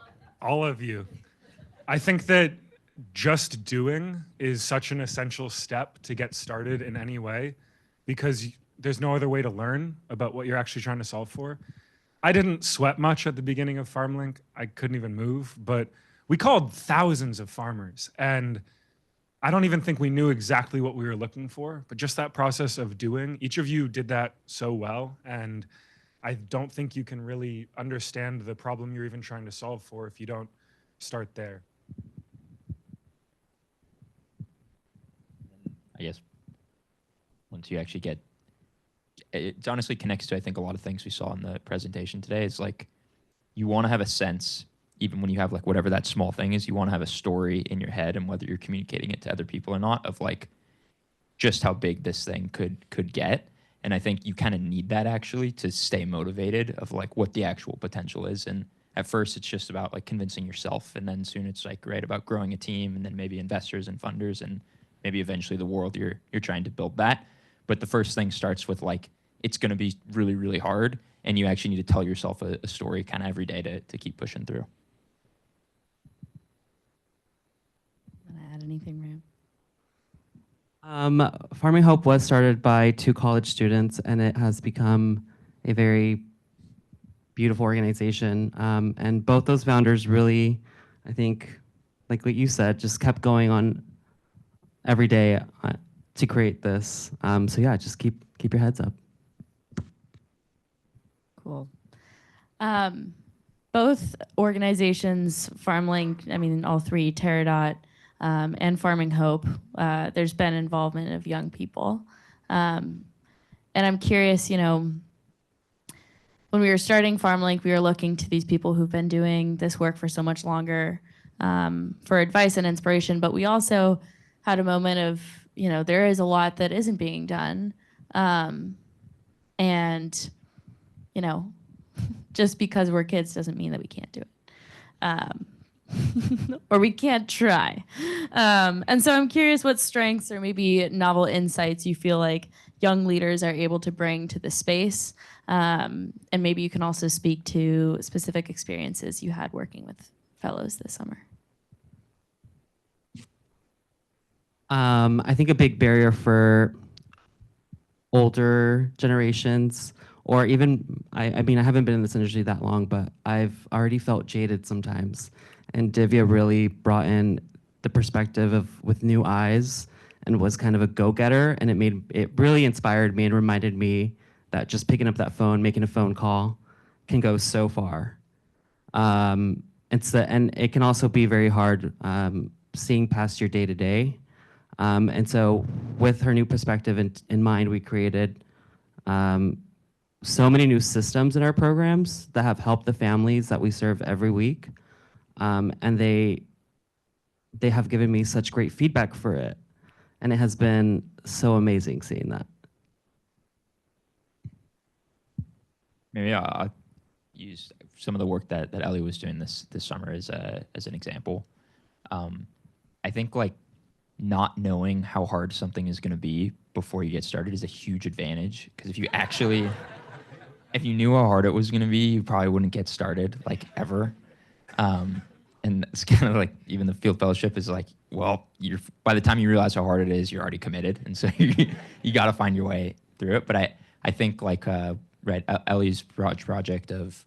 all of you. I think that just doing is such an essential step to get started in any way, because there's no other way to learn about what you're actually trying to solve for. I didn't sweat much at the beginning of FarmLink. I couldn't even move, but we called thousands of farmers, and I don't even think we knew exactly what we were looking for, but just that process of doing, each of you did that so well, and I don't think you can really understand the problem you're even trying to solve for if you don't start there. I guess once you actually get it honestly connects to, I think, a lot of things we saw in the presentation today. Is like, you want to have a sense, even when you have like whatever that small thing is, you want to have a story in your head, and whether you're communicating it to other people or not, of like just how big this thing could get. And I think you kind of need that actually to stay motivated of like what the actual potential is. And at first it's just about like convincing yourself, and then soon it's like about growing a team, and then maybe investors and funders, and maybe eventually the world you're trying to build that. But the first thing starts with like, it's going to be really, really hard, and you actually need to tell yourself a story kind of every day to keep pushing through. Want to add anything, Ram? Farming Hope was started by 2 college students, and it has become a very beautiful organization. And both those founders really, I think, like what you said, just kept going on every day to create this. So yeah, just keep your heads up. Cool. Both organizations, FarmLink, I mean, all 3, Terradot, and Farming Hope, there's been involvement of young people. And I'm curious, you know, when we were starting FarmLink, we were looking to these people who've been doing this work for so much longer for advice and inspiration, but we also had a moment of, you know, there is a lot that isn't being done. And, you know, just because we're kids doesn't mean that we can't do it. Or we can't try. And so I'm curious what strengths or maybe novel insights you feel like young leaders are able to bring to the space. And maybe you can also speak to specific experiences you had working with fellows this summer. I think a big barrier for older generations, or even, I mean, I haven't been in this industry that long, but I've already felt jaded sometimes. And Divya really brought in the perspective with new eyes and was kind of a go-getter. And it really inspired me and reminded me that just picking up that phone, making a phone call can go so far. And it can also be very hard seeing past your day-to-day. And so with her new perspective in mind, we created so many new systems in our programs that have helped the families that we serve every week. And they have given me such great feedback for it. And it has been so amazing seeing that. Maybe I'll use some of the work that Ellie was doing this summer as an example. I think like not knowing how hard something is going to be before you get started is a huge advantage, because if you knew how hard it was going to be, you probably wouldn't get started like ever. And it's kind of like even the field fellowship is like, well, by the time you realize how hard it is, you're already committed, and so you got to find your way through it. But I think like Ellie's project of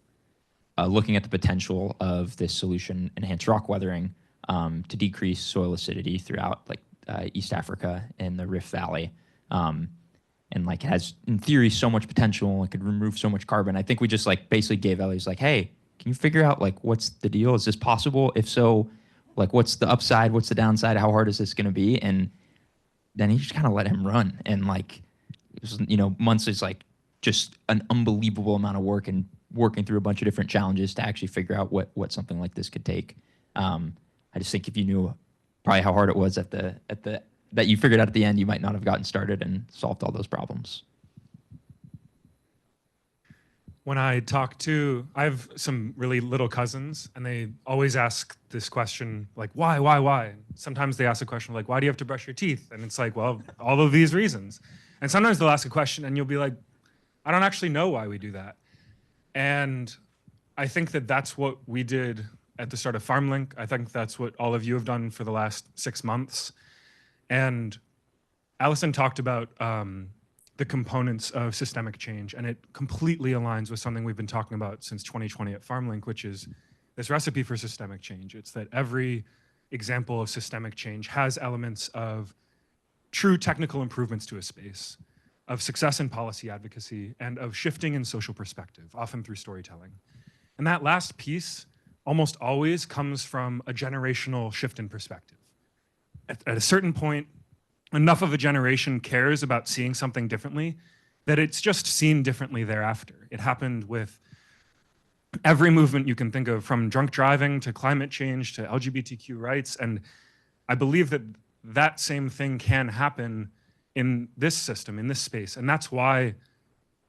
looking at the potential of this solution, enhanced rock weathering, to decrease soil acidity throughout like East Africa and the Rift Valley, and like it has in theory so much potential. It could remove so much carbon. I think we just like basically gave Ellie's like, hey, can you figure out like what's the deal? Is this possible? If so, like what's the upside? What's the downside? How hard is this going to be? And then he just kind of let him run, and like it was, you know, months is like just an unbelievable amount of work and working through a bunch of different challenges to actually figure out what something like this could take. I just think if you knew probably how hard it was that you figured out at the end, you might not have gotten started and solved all those problems. When I have some really little cousins, and they always ask this question, like, why? Sometimes they ask a question like, why do you have to brush your teeth? And it's like, well, all of these reasons. And sometimes they'll ask a question and you'll be like, I don't actually know why we do that. And I think that that's what we did at the start of FarmLink. I think that's what all of you have done for the last 6 months. And Allison talked about the components of systemic change, and it completely aligns with something we've been talking about since 2020 at FarmLink, which is this recipe for systemic change. It's that every example of systemic change has elements of true technical improvements to a space, of success in policy advocacy, and of shifting in social perspective, often through storytelling. And that last piece almost always comes from a generational shift in perspective. At a certain point, enough of a generation cares about seeing something differently that it's just seen differently thereafter. It happened with every movement you can think of, from drunk driving to climate change to LGBTQ rights. And I believe that that same thing can happen in this system, in this space. And that's why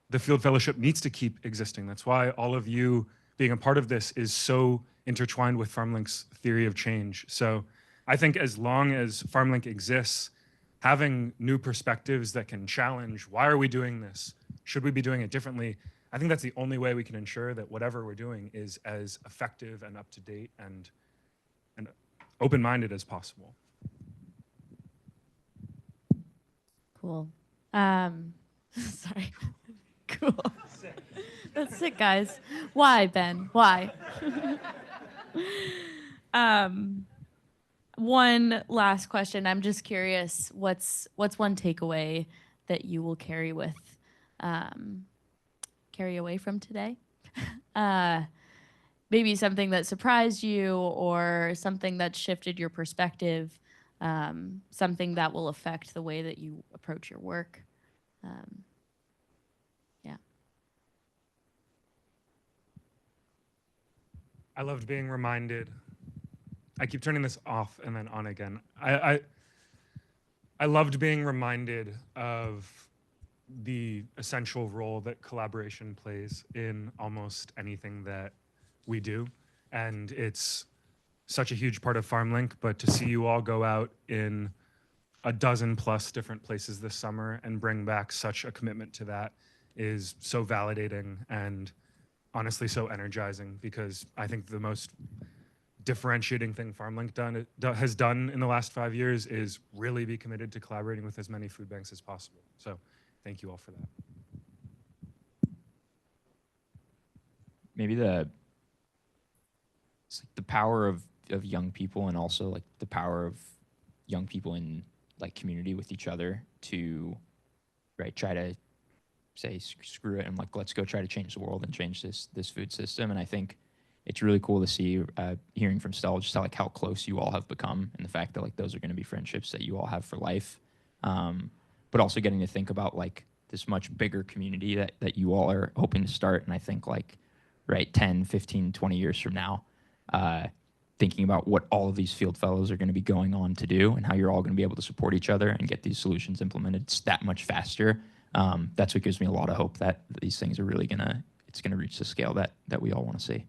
the Field Fellowship needs to keep existing. That's why all of you being a part of this is so intertwined with FarmLink's theory of change. So I think as long as FarmLink exists, having new perspectives that can challenge, why are we doing this? Should we be doing it differently? I think that's the only way we can ensure that whatever we're doing is as effective and up to date and open-minded as possible. Cool. Sorry. Cool. That's sick, guys. Why, Ben? Why? One last question. I'm just curious, what's one takeaway that you will carry away from today? Maybe something that surprised you or something that shifted your perspective, something that will affect the way that you approach your work. Yeah. I loved being reminded. I keep turning this off and then on again. I loved being reminded of the essential role that collaboration plays in almost anything that we do. And it's such a huge part of FarmLink, but to see you all go out in a dozen plus different places this summer and bring back such a commitment to that is so validating and honestly so energizing, because I think the most differentiating thing FarmLink has done in the last 5 years is really be committed to collaborating with as many food banks as possible. So thank you all for that. Maybe it's like the power of young people, and also like the power of young people in like community with each other to try to say screw it and like let's go try to change the world and change this food system. And I think it's really cool to see hearing from Stella just how close you all have become, and the fact that like those are going to be friendships that you all have for life. But also getting to think about like this much bigger community that you all are hoping to start. And I think like 10, 15, 20 years from now, thinking about what all of these field fellows are going to be going on to do and how you're all going to be able to support each other and get these solutions implemented that much faster. That's what gives me a lot of hope that these things are really going to reach the scale that we all want to see.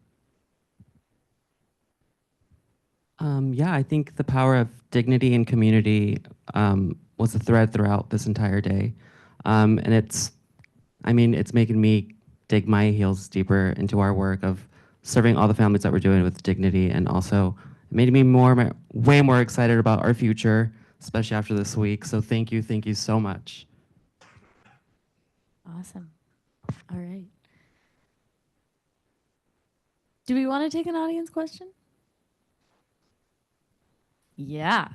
Yeah, I think the power of dignity and community was a thread throughout this entire day. And it's making me dig my heels deeper into our work of serving all the families that we're doing with dignity, and also it made me way more excited about our future, especially after this week. So thank you so much. Awesome. All right. Do we want to take an audience question? Yeah.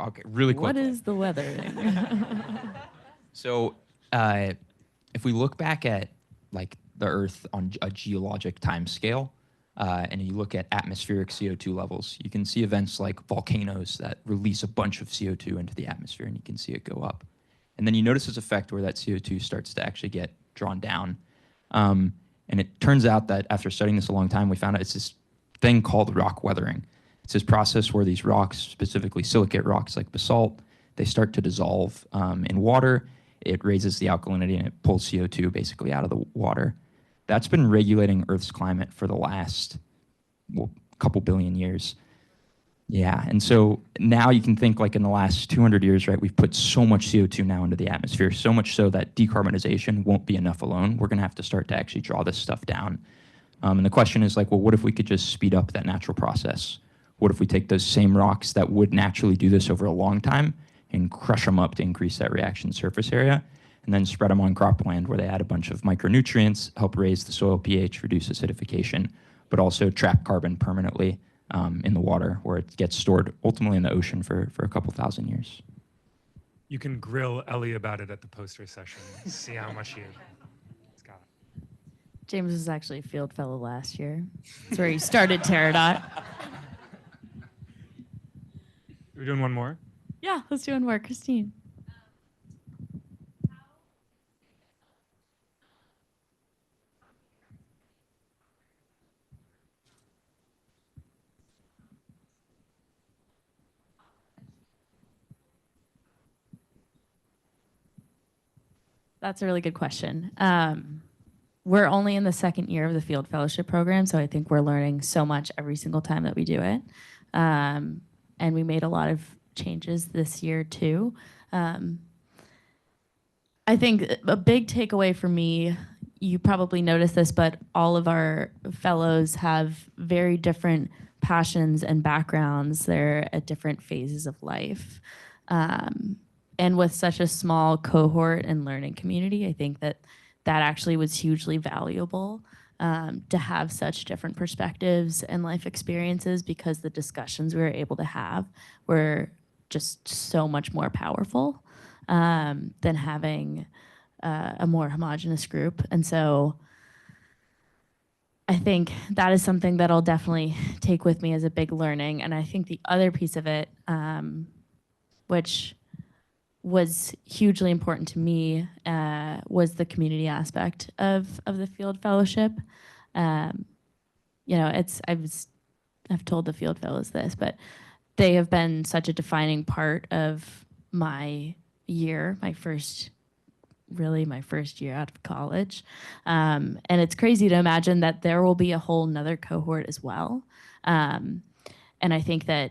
Okay, really quick. What is the weathering? So if we look back at like the Earth on a geologic time scale, and you look at atmospheric CO2 levels, you can see events like volcanoes that release a bunch of CO2 into the atmosphere, and you can see it go up. And then you notice this effect where that CO2 starts to actually get drawn down. And it turns out that after studying this a long time, we found out it's this thing called rock weathering. It's this process where these rocks, specifically silicate rocks like basalt, they start to dissolve in water. It raises the alkalinity and it pulls CO2 basically out of the water. That's been regulating Earth's climate for the last couple billion years. Yeah, and so now you can think like in the last 200 years, we've put so much CO2 now into the atmosphere, so much so that decarbonization won't be enough alone. We're gonna have to start to actually draw this stuff down. And the question is like, well, what if we could just speed up that natural process? What if we take those same rocks that would naturally do this over a long time and crush them up to increase that reaction surface area, and then spread them on cropland where they add a bunch of micronutrients, help raise the soil pH, reduce acidification, but also trap carbon permanently in the water where it gets stored ultimately in the ocean for a couple thousand years. You can grill Ellie about it at the poster session. See how much he's got. James was actually a field fellow last year. That's where he started Pterodot. We're doing one more? Yeah, let's do one more. Christine. That's a really good question. We're only in the second year of the Field Fellowship Program, so I think we're learning so much every single time that we do it. And we made a lot of changes this year too. I think a big takeaway for me, you probably noticed this, but all of our fellows have very different passions and backgrounds. They're at different phases of life. And with such a small cohort and learning community, I think that actually was hugely valuable to have such different perspectives and life experiences, because the discussions we were able to have were just so much more powerful than having a more homogenous group. And so I think that is something that I'll definitely take with me as a big learning. And I think the other piece of it, which was hugely important to me, was the community aspect of the Field Fellowship. You know, I've told the Field Fellows this, but they have been such a defining part of my year, my first year out of college. And it's crazy to imagine that there will be a whole nother cohort as well. And I think that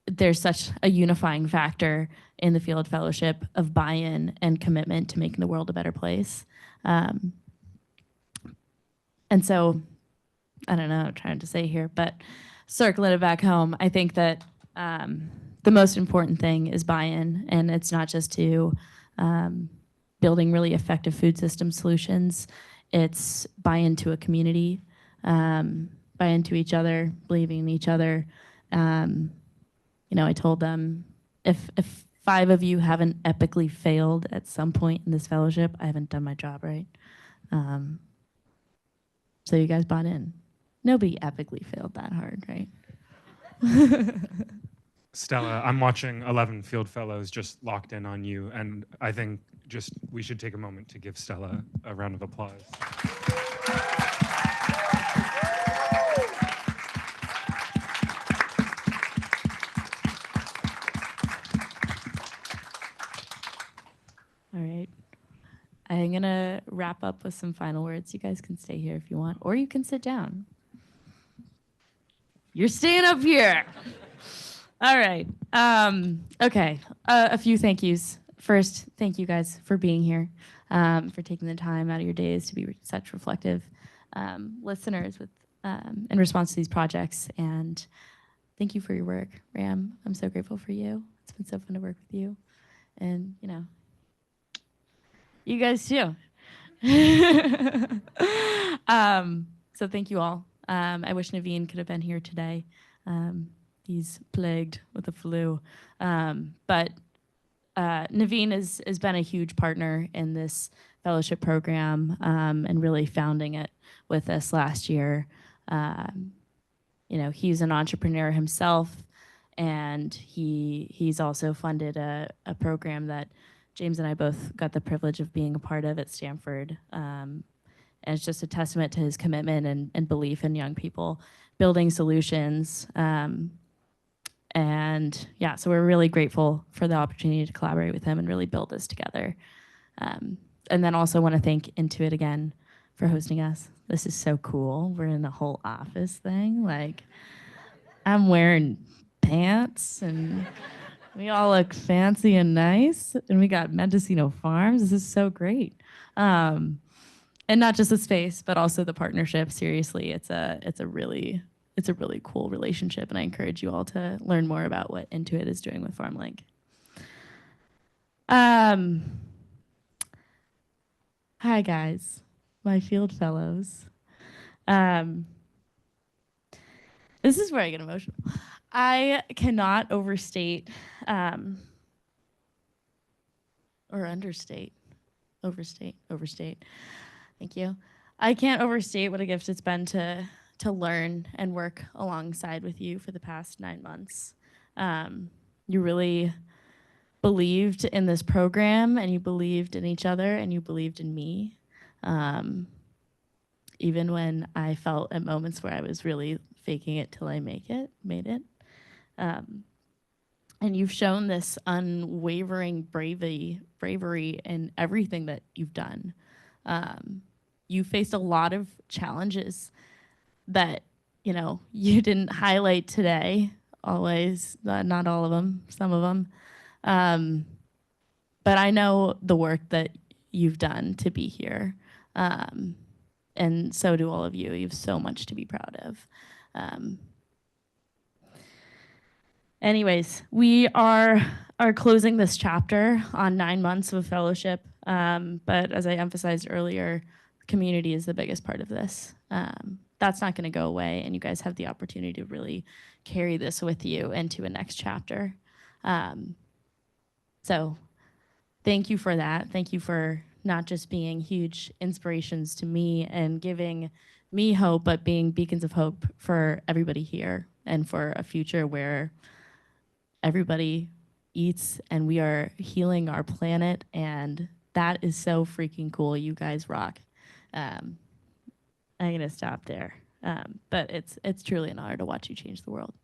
there's such a unifying factor in the Field Fellowship of buy-in and commitment to making the world a better place. And so, I don't know what I'm trying to say here, but circling it back home, I think that the most important thing is buy-in, and it's not just to building really effective food system solutions. It's buy-in to a community, buy-in to each other, believing in each other. You know, I told them, if 5 of you haven't epically failed at some point in this fellowship, I haven't done my job right. So you guys bought in. Nobody epically failed that hard, right? Stella, I'm watching 11 Field Fellows just locked in on you, and I think we should take a moment to give Stella a round of applause. All right. I'm going to wrap up with some final words. You guys can stay here if you want, or you can sit down. You're staying up here. All right. Okay. A few thank yous. First, thank you guys for being here, for taking the time out of your days to be such reflective listeners in response to these projects. And thank you for your work, Ram. I'm so grateful for you. It's been so fun to work with you. And, you know, you guys too. So thank you all. I wish Naveen could have been here today. He's plagued with the flu. But Naveen has been a huge partner in this fellowship program and really founding it with us last year. You know, he's an entrepreneur himself, and he's also funded a program that James and I both got the privilege of being a part of at Stanford. And it's just a testament to his commitment and belief in young people building solutions. And yeah, so we're really grateful for the opportunity to collaborate with him and really build this together. And then also want to thank Intuit again for hosting us. This is so cool. We're in the whole office thing. Like, I'm wearing pants and we all look fancy and nice, and we got Mendocino Farms. This is so great. And not just the space, but also the partnership. Seriously, it's a really cool relationship, and I encourage you all to learn more about what Intuit is doing with FarmLink. Hi guys, my field fellows. This is where I get emotional. I cannot overstate or understate, overstate. Thank you. I can't overstate what a gift it's been to learn and work alongside with you for the past 9 months. You really believed in this program, and you believed in each other, and you believed in me. Even when I felt at moments where I was really faking it till I made it. And you've shown this unwavering bravery in everything that you've done. You faced a lot of challenges that, you didn't highlight today, always, not all of them, some of them. But I know the work that you've done to be here. And so do all of you. You have so much to be proud of. Anyways, we are closing this chapter on 9 months of fellowship. But as I emphasized earlier, community is the biggest part of this. That's not going to go away, and you guys have the opportunity to really carry this with you into a next chapter. So thank you for that. Thank you for not just being huge inspirations to me and giving me hope, but being beacons of hope for everybody here and for a future where everybody eats and we are healing our planet, and that is so freaking cool. You guys rock. I'm gonna stop there, but it's truly an honor to watch you change the world,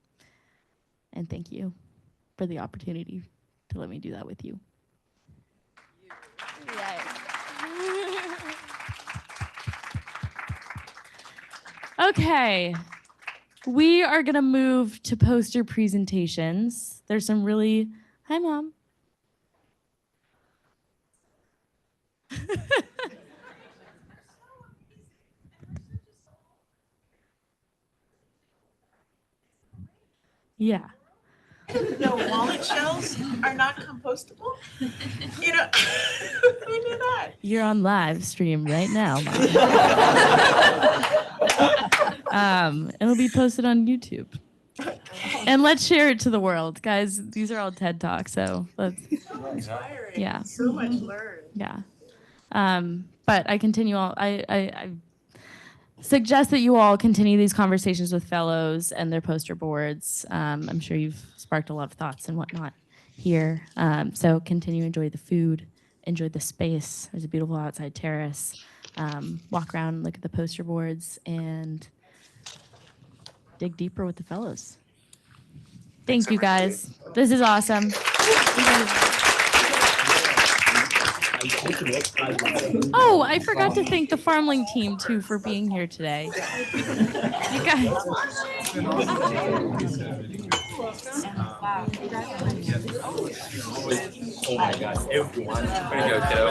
and thank you for the opportunity to let me do that with you. Okay, we are gonna move to poster presentations. There's some really, hi Mom. Yeah. No, walnut shells are not compostable? You know, who knew that? You're on live stream right now, Mom. It'll be posted on YouTube. And let's share it to the world. Guys, these are all TED Talks, so let's, Inspiring. yeah. So much learned. Yeah. But I continue all, I suggest that you all continue these conversations with fellows and their poster boards. I'm sure you've sparked a lot of thoughts and whatnot here. So continue to enjoy the food, enjoy the space. There's a beautiful outside terrace. Walk around, look at the poster boards, and dig deeper with the fellows. Thank you, guys. This is awesome. Oh, I forgot to thank the Farmling team too for being here today. You guys. Oh my God, everyone. Way to go, kiddo.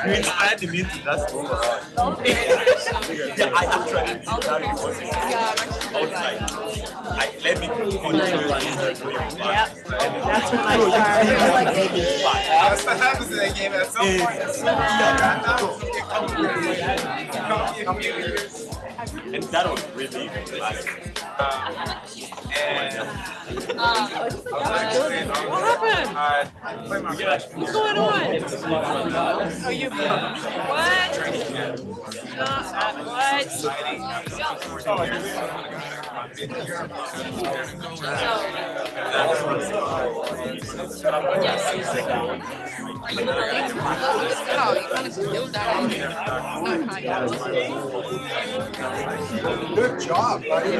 You inspired me to that's overall. Yeah, I actually did that let me continue running the Yep, that's when I started. That's what happens in that game at some point. And that was really like, What happened? What's going on? Are you what? Good job, buddy.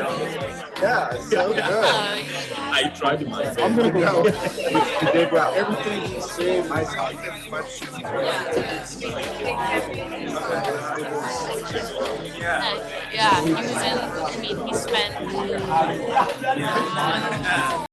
Yeah, so good. I tried myself. I'm gonna go. You did well. Everything you say, my questions. Yeah, he was in, he spent